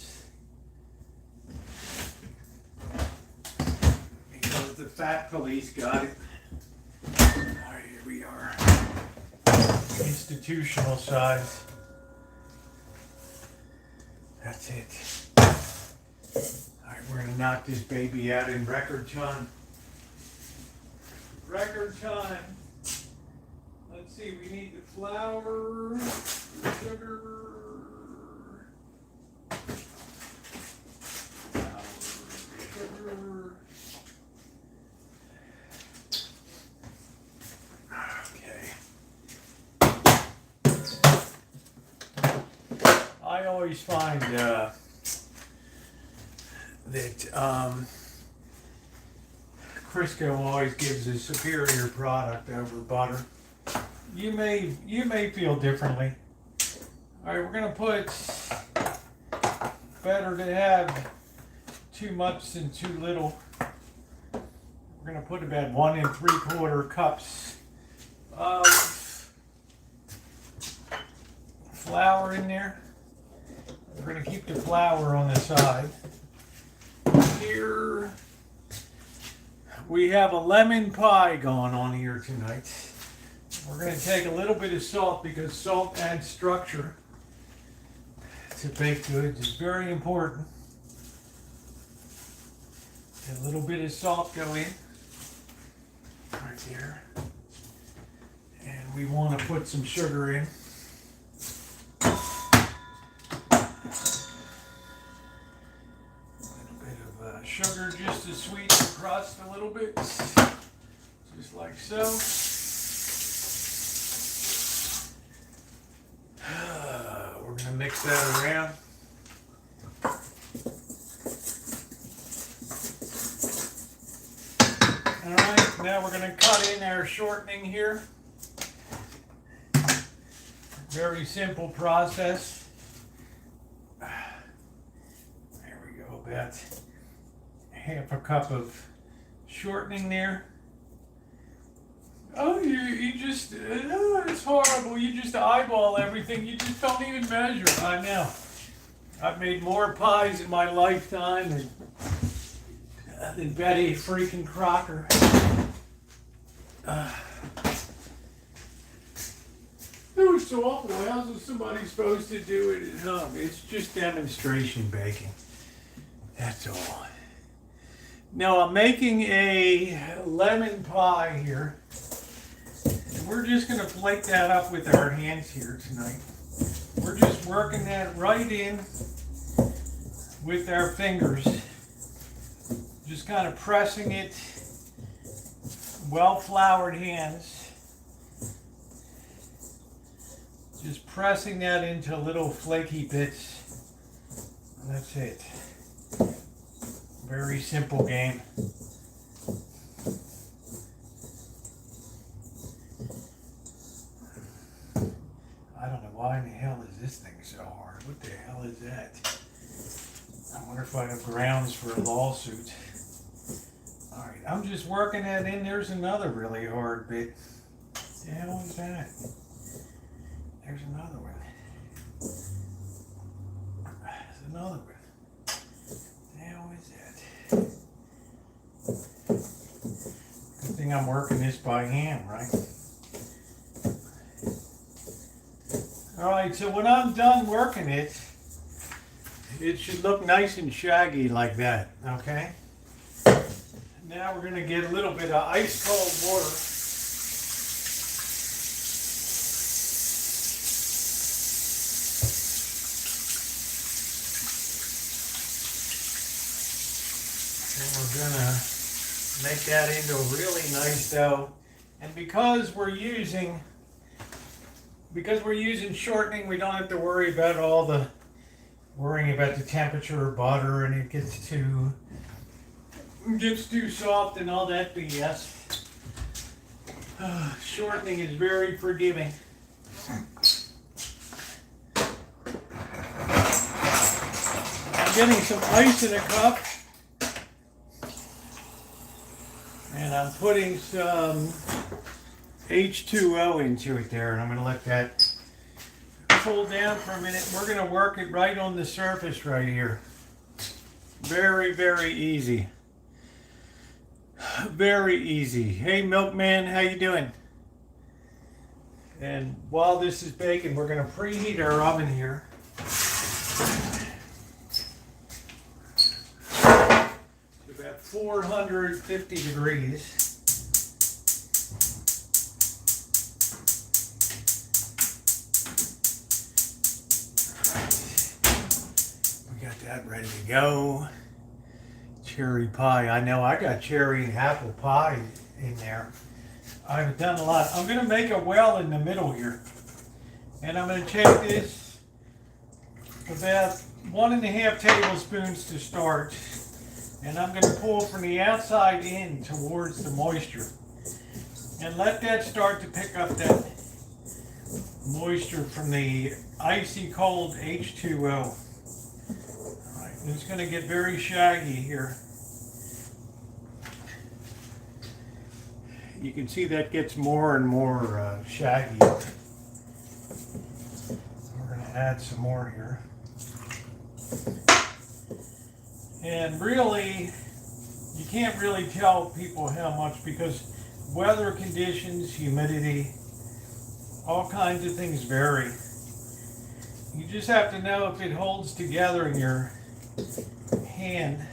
Because the fat police got it. Here we are. Institutional size. That's it. Alright, we're going to knock this baby out in record time. Record time. Let's see, we need the flour, the sugar. I always find that Crisco always gives a superior product over butter. You may feel differently. All right, we're gonna put, better to have too much than too little. We're gonna put about 1 3/4 cups of flour in there. We're going to keep the flour on the side. Here we have a lemon pie going on here tonight. We're going to take a little bit of salt because salt adds structure to baked goods. It's very important. A little bit of salt go in right there. And we want to put some sugar in. Sugar just to sweeten the crust a little bit, just like so. mix that around. Alright, now we're going to cut in our shortening here. Very simple process. There we go, about half a cup of shortening there. Oh, you just, it's horrible. You just eyeball everything. You just don't even measure. I know. I've made more pies in my lifetime than Betty freaking Crocker. It was so awful. How's somebody supposed to do it at home? It's just demonstration baking. That's all. Now I'm making a lemon pie here. And we're just going to flake that up with our hands here tonight. We're just working that right in with our fingers. Just kind of pressing it, well-floured hands. Just pressing that into little flaky bits. And that's it. Very simple game. I don't know why in the hell is this thing so hard. What the hell is that? I wonder if I have grounds for a lawsuit. Alright, I'm just working that in. There's another really hard bit. What the hell is that? There's another one. There's another one. What the hell is that? Good thing I'm working this by hand, right? Alright, so when I'm done working it, it should look nice and shaggy like that, okay? Now we're going to get a little bit of ice cold water. And we're going to make that into a really nice dough. And because we're using shortening, we don't have to worry about worrying about the temperature of butter and it gets too soft and all that BS. Shortening is very forgiving. I'm getting some ice in a cup. And I'm putting some H2O into it there. And I'm going to let that cool down for a minute. We're going to work it right on the surface right here. Very, very easy. Very easy. Hey Milkman, how you doing? And while this is baking, we're going to preheat our oven here. To about 450 degrees. We got that ready to go. Cherry pie. I know I got cherry and apple pie in there. I've done a lot. I'm going to make a well in the middle here. And I'm going to take this about 1.5 tablespoons to start. And I'm going to pull from the outside in towards the moisture. And let that start to pick up that moisture from the icy cold H2O. Alright, it's going to get very shaggy here. You can see that gets more and more shaggy. We're going to add some more here. And really, you can't really tell people how much because weather conditions, humidity, all kinds of things vary. You just have to know if it holds together in your hand.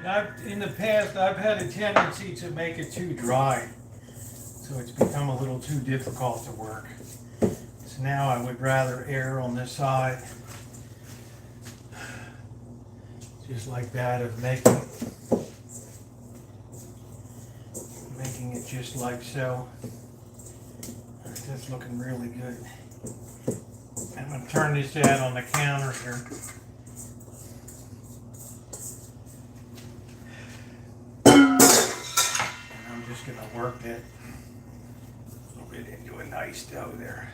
And in the past, I've had a tendency to make it too dry. So it's become a little too difficult to work. So now I would rather err on this side. Just like that of making it just like so. That's looking really good. I'm going to turn this out on the counter here. And I'm just going to work that a little bit into a nice dough there.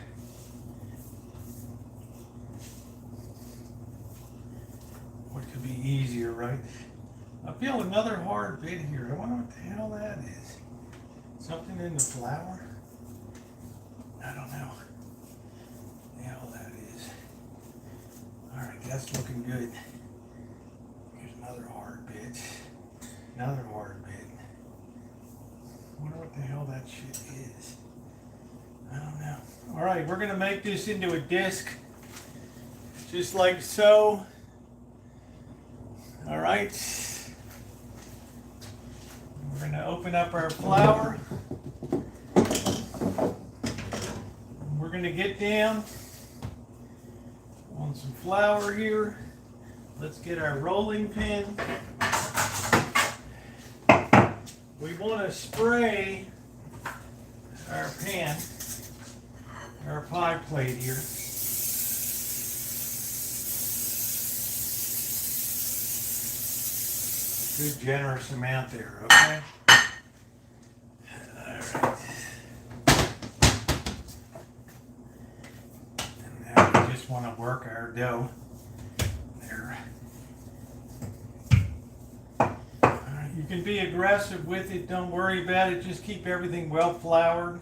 What could be easier, right? I feel another hard bit here. I wonder what the hell that is. Something in the flour? I don't know what the hell that is. Alright, that's looking good. Here's another hard bit. Another hard bit. I wonder what the hell that shit is. I don't know. Alright, we're going to make this into a disc. Just like so. Alright. We're going to open up our flour. We're going to get down on some flour here. Let's get our rolling pin. We want to spray our pan, our pie plate here. Good generous amount there, okay? Alright. And now we just want to work our dough there. Alright, you can be aggressive with it, don't worry about it, just keep everything well floured.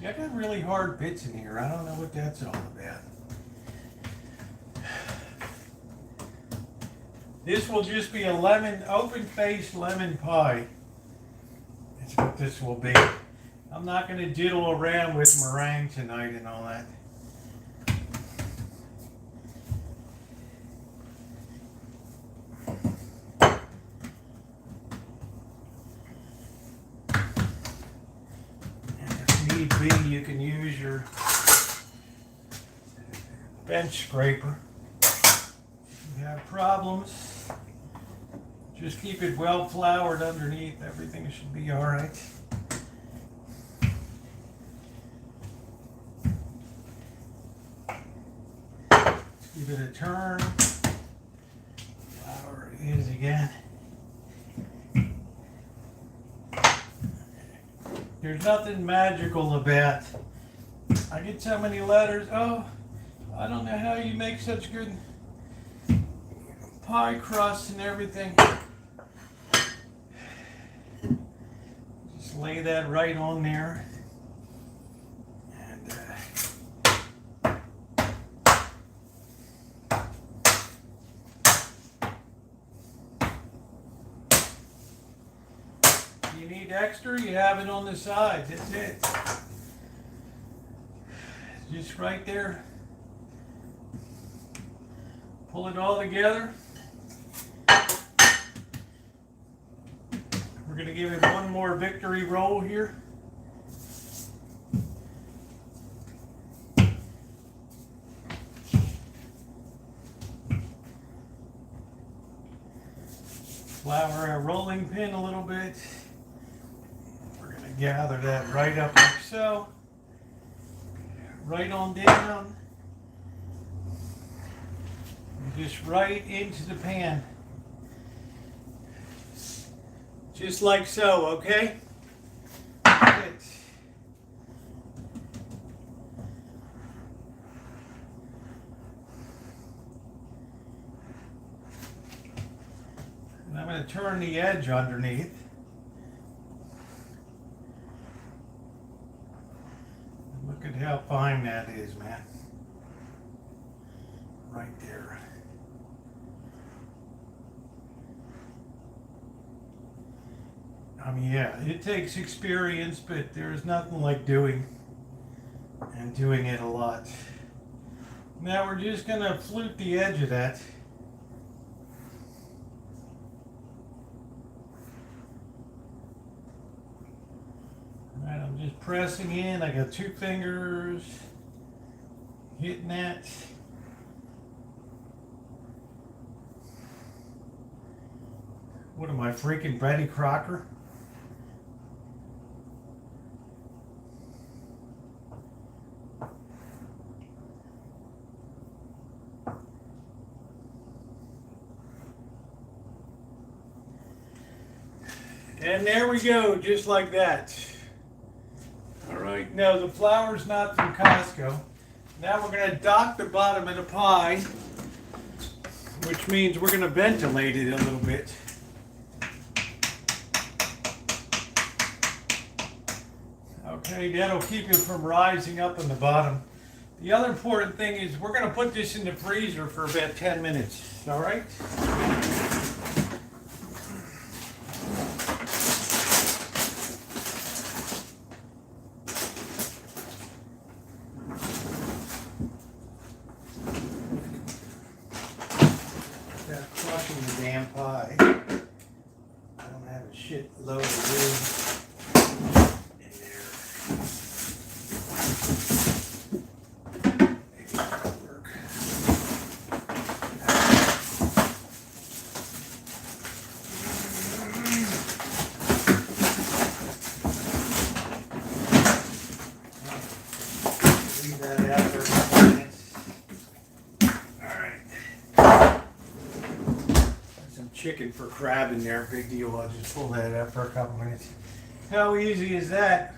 Yeah, I got really hard bits in here, I don't know what that's all about. This will just be a lemon, open-faced lemon pie. That's what this will be. I'm not going to diddle around with meringue tonight and all that. And if need be, you can use your bench scraper. If you have problems, just keep it well floured underneath. Everything should be all right. Give it a turn. Flour it is again. There's nothing magical about. I get so many letters. Oh, I don't know how you make such good pie crusts and everything. Just lay that right on there. And if you need extra, you have it on the side. That's it. Just right there. Pull it all together. We're going to give it one more victory roll here. Flour our rolling pin a little bit. We're going to gather that right up like so. Right on down. And just right into the pan. Just like so, okay? Good. And I'm going to turn the edge underneath. Look at how fine that is, man. Right there. I mean, yeah, it takes experience, but there's nothing like doing it a lot. Now we're just going to flute the edge of that. All right, I'm just pressing in. I got 2 fingers hitting that. What am I, freaking Betty Crocker? And there we go, just like that. All right, now the flour's not from Costco. Now we're gonna dock the bottom of the pie, which means we're gonna ventilate it a little bit. Okay, that'll keep it from rising up on the bottom. The other important thing is we're gonna put this in the freezer for about 10 minutes, all right? Crushing the damn pie. I don't have a shit load of room in there. Maybe that'll work. Leave that out there for a couple minutes. Alright. Some chicken for crab in there, big deal. I'll just pull that out for a couple minutes. How easy is that?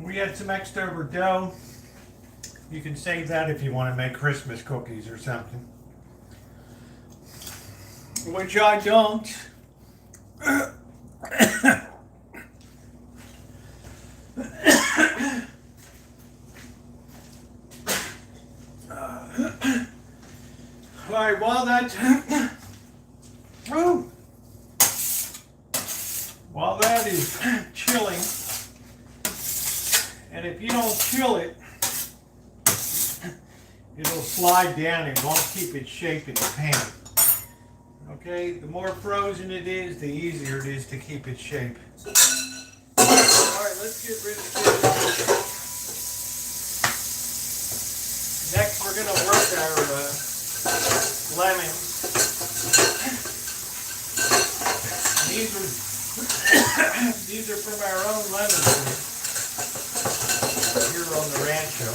We had some extra over dough. You can save that if you want to make Christmas cookies or something. Which I don't. Alright, while that is chilling, and if you don't chill it, it'll slide down and won't keep its shape in the pan. Okay, the more frozen it is, the easier it is to keep its shape. Alright, let's get rid of this. Next, we're going to work our lemons. These are from our own lemon tree here on the Rancho.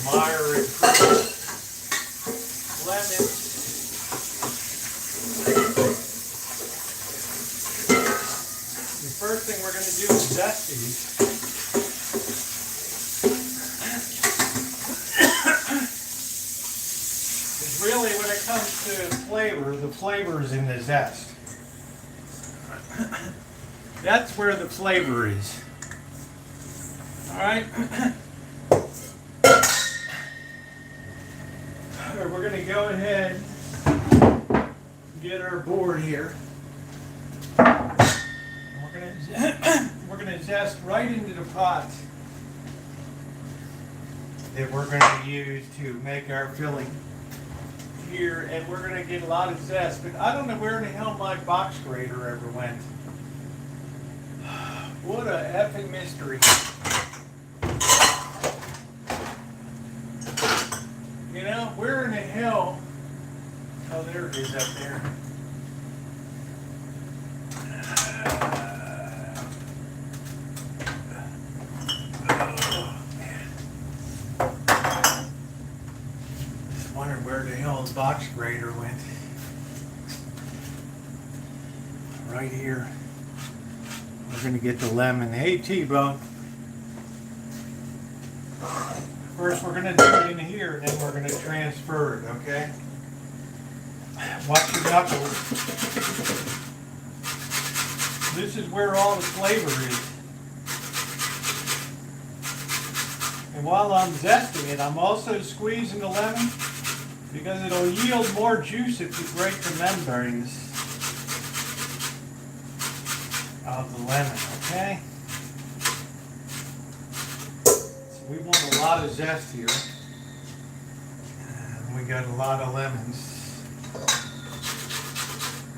Meyer and Creek lemons. The first thing we're going to do is zest these. Really, when it comes to flavor, the flavor is in the zest. That's where the flavor is. Alright? We're going to go ahead and get our board here. We're going to zest right into the pot that we're going to use to make our filling here, and we're going to get a lot of zest, but I don't know where in the hell my box grater ever went. What a effing mystery. You know, where in the hell? Oh, there it is up there. Where the hell the box grater went. Right here. We're going to get the lemon. Hey, T-Bone. First, we're going to do it in here, and then we're going to transfer it, okay? Watch your knuckles. This is where all the flavor is. And while I'm zesting it, I'm also squeezing the lemon, because it'll yield more juice if you break the membranes of the lemon, okay? So we want a lot of zest here. And we got a lot of lemons.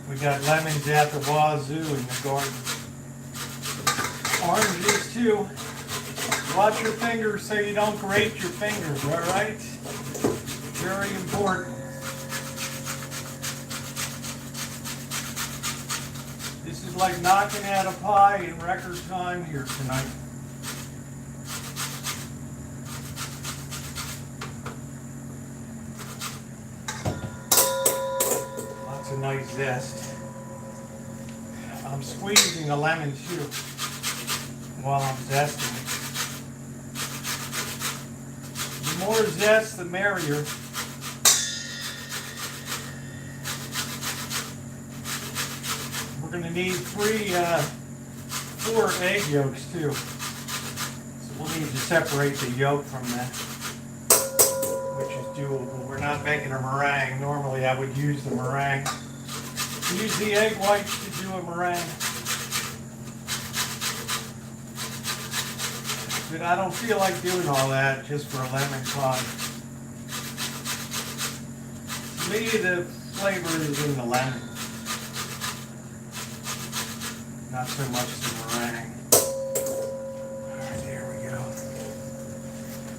We got lemons at the wazoo in the garden. Oranges too. Watch your fingers so you don't grate your fingers, alright? Very important. This is like knocking out a pie in record time here tonight. a nice zest. I'm squeezing a lemon too while I'm zesting it. The more zest, the merrier. We're going to need 4 egg yolks too. So we'll need to separate the yolk from that, which is doable. We're not making a meringue. Normally I would use the meringue. Use the egg whites to do a meringue. But I don't feel like doing all that just for a lemon pie. To me, the flavor is in the lemon, not so much the meringue. Alright, there we go.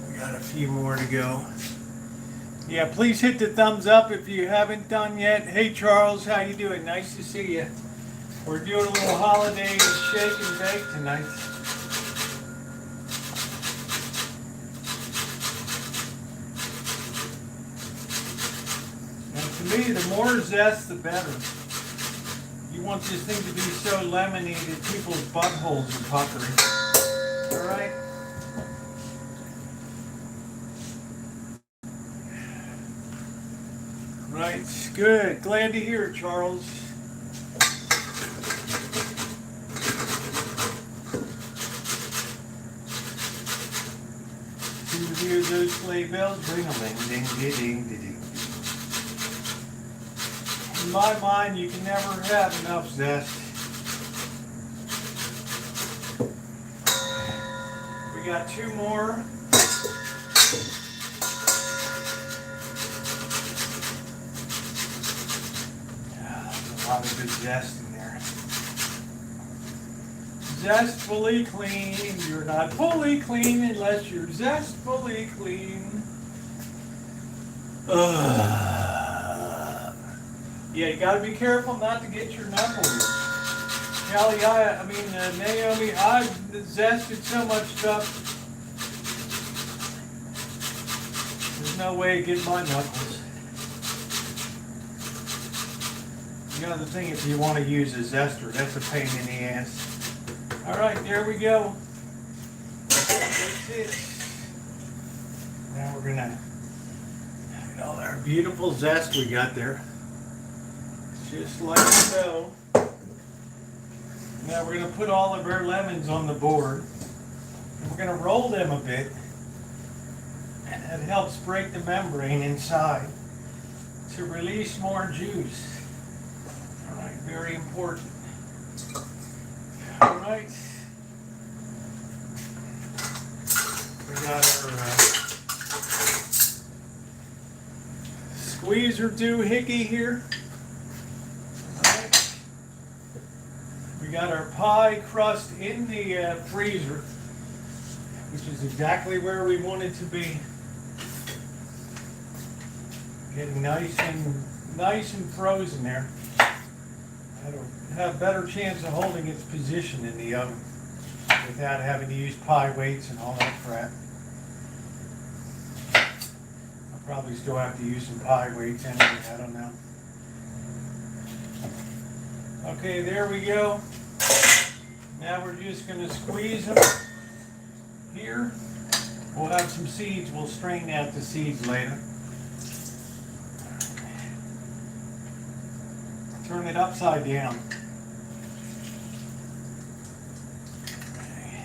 We got a few more to go. Yeah, please hit the thumbs up if you haven't done yet. Hey Charles, how you doing? Nice to see you. We're doing a little holiday shake and bake tonight. And to me, the more zest, the better. You want this thing to be so lemony that people's buttholes are puckering. All right? Right, good. Glad to hear it, Charles. To hear those sleigh bells ring a ling ding ding ding ding. In my mind, you can never have enough zest. We got 2 more. A lot of good zest in there. Zestfully clean. You're not fully clean unless you're zestfully clean. Yeah, you gotta be careful not to get your knuckles. Kelly, Naomi, I've zested so much stuff. There's no way to get my knuckles. The other thing, if you want to use a zester, that's a pain in the ass. All right, there we go. That's it. Now we're gonna, all our beautiful zest we got there. Just like so. Now we're gonna put all of our lemons on the board. And we're gonna roll them a bit. And that helps break the membrane inside to release more juice. Very important. All right. We got our squeezer doohickey here. All right. We got our pie crust in the freezer, which is exactly where we want it to be. Getting nice and frozen there. It'll have a better chance of holding its position in the oven without having to use pie weights and all that crap. I'll probably still have to use some pie weights anyway, I don't know. Okay, there we go. Now we're just going to squeeze them here. We'll have some seeds. We'll strain out the seeds later. Turn it upside down. Okay.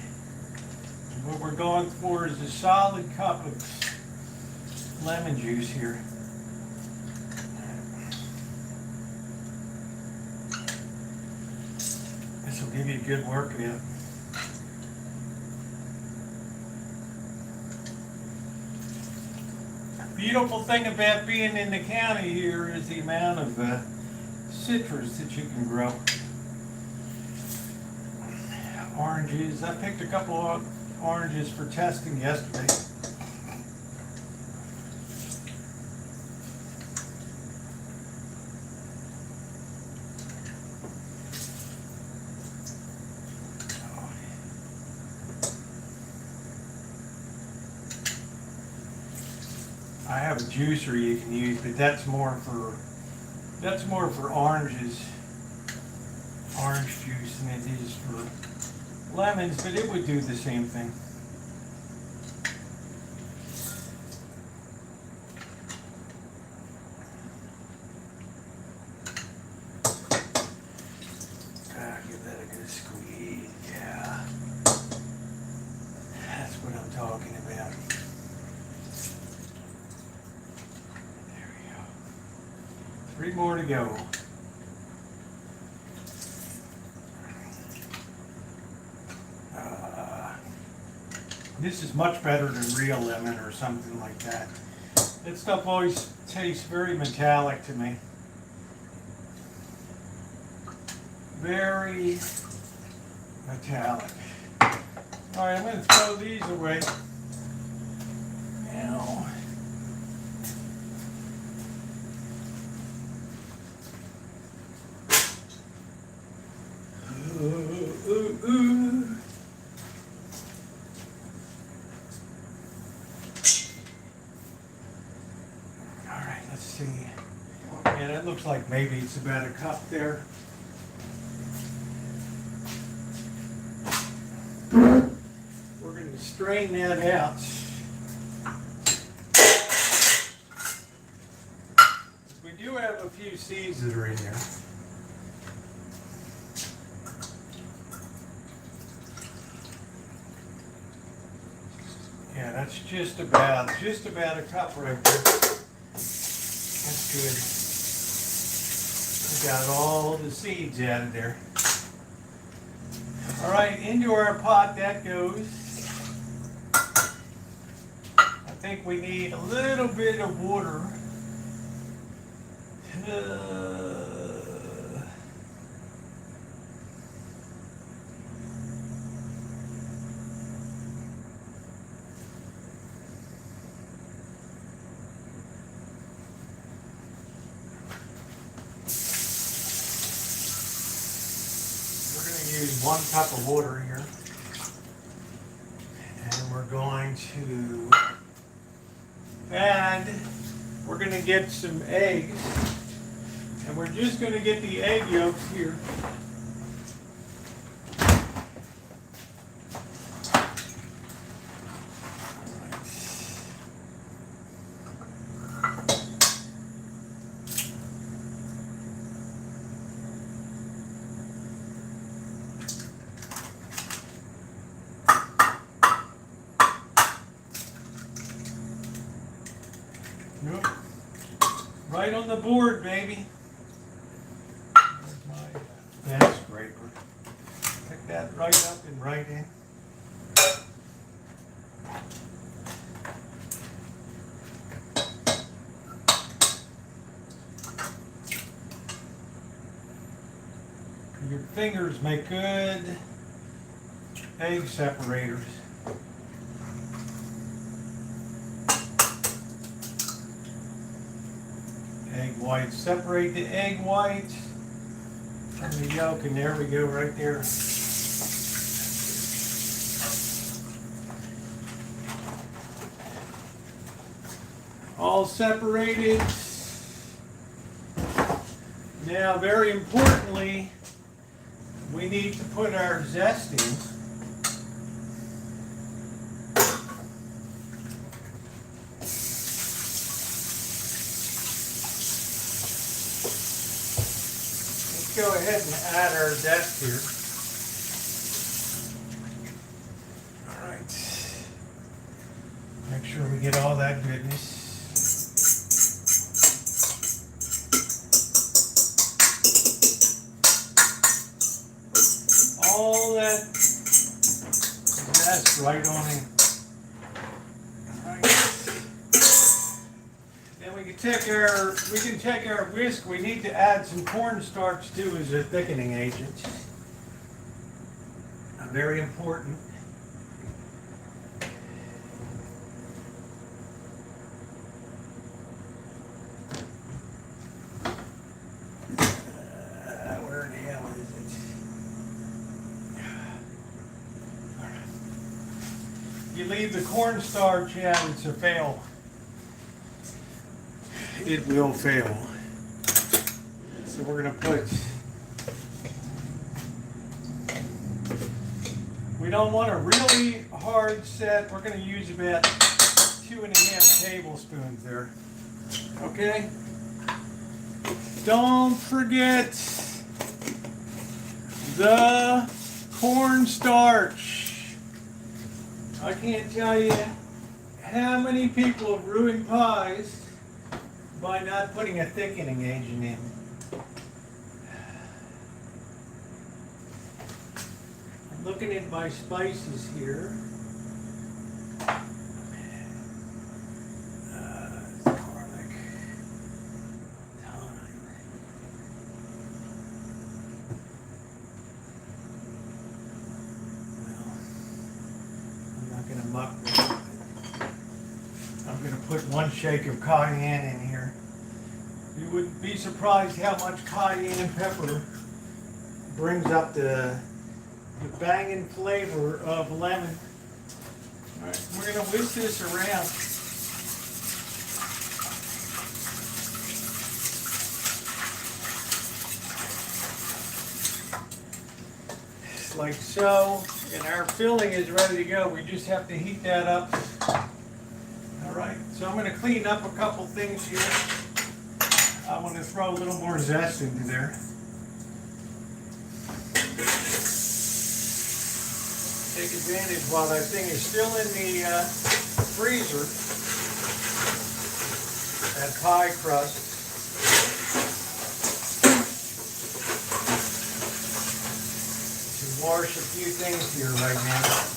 What we're going for is a solid cup of lemon juice here. This will give you a good workout. The beautiful thing about being in the county here is the amount of citrus that you can grow. Oranges. I picked a couple of oranges for testing yesterday. I have a juicer you can use, but that's more for That's more for oranges, orange juice, than it is for lemons, but it would do the same thing. Give that a good squeeze, yeah. That's what I'm talking about. There we go. 3 more to go. This is much better than real lemon or something like that. That stuff always tastes very metallic to me. Very metallic. All right, I'm going to throw these away. Now, all right, let's see. Yeah, that looks like maybe it's about a cup there. We're going to strain that out. We do have a few seeds that are in there. Yeah, that's just about a cup right there. That's good. We got all the seeds out of there. All right, into our pot that goes. I think we need a little bit of water. Use 1 cup of water here, and we're going to add, we're going to get some eggs, and we're just going to get the egg yolks here. Nope. Right on the board, baby. There's my gas scraper. Pick that right up and right in. Your fingers make good egg separators. Egg whites. Separate the egg whites from the yolk, and there we go, right there. All separated. Now, very importantly, we need to put our zest in. Go ahead and add our zest here. All right. Make sure we get all that goodness. All that zest right on in. All right. Then we can take our whisk. We need to add some cornstarch too as a thickening agent. Very important. Where the hell is it? You leave the cornstarch out, it's a fail. It will fail. So we're going to put, we don't want a really hard set. We're going to use about 2.5 tablespoons there. Okay? Don't forget the cornstarch. I can't tell you how many people have ruined pies by not putting a thickening agent in. I'm looking at my spices here. Garlic, thyme. Well, I'm not going to muck with it. I'm going to put 1 shake of cayenne in here. You would be surprised how much cayenne pepper brings up the banging flavor of lemon. All right, we're going to whisk this around. Just like so, and our filling is ready to go. We just have to heat that up. All right, so I'm going to clean up a couple things here. I want to throw a little more zest into there. Take advantage while that thing is still in the freezer, that pie crust. To wash a few things here right now.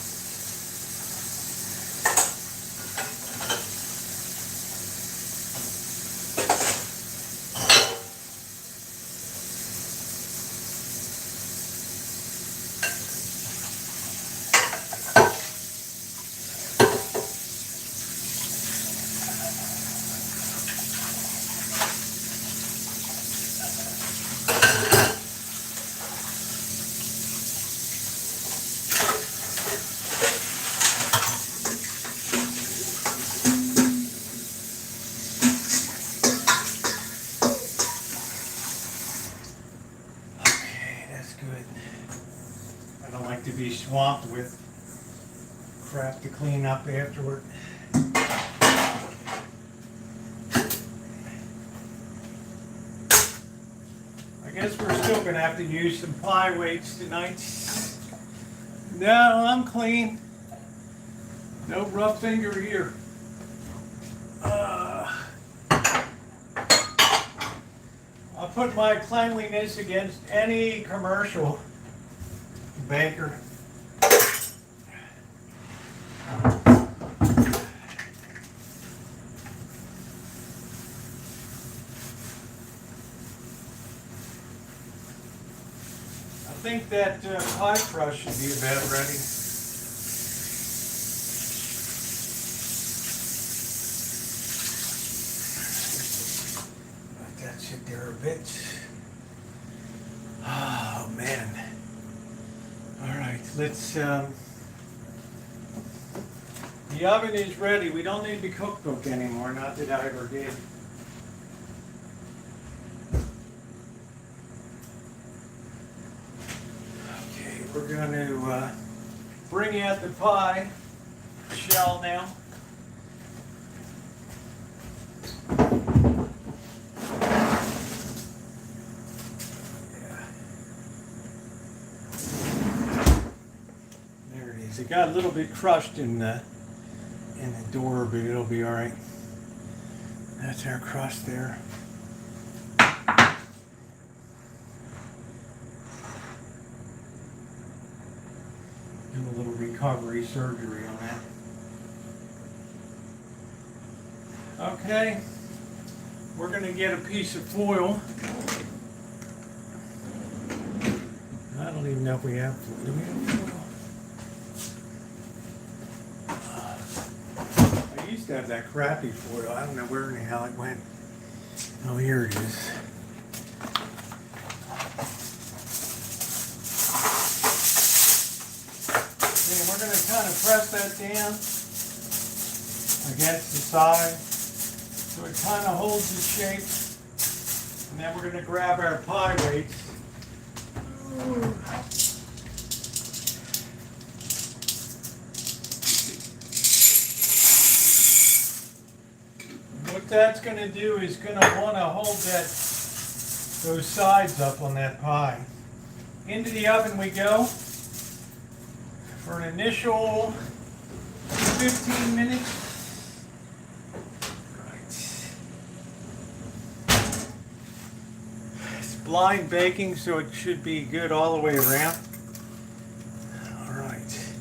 Be swamped with crap to clean up afterward. I guess we're still going to have to use some pie weights tonight. No, I'm clean. No rough finger here. I'll put my cleanliness against any commercial baker. I think that pie crust should be about ready. Let that sit there a bit. Oh man. All right, let's, the oven is ready. We don't need the cook anymore, not that I ever did. Okay, we're going to bring out the pie shell now. It got a little bit crushed in the door, but it'll be all right. That's our crust there. Do a little recovery surgery on that. Okay, we're going to get a piece of foil. I don't even know if we have foil. Do we have foil? I used to have that crappy foil. I don't know where in the hell it went. Oh, here it is. Okay, we're going to kind of press that down against the side so it kind of holds its shape. And then we're going to grab our pie weights. What that's going to do is going to want to hold those sides up on that pie. Into the oven we go for an initial 15 minutes. It's blind baking, so it should be good all the way around. All right.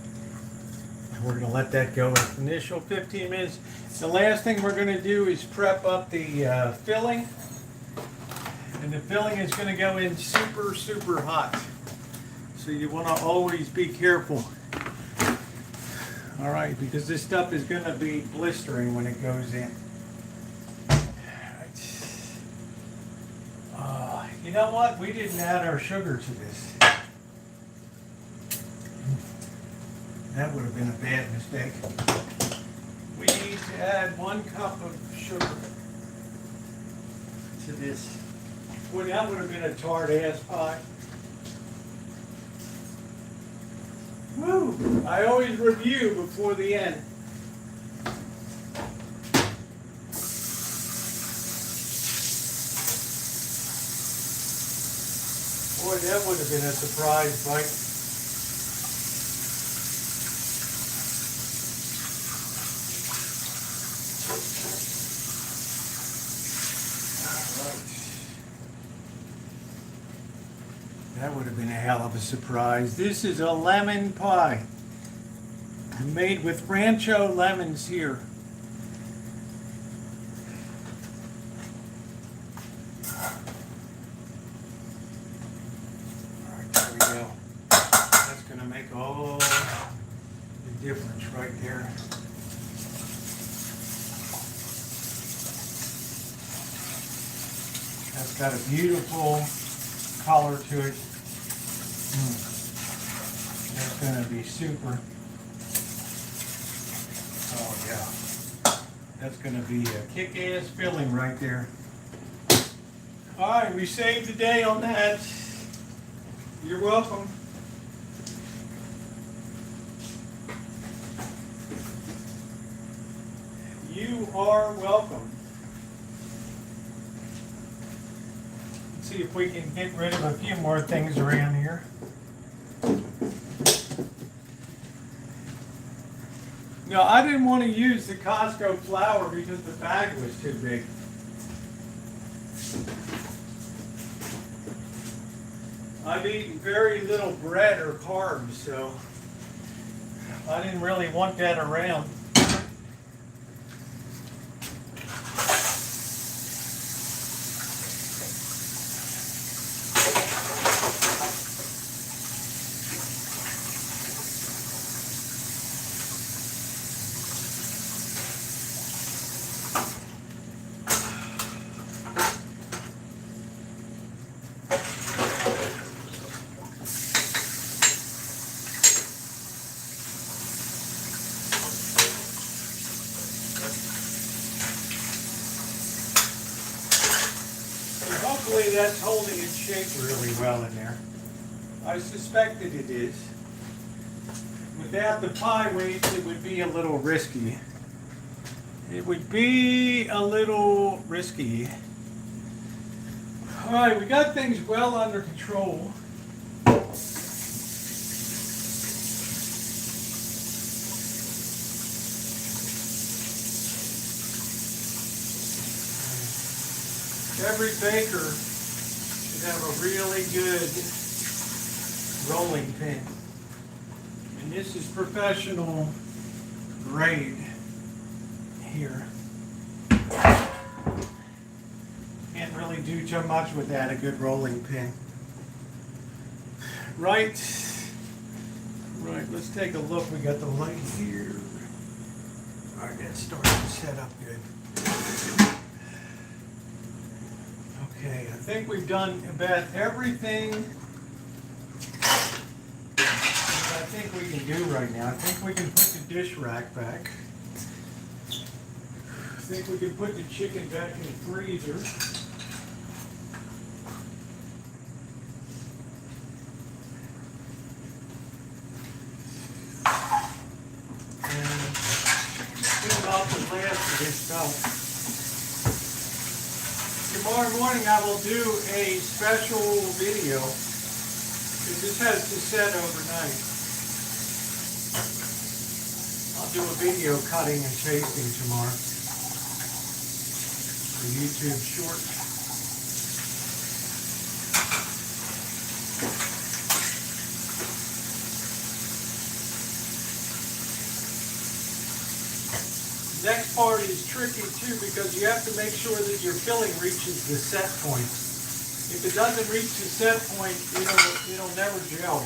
And we're going to let that go for initial 15 minutes. The last thing we're going to do is prep up the filling. And the filling is going to go in super, super hot. So you want to always be careful. All right, because this stuff is going to be blistering when it goes in. You know what? We didn't add our sugar to this. That would have been a bad mistake. We need to add 1 cup of sugar to this. Boy, that would have been a tart ass pie. Woo! I always review before the end. Boy, that would have been a surprise bite. That would have been a hell of a surprise. This is a lemon pie. Made with Rancho lemons here. Alright, there we go. That's going to make all the difference right there. That's got a beautiful color to it. That's going to be super. Oh yeah. That's going to be a kick-ass filling right there. Alright, we saved the day on that. You're welcome. You are welcome. Let's see if we can get rid of a few more things around here. No, I didn't want to use the Costco flour because the bag was too big. I've eaten very little bread or carbs, so I didn't really want that around. Hopefully that's holding its shape really well in there. I suspected it is. Without the pie weights, it would be a little risky. It would be a little risky. All right, we got things well under control. Every baker should have a really good rolling pin. And this is professional grade here. Can't really do too much without a good rolling pin. Right, let's take a look. We got the light here. All right, that's starting to set up good. Okay, I think we've done about everything I think we can do right now. I think we can put the dish rack back. I think we can put the chicken back in the freezer. this stuff. Tomorrow morning I will do a special video. This has to set overnight. I'll do a video cutting and pasting tomorrow for YouTube short. Next part is tricky too because you have to make sure that your filling reaches the set point. If it doesn't reach the set point, it'll never gel.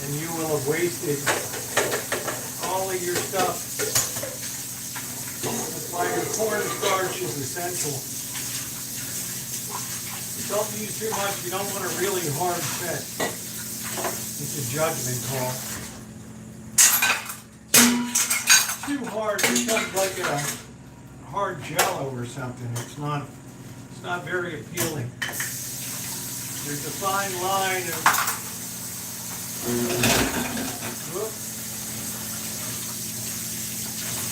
And you will have wasted all of your stuff. That's why your cornstarch is essential. Don't use too much. You don't want a really hard set. It's a judgment call. Too hard, it becomes like a hard jello or something. It's not very appealing. There's a fine line of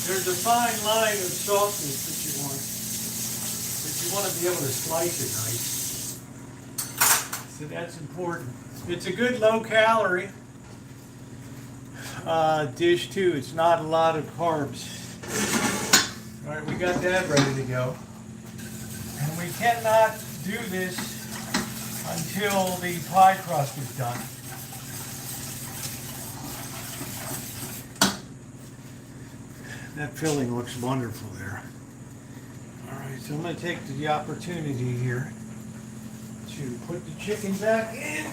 there's a fine line of softness that you want. But you want to be able to slice it nice. So that's important. It's a good low calorie dish too. It's not a lot of carbs. All right, we got that ready to go. And we cannot do this until the pie crust is done. That filling looks wonderful there. All right, so I'm going to take the opportunity here to put the chicken back in.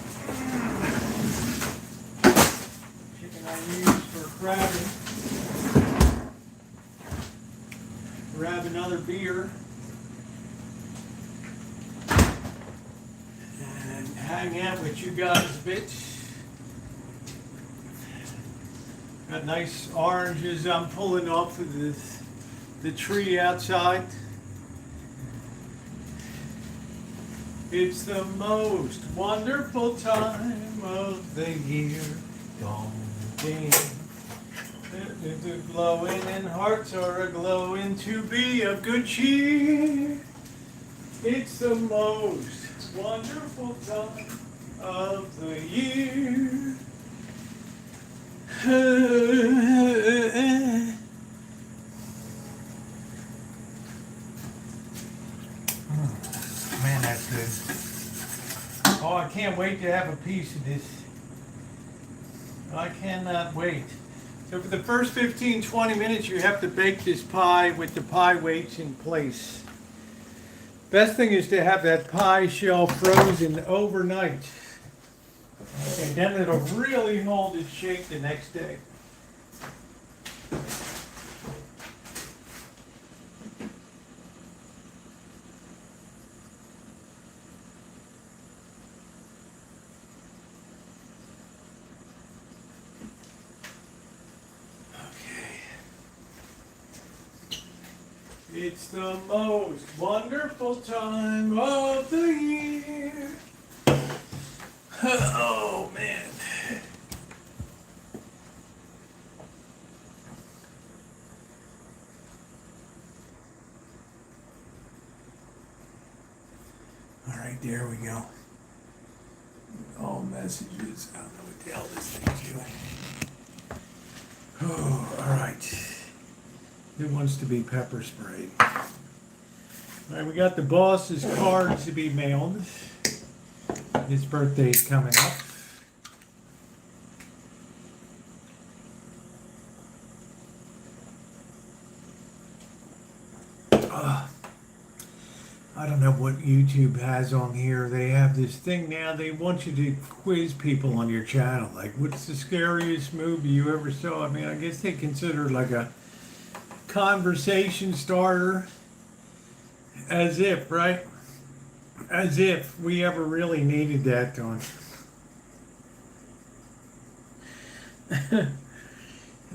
I use for crabbing. Grab another beer and hang out with you guys a bit. Got nice oranges I'm pulling off of the tree outside. It's the most wonderful time of the year. Gone. The glowing and hearts are a-glowing to be of good cheer. It's the most wonderful time of the year. Man, that's good. Oh, I can't wait to have a piece of this. I cannot wait. So for the first 15-20 minutes you have to bake this pie with the pie weights in place. Best thing is to have that pie shell frozen overnight. Okay, then it'll really hold its shape the next day. It's the most wonderful time of the year. Oh, man. All right, there we go. All messages. I don't know what the hell this thing's doing. Oh, all right. It wants to be pepper sprayed. All right, we got the boss's cards to be mailed. His birthday's coming up. I don't know what YouTube has on here. They have this thing now. They want you to quiz people on your channel. Like, what's the scariest movie you ever saw? I mean, I guess they consider it like a conversation starter. As if, right? As if we ever really needed that on.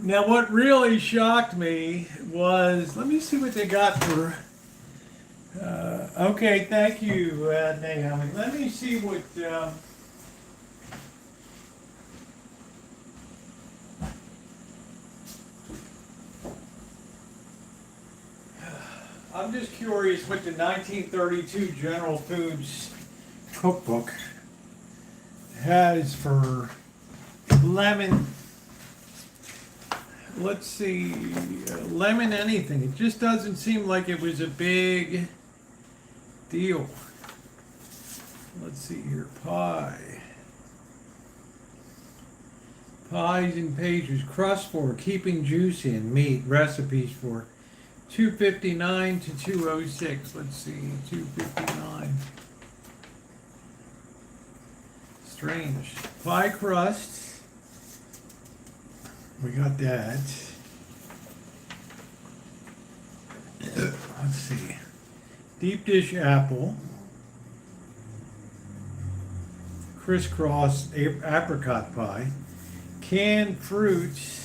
Now, what really shocked me was, let me see what they got for. Okay, thank you, Naomi. Let me see what. I'm just curious what the 1932 General Foods cookbook has for lemon. Let's see, lemon anything. It just doesn't seem like it was a big deal. Let's see here, pie. Pies and pastries, crust for keeping juice in, meat, recipes for $2.59 to $2.06. Let's see, $2.59. Strange. Pie crusts. We got that. Let's see. Deep dish apple. Crisscross apricot pie. Canned fruits.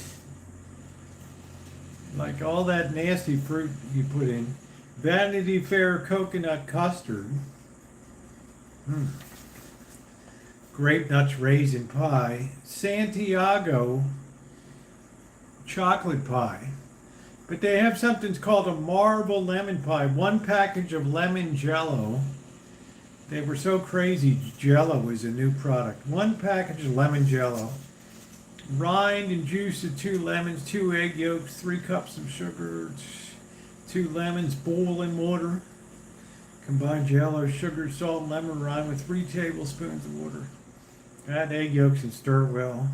Like all that nasty fruit you put in. Vanity Fair coconut custard. Grape nuts raisin pie. Santiago chocolate pie. But they have something called a marble lemon pie. 1 package of lemon jello. They were so crazy, jello was a new product. 1 package of lemon jello. Rind and juice of 2 lemons, 2 egg yolks, 3 cups of sugar, 2 lemons, boil in water. Combine jello, sugar, salt, and lemon rind with 3 tablespoons of water. Add egg yolks and stir well.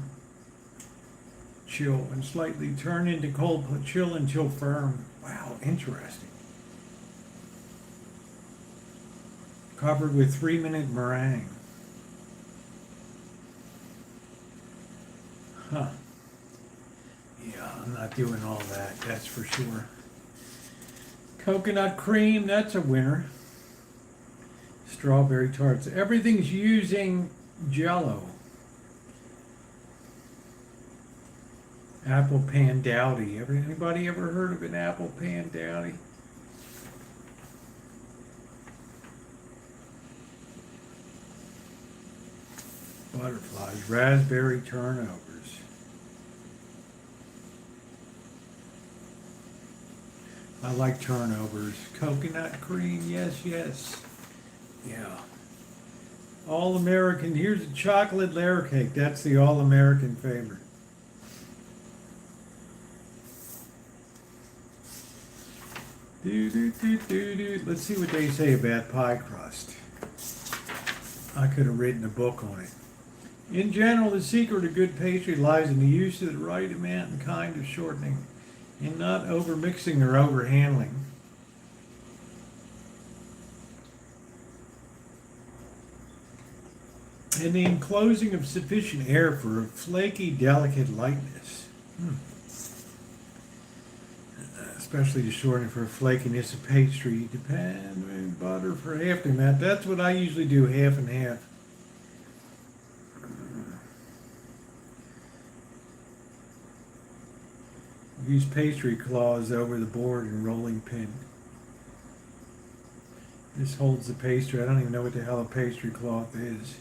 Chill and slightly turn into cold, chill until firm. Wow, interesting. Covered with 3-minute meringue. Huh. Yeah, I'm not doing all that, that's for sure. Coconut cream, that's a winner. Strawberry tarts. Everything's using jello. Apple pandowdy. Anybody ever heard of an apple pandowdy? Butterflies, raspberry turnovers. I like turnovers. Coconut cream, yes, yes. Yeah. All American, here's a chocolate layer cake. That's the all American favorite. Let's see what they say about pie crust. I could have written a book on it. In general, the secret of good pastry lies in the use of the right amount and kind of shortening, and not overmixing or overhandling. And the enclosing of sufficient air for a flaky, delicate lightness. Especially to shorten for flakiness of pastry. Depend on butter for half the amount. That's what I usually do, half and half. Use pastry claws over the board and rolling pin. This holds the pastry. I don't even know what the hell a pastry cloth is.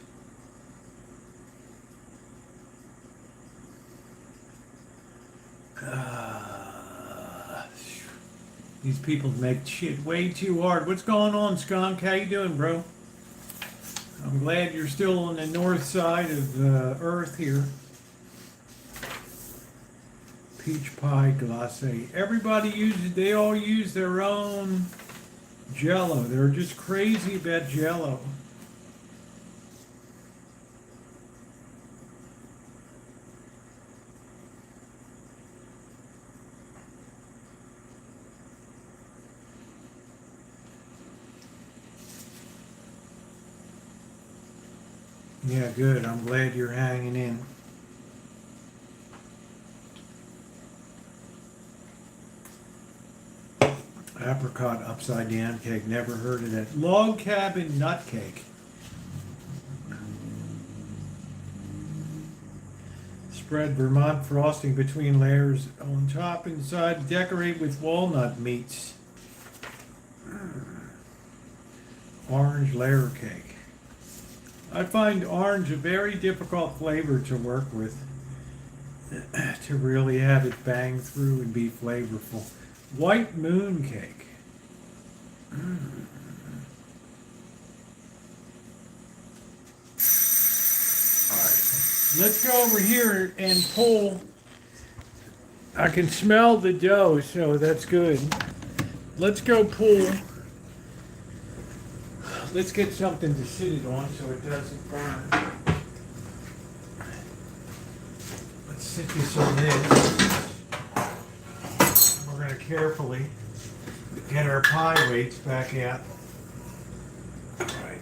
These people make shit way too hard. What's going on, Skunk? How you doing, bro? I'm glad you're still on the north side of Earth here. Peach pie glacé. They all use their own jello. They're just crazy about jello. Yeah, good. I'm glad you're hanging in. Apricot upside down cake. Never heard of that. Log cabin nut cake. Spread Vermont frosting between layers on top inside. Decorate with walnut meats. Orange layer cake. I find orange a very difficult flavor to work with, to really have it bang through and be flavorful. White moon cake. Let's go over here and pull. I can smell the dough, so that's good. Let's go pull. Let's get something to sit it on so it doesn't burn. Let's sit this on this. We're going to carefully get our pie weights back out. All right.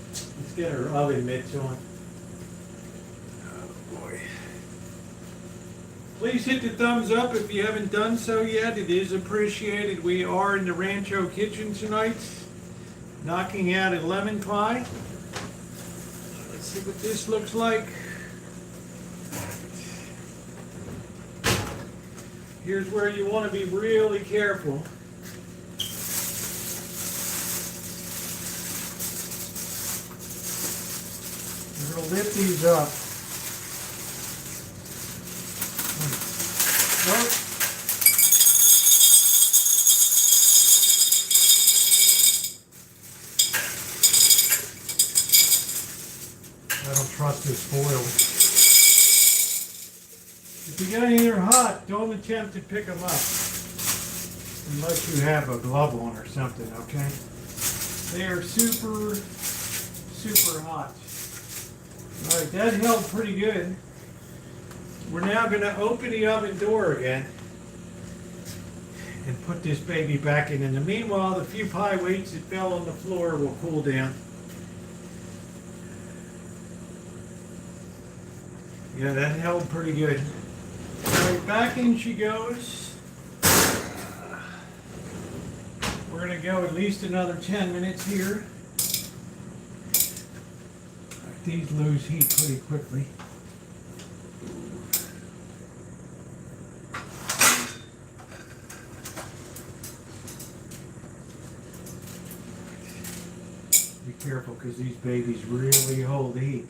Let's get our oven mitts on. Please hit the thumbs up if you haven't done so yet. It is appreciated. We are in the Rancho kitchen tonight, knocking out a lemon pie. Let's see what this looks like. Here's where you want to be really careful. We're going to lift these up. I don't trust this foil. If you get any that are hot, don't attempt to pick them up unless you have a glove on or something, okay? They are super, super hot. All right, that held pretty good. We're now going to open the oven door again and put this baby back in. In the meanwhile, the few pie weights that fell on the floor will cool down. Yeah, that held pretty good. All right, back in she goes. We're going to go at least another 10 minutes here. These lose heat pretty quickly. Be careful because these babies really hold heat.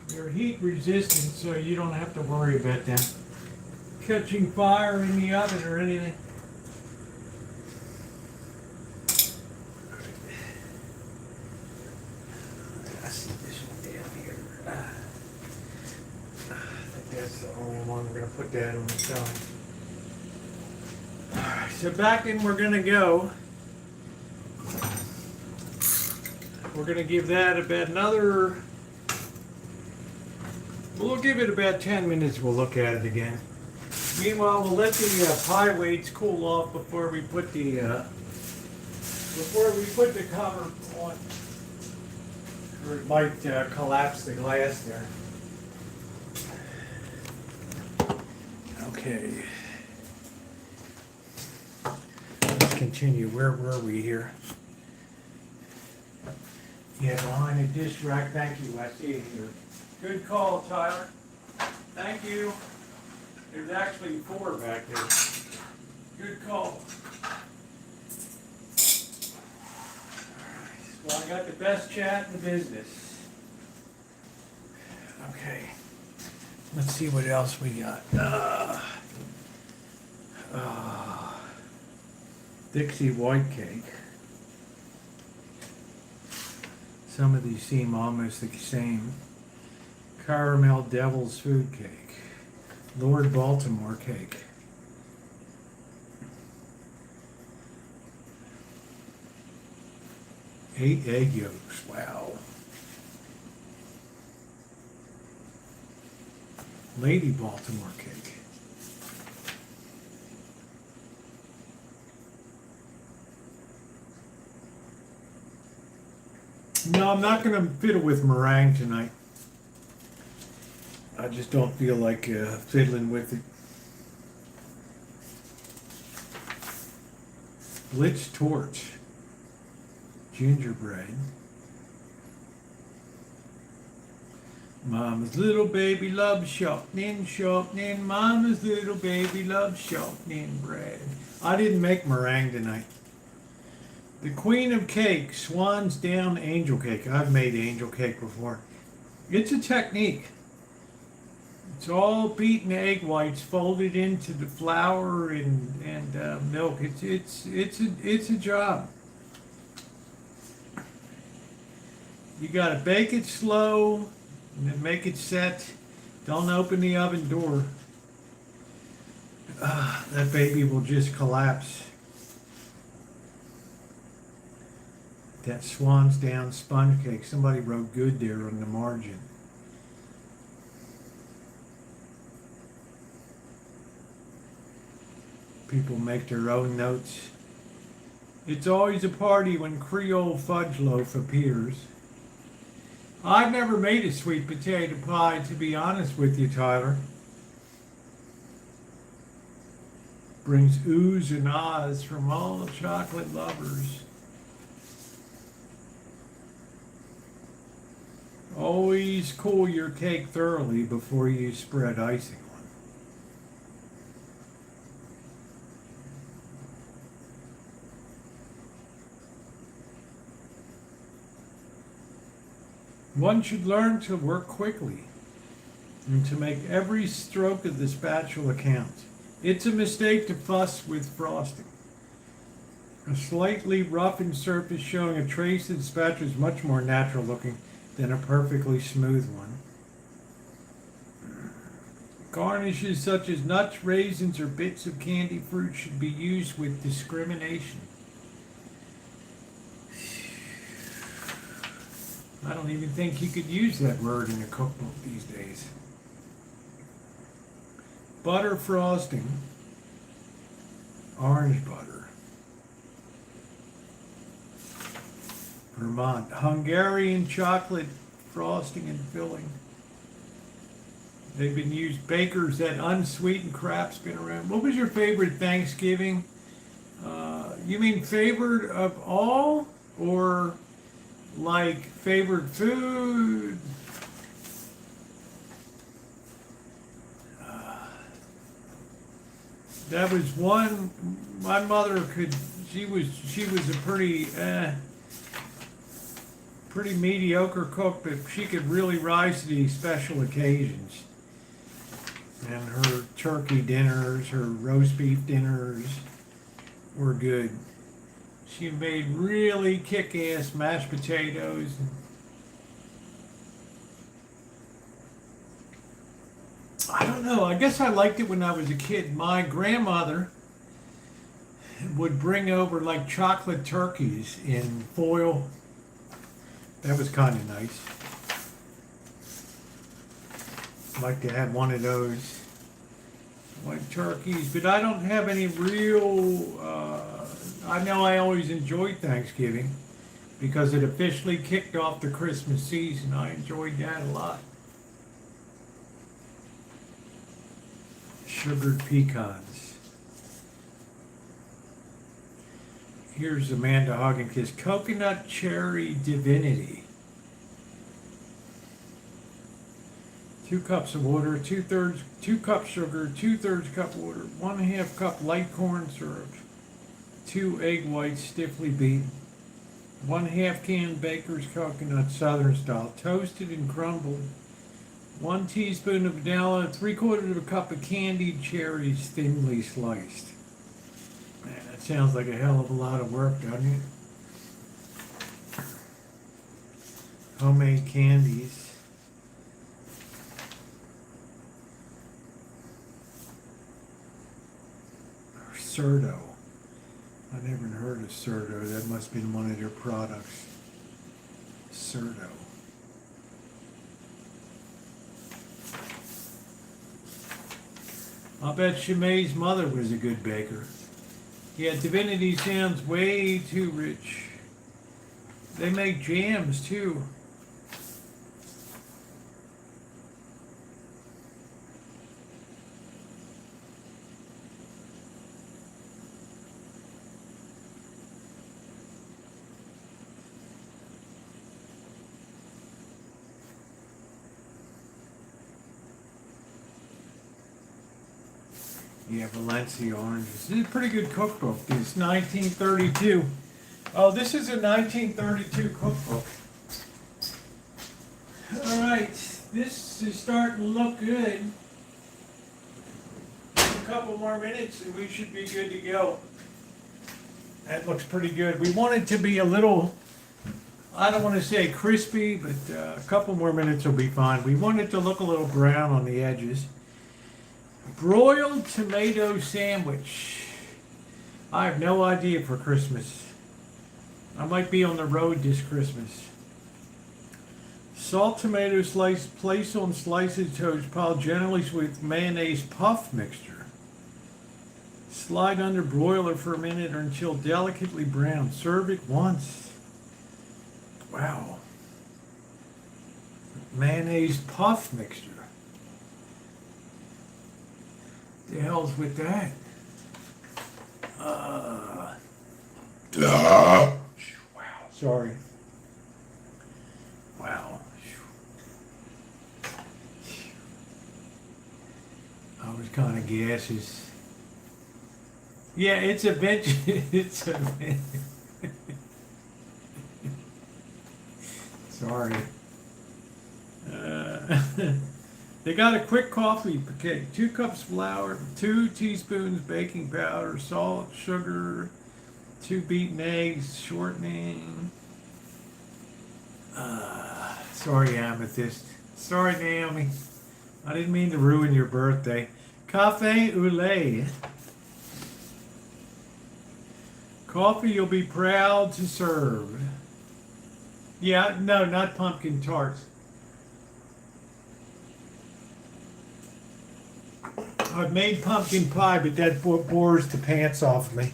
They're heat resistant, so you don't have to worry about them catching fire in the oven or anything. I see this one down here. I think that's the only one. We're going to put that on the side. Alright, so back in we're going to go. We're going to give that about another. We'll give it about 10 minutes. We'll look at it again. Meanwhile, we'll let the pie weights cool off before we put the cover on, or it might collapse the glass there. Okay. Let's continue. Where were we here? Yeah, behind the dish rack. Thank you. I see it here. Good call, Tyler. Thank you. There's actually 4 back there. Good call. Well, I got the best chat in the business. Okay. Let's see what else we got. Dixie white cake. Some of these seem almost the same. Caramel Devil's Food Cake. Lord Baltimore Cake. Eight egg yolks. Wow. Lady Baltimore Cake. No, I'm not going to fiddle with meringue tonight. I just don't feel like fiddling with it. Blitz torch. Gingerbread. Mama's little baby loves shortening. Mama's little baby loves shortening bread. I didn't make meringue tonight. The queen of cake, Swan's Down angel cake. I've made angel cake before. It's a technique. It's all beaten egg whites folded into the flour and milk. It's a job. You gotta bake it slow and then make it set. Don't open the oven door. That baby will just collapse. That Swan's Down sponge cake. Somebody wrote good there on the margin. People make their own notes. It's always a party when Creole fudge loaf appears. I've never made a sweet potato pie, to be honest with you, Tyler. Brings oohs and ahs from all the chocolate lovers. Always cool your cake thoroughly before you spread icing on it. One should learn to work quickly and to make every stroke of the spatula count. It's a mistake to fuss with frosting. A slightly roughened surface showing a trace of the spatula is much more natural looking than a perfectly smooth one. Garnishes such as nuts, raisins, or bits of candy fruit should be used with discrimination. I don't even think you could use that word in a cookbook these days. Butter frosting, orange butter. Vermont, Hungarian chocolate frosting and filling. They've been used bakers that unsweetened crap's been around. What was your favorite Thanksgiving? You mean favorite of all, or like favorite food? That was one. My mother could. She was a pretty mediocre cook, but she could really rise to these special occasions. And her turkey dinners, her roast beef dinners were good. She made really kick-ass mashed potatoes. I don't know. I guess I liked it when I was a kid. My grandmother would bring over like chocolate turkeys in foil. That was kind of nice. Like to have one of those white turkeys, but I don't have any real. I know I always enjoyed Thanksgiving because it officially kicked off the Christmas season. I enjoyed that a lot. Sugared pecans. Here's Amanda Hogginkiss. Coconut cherry divinity. 2 cups of water, 2 cups sugar, 2/3 cup water, 1/2 cup light corn syrup, 2 egg whites stiffly beaten, 1/2 can Baker's coconut southern style, toasted and crumbled, 1 teaspoon of vanilla, 3/4 of a cup of candied cherries thinly sliced. Man, that sounds like a hell of a lot of work, doesn't it? Homemade candies. Cerdo. I never heard of Cerdo. That must have been one of their products. Cerdo. I'll bet Shimei's mother was a good baker. Yeah, Divinity sounds way too rich. They make jams too. Yeah, Valencia oranges. This is a pretty good cookbook. This is 1932. Oh, this is a 1932 cookbook. All right, this is starting to look good. couple more minutes and we should be good to go. That looks pretty good. We want it to be a little, I don't want to say crispy, but a couple more minutes will be fine. We want it to look a little brown on the edges. Broiled tomato sandwich. I have no idea for Christmas. I might be on the road this Christmas. Salt tomato slice, place on slices toast, pile generally with mayonnaise puff mixture. Slide under broiler for a minute or until delicately brown. Serve it once. Wow. Mayonnaise puff mixture. The hell's with that? Wow. Sorry. Wow. I was kind of gaseous. Yeah, it's a bench. It's a bench. Sorry. They got a quick coffee. Okay, 2 cups flour, 2 teaspoons baking powder, salt, sugar, 2 beaten eggs, shortening. Sorry, Amethyst. Sorry, Naomi. I didn't mean to ruin your birthday. Cafe au lait. Coffee you'll be proud to serve. Yeah, no, not pumpkin tarts. I've made pumpkin pie, but that bores the pants off me.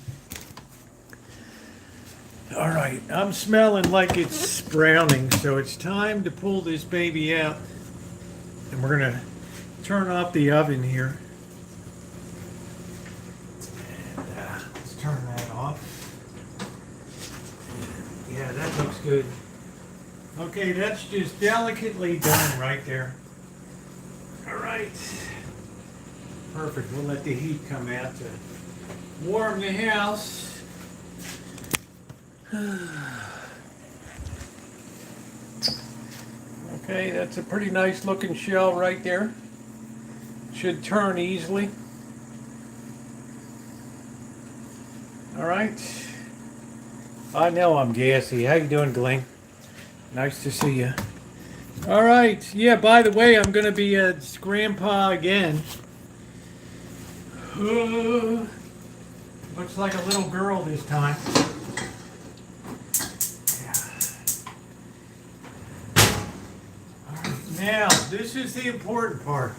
All right, I'm smelling like it's browning, so it's time to pull this baby out. And we're gonna turn off the oven here. And let's turn that off. Yeah, that looks good. Okay, that's just delicately done right there. All right. Perfect. We'll let the heat come out to warm the house. Okay, that's a pretty nice looking shell right there. Should turn easily. All right. I know I'm gassy. How you doing, Glenn? Nice to see you. All right. Yeah, by the way, I'm going to be a grandpa again. Looks like a little girl this time. Yeah. All right. Now, this is the important part.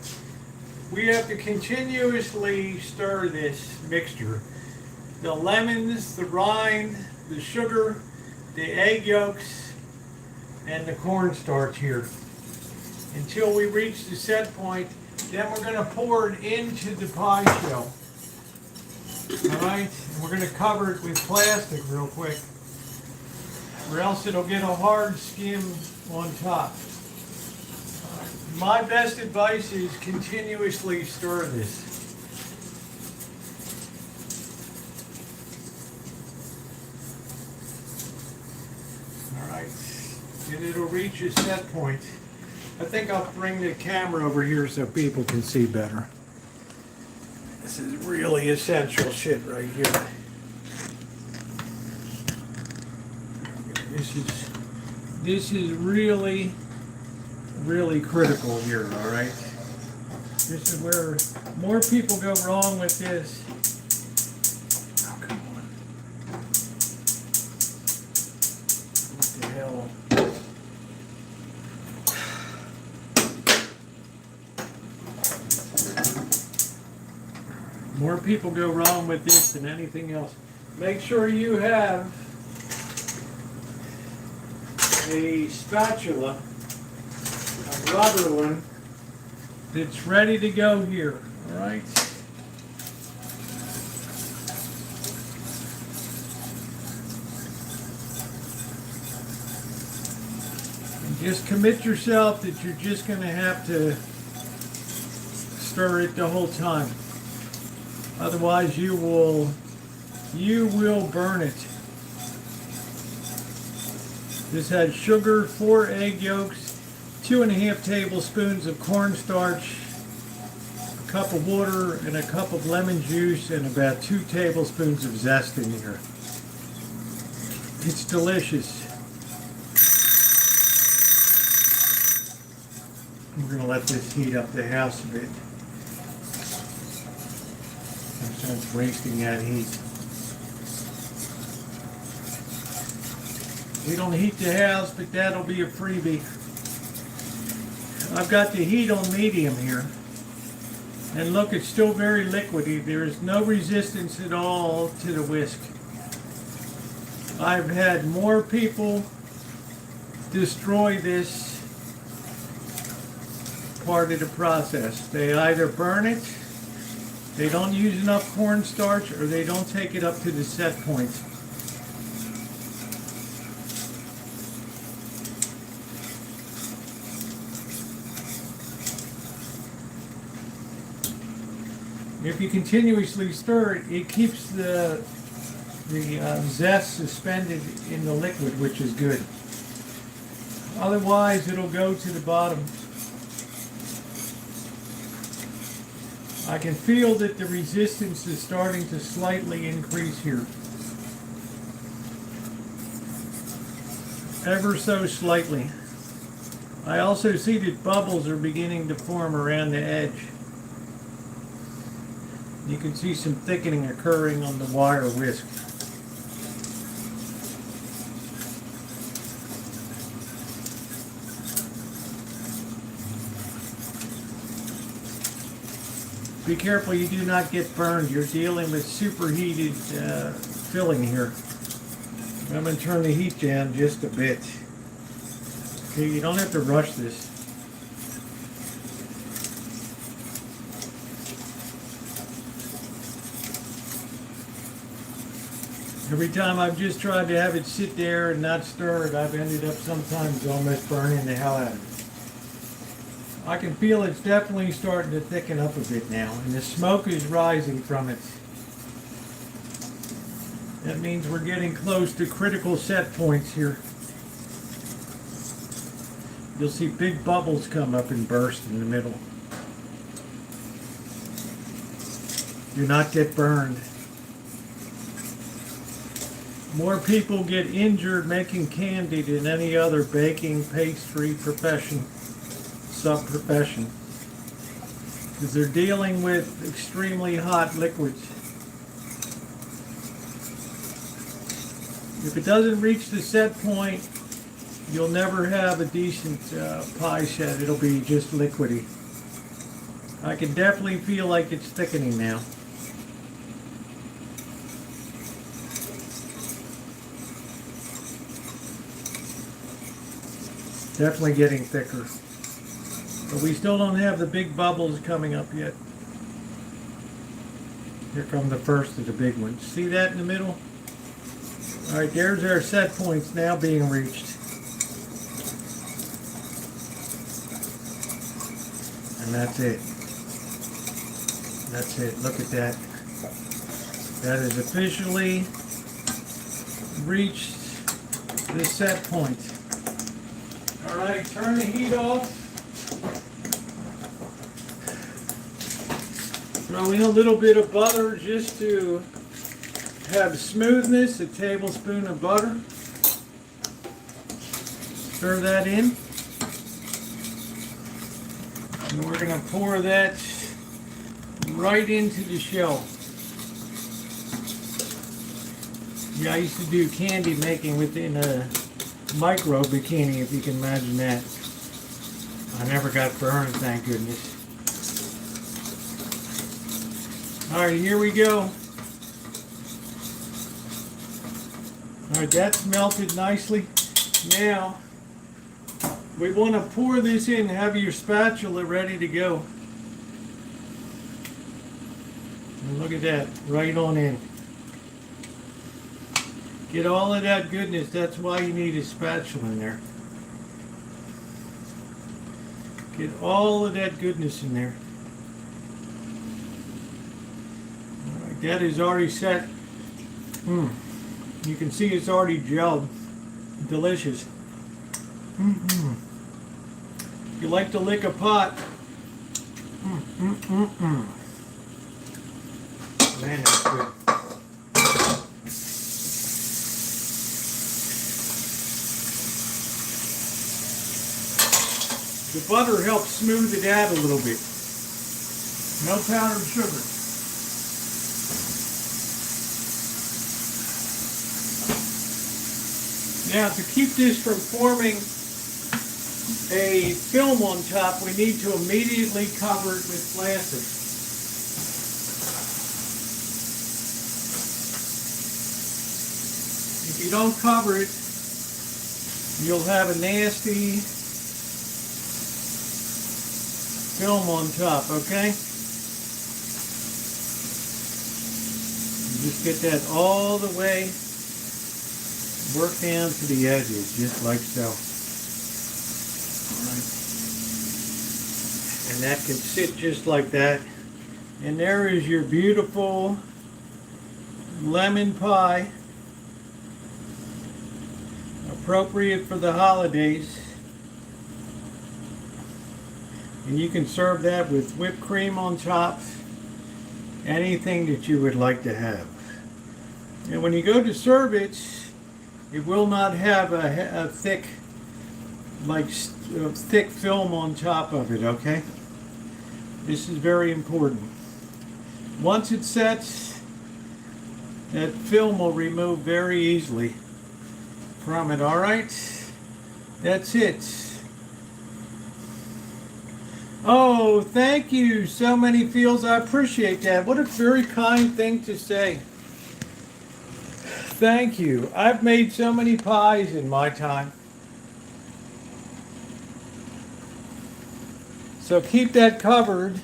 We have to continuously stir this mixture. The lemons, the rind, the sugar, the egg yolks, and the cornstarch here until we reach the set point. Then we're going to pour it into the pie shell. All right, and we're going to cover it with plastic real quick, or else it'll get a hard skim on top. My best advice is continuously stir this. And it'll reach a set point. I think I'll bring the camera over here so people can see better. This is really essential shit right here. This is really, really critical here, all right? This is where more people go wrong with this. Oh, come on. What the hell? More people go wrong with this than anything else. Make sure you have a spatula, a rubber one, that's ready to go here, all right? And just commit yourself that you're just going to have to stir it the whole time. Otherwise, you will burn it. This has sugar, 4 egg yolks, 2.5 tablespoons of cornstarch, a cup of water and a cup of lemon juice and about 2 tablespoons of zest in here. It's delicious. We're going to let this heat up the house a bit. It's wasting that heat. We don't heat the house, but that'll be a freebie. I've got the heat on medium here. And look, it's still very liquidy. There is no resistance at all to the whisk. I've had more people destroy this part of the process. They either burn it, they don't use enough cornstarch, or they don't take it up to the set point. If you continuously stir it, it keeps the zest suspended in the liquid, which is good. Otherwise, it'll go to the bottom. I can feel that the resistance is starting to slightly increase here. Ever so slightly. I also see that bubbles are beginning to form around the edge. You can see some thickening occurring on the wire whisk. Be careful you do not get burned. You're dealing with superheated filling here. I'm going to turn the heat down just a bit. Okay, you don't have to rush this. Every time I've just tried to have it sit there and not stir it, I've ended up sometimes almost burning the hell out of it. I can feel it's definitely starting to thicken up a bit now, and the smoke is rising from it. That means we're getting close to critical set points here. You'll see big bubbles come up and burst in the middle. Do not get burned. More people get injured making candy than any other baking pastry profession, sub-profession, because they're dealing with extremely hot liquids. If it doesn't reach the set point, you'll never have a decent pie set. It'll be just liquidy. I can definitely feel like it's thickening now. Definitely getting thicker. But we still don't have the big bubbles coming up yet. Here come the first of the big ones. See that in the middle? Alright, there's our set points now being reached. And that's it. That's it. Look at that. That has officially reached the set point. Alright, turn the heat off. Throw in a little bit of butter just to have smoothness, a tablespoon of butter. Stir that in. And we're going to pour that right into the shell. Yeah, I used to do candy making within a micro bikini, if you can imagine that. I never got burned, thank goodness. Alright, here we go. Alright, that's melted nicely. Now, we want to pour this in, have your spatula ready to go. And look at that, right on in. Get all of that goodness, that's why you need a spatula in there. Get all of that goodness in there. Alright, that is already set. You can see it's already gelled. Delicious. If you like to lick a pot, Man, that's good. The butter helps smooth it out a little bit. No powdered sugar. Now, to keep this from forming a film on top, we need to immediately cover it with plastic. If you don't cover it, you'll have a nasty film on top, okay? Just get that all the way, work down to the edges, just like so. All right. And that can sit just like that. And there is your beautiful lemon pie, appropriate for the holidays. And you can serve that with whipped cream on top, anything that you would like to have. And when you go to serve it, it will not have a thick, thick film on top of it, okay? This is very important. Once it sets, that film will remove very easily from it, all right? That's it. Oh, thank you. So many feels. I appreciate that. What a very kind thing to say. Thank you. I've made so many pies in my time. So keep that covered.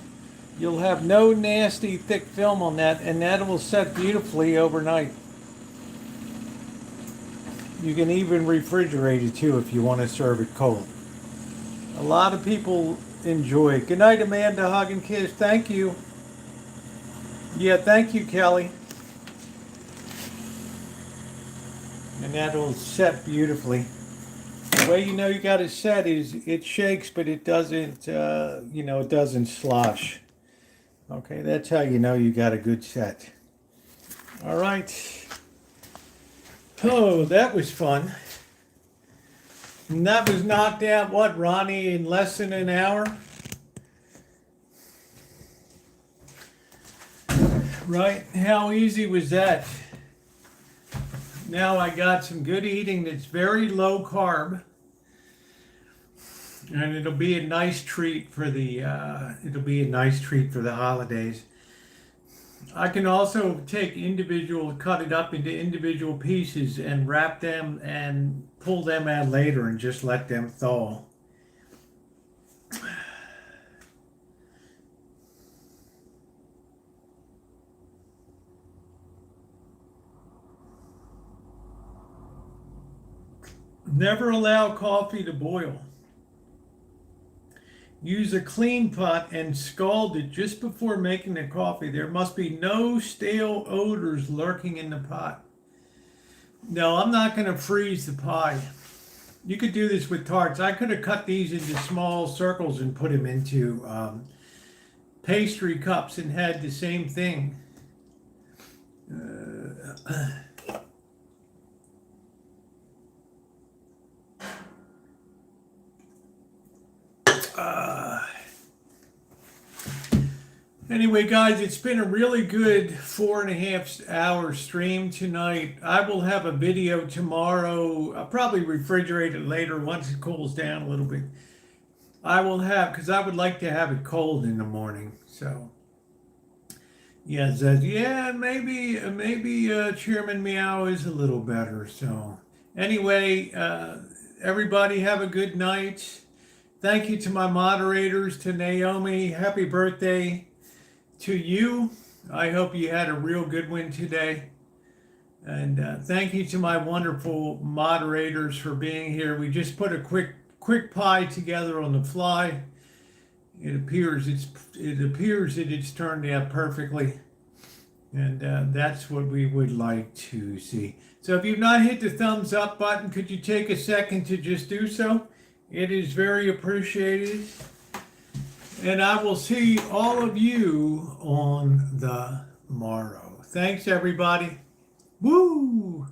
You'll have no nasty thick film on that, and that will set beautifully overnight. You can even refrigerate it too if you want to serve it cold. A lot of people enjoy it. Good night, Amanda. Hug and kiss. Thank you. Yeah, thank you, Kelly. And that'll set beautifully. The way you know you got it set is it shakes, but it doesn't, it doesn't slosh. Okay, that's how you know you got a good set. All right. Oh, that was fun. And that was knocked out, what, Ronnie, in less than an hour? Right? How easy was that? Now I got some good eating that's very low carb. And it'll be a nice treat for the holidays. I can also cut it up into individual pieces and wrap them and pull them out later and just let them thaw. Never allow coffee to boil. Use a clean pot and scald it just before making the coffee. There must be no stale odors lurking in the pot. No, I'm not going to freeze the pie. You could do this with tarts. I could have cut these into small circles and put them into pastry cups and had the same thing. Anyway, guys, it's been a really good 4.5 hour stream tonight. I will have a video tomorrow. I'll probably refrigerate it later once it cools down a little bit. I will have, because I would like to have it cold in the morning. So, yeah, maybe Chairman Meow is a little better. So, anyway, everybody have a good night. Thank you to my moderators, to Naomi. Happy birthday to you. I hope you had a real good one today. And thank you to my wonderful moderators for being here. We just put a quick pie together on the fly. It appears that it's turned out perfectly. And that's what we would like to see. So if you've not hit the thumbs up button, could you take a second to just do so? It is very appreciated. And I will see all of you on the morrow. Thanks, everybody. Woo!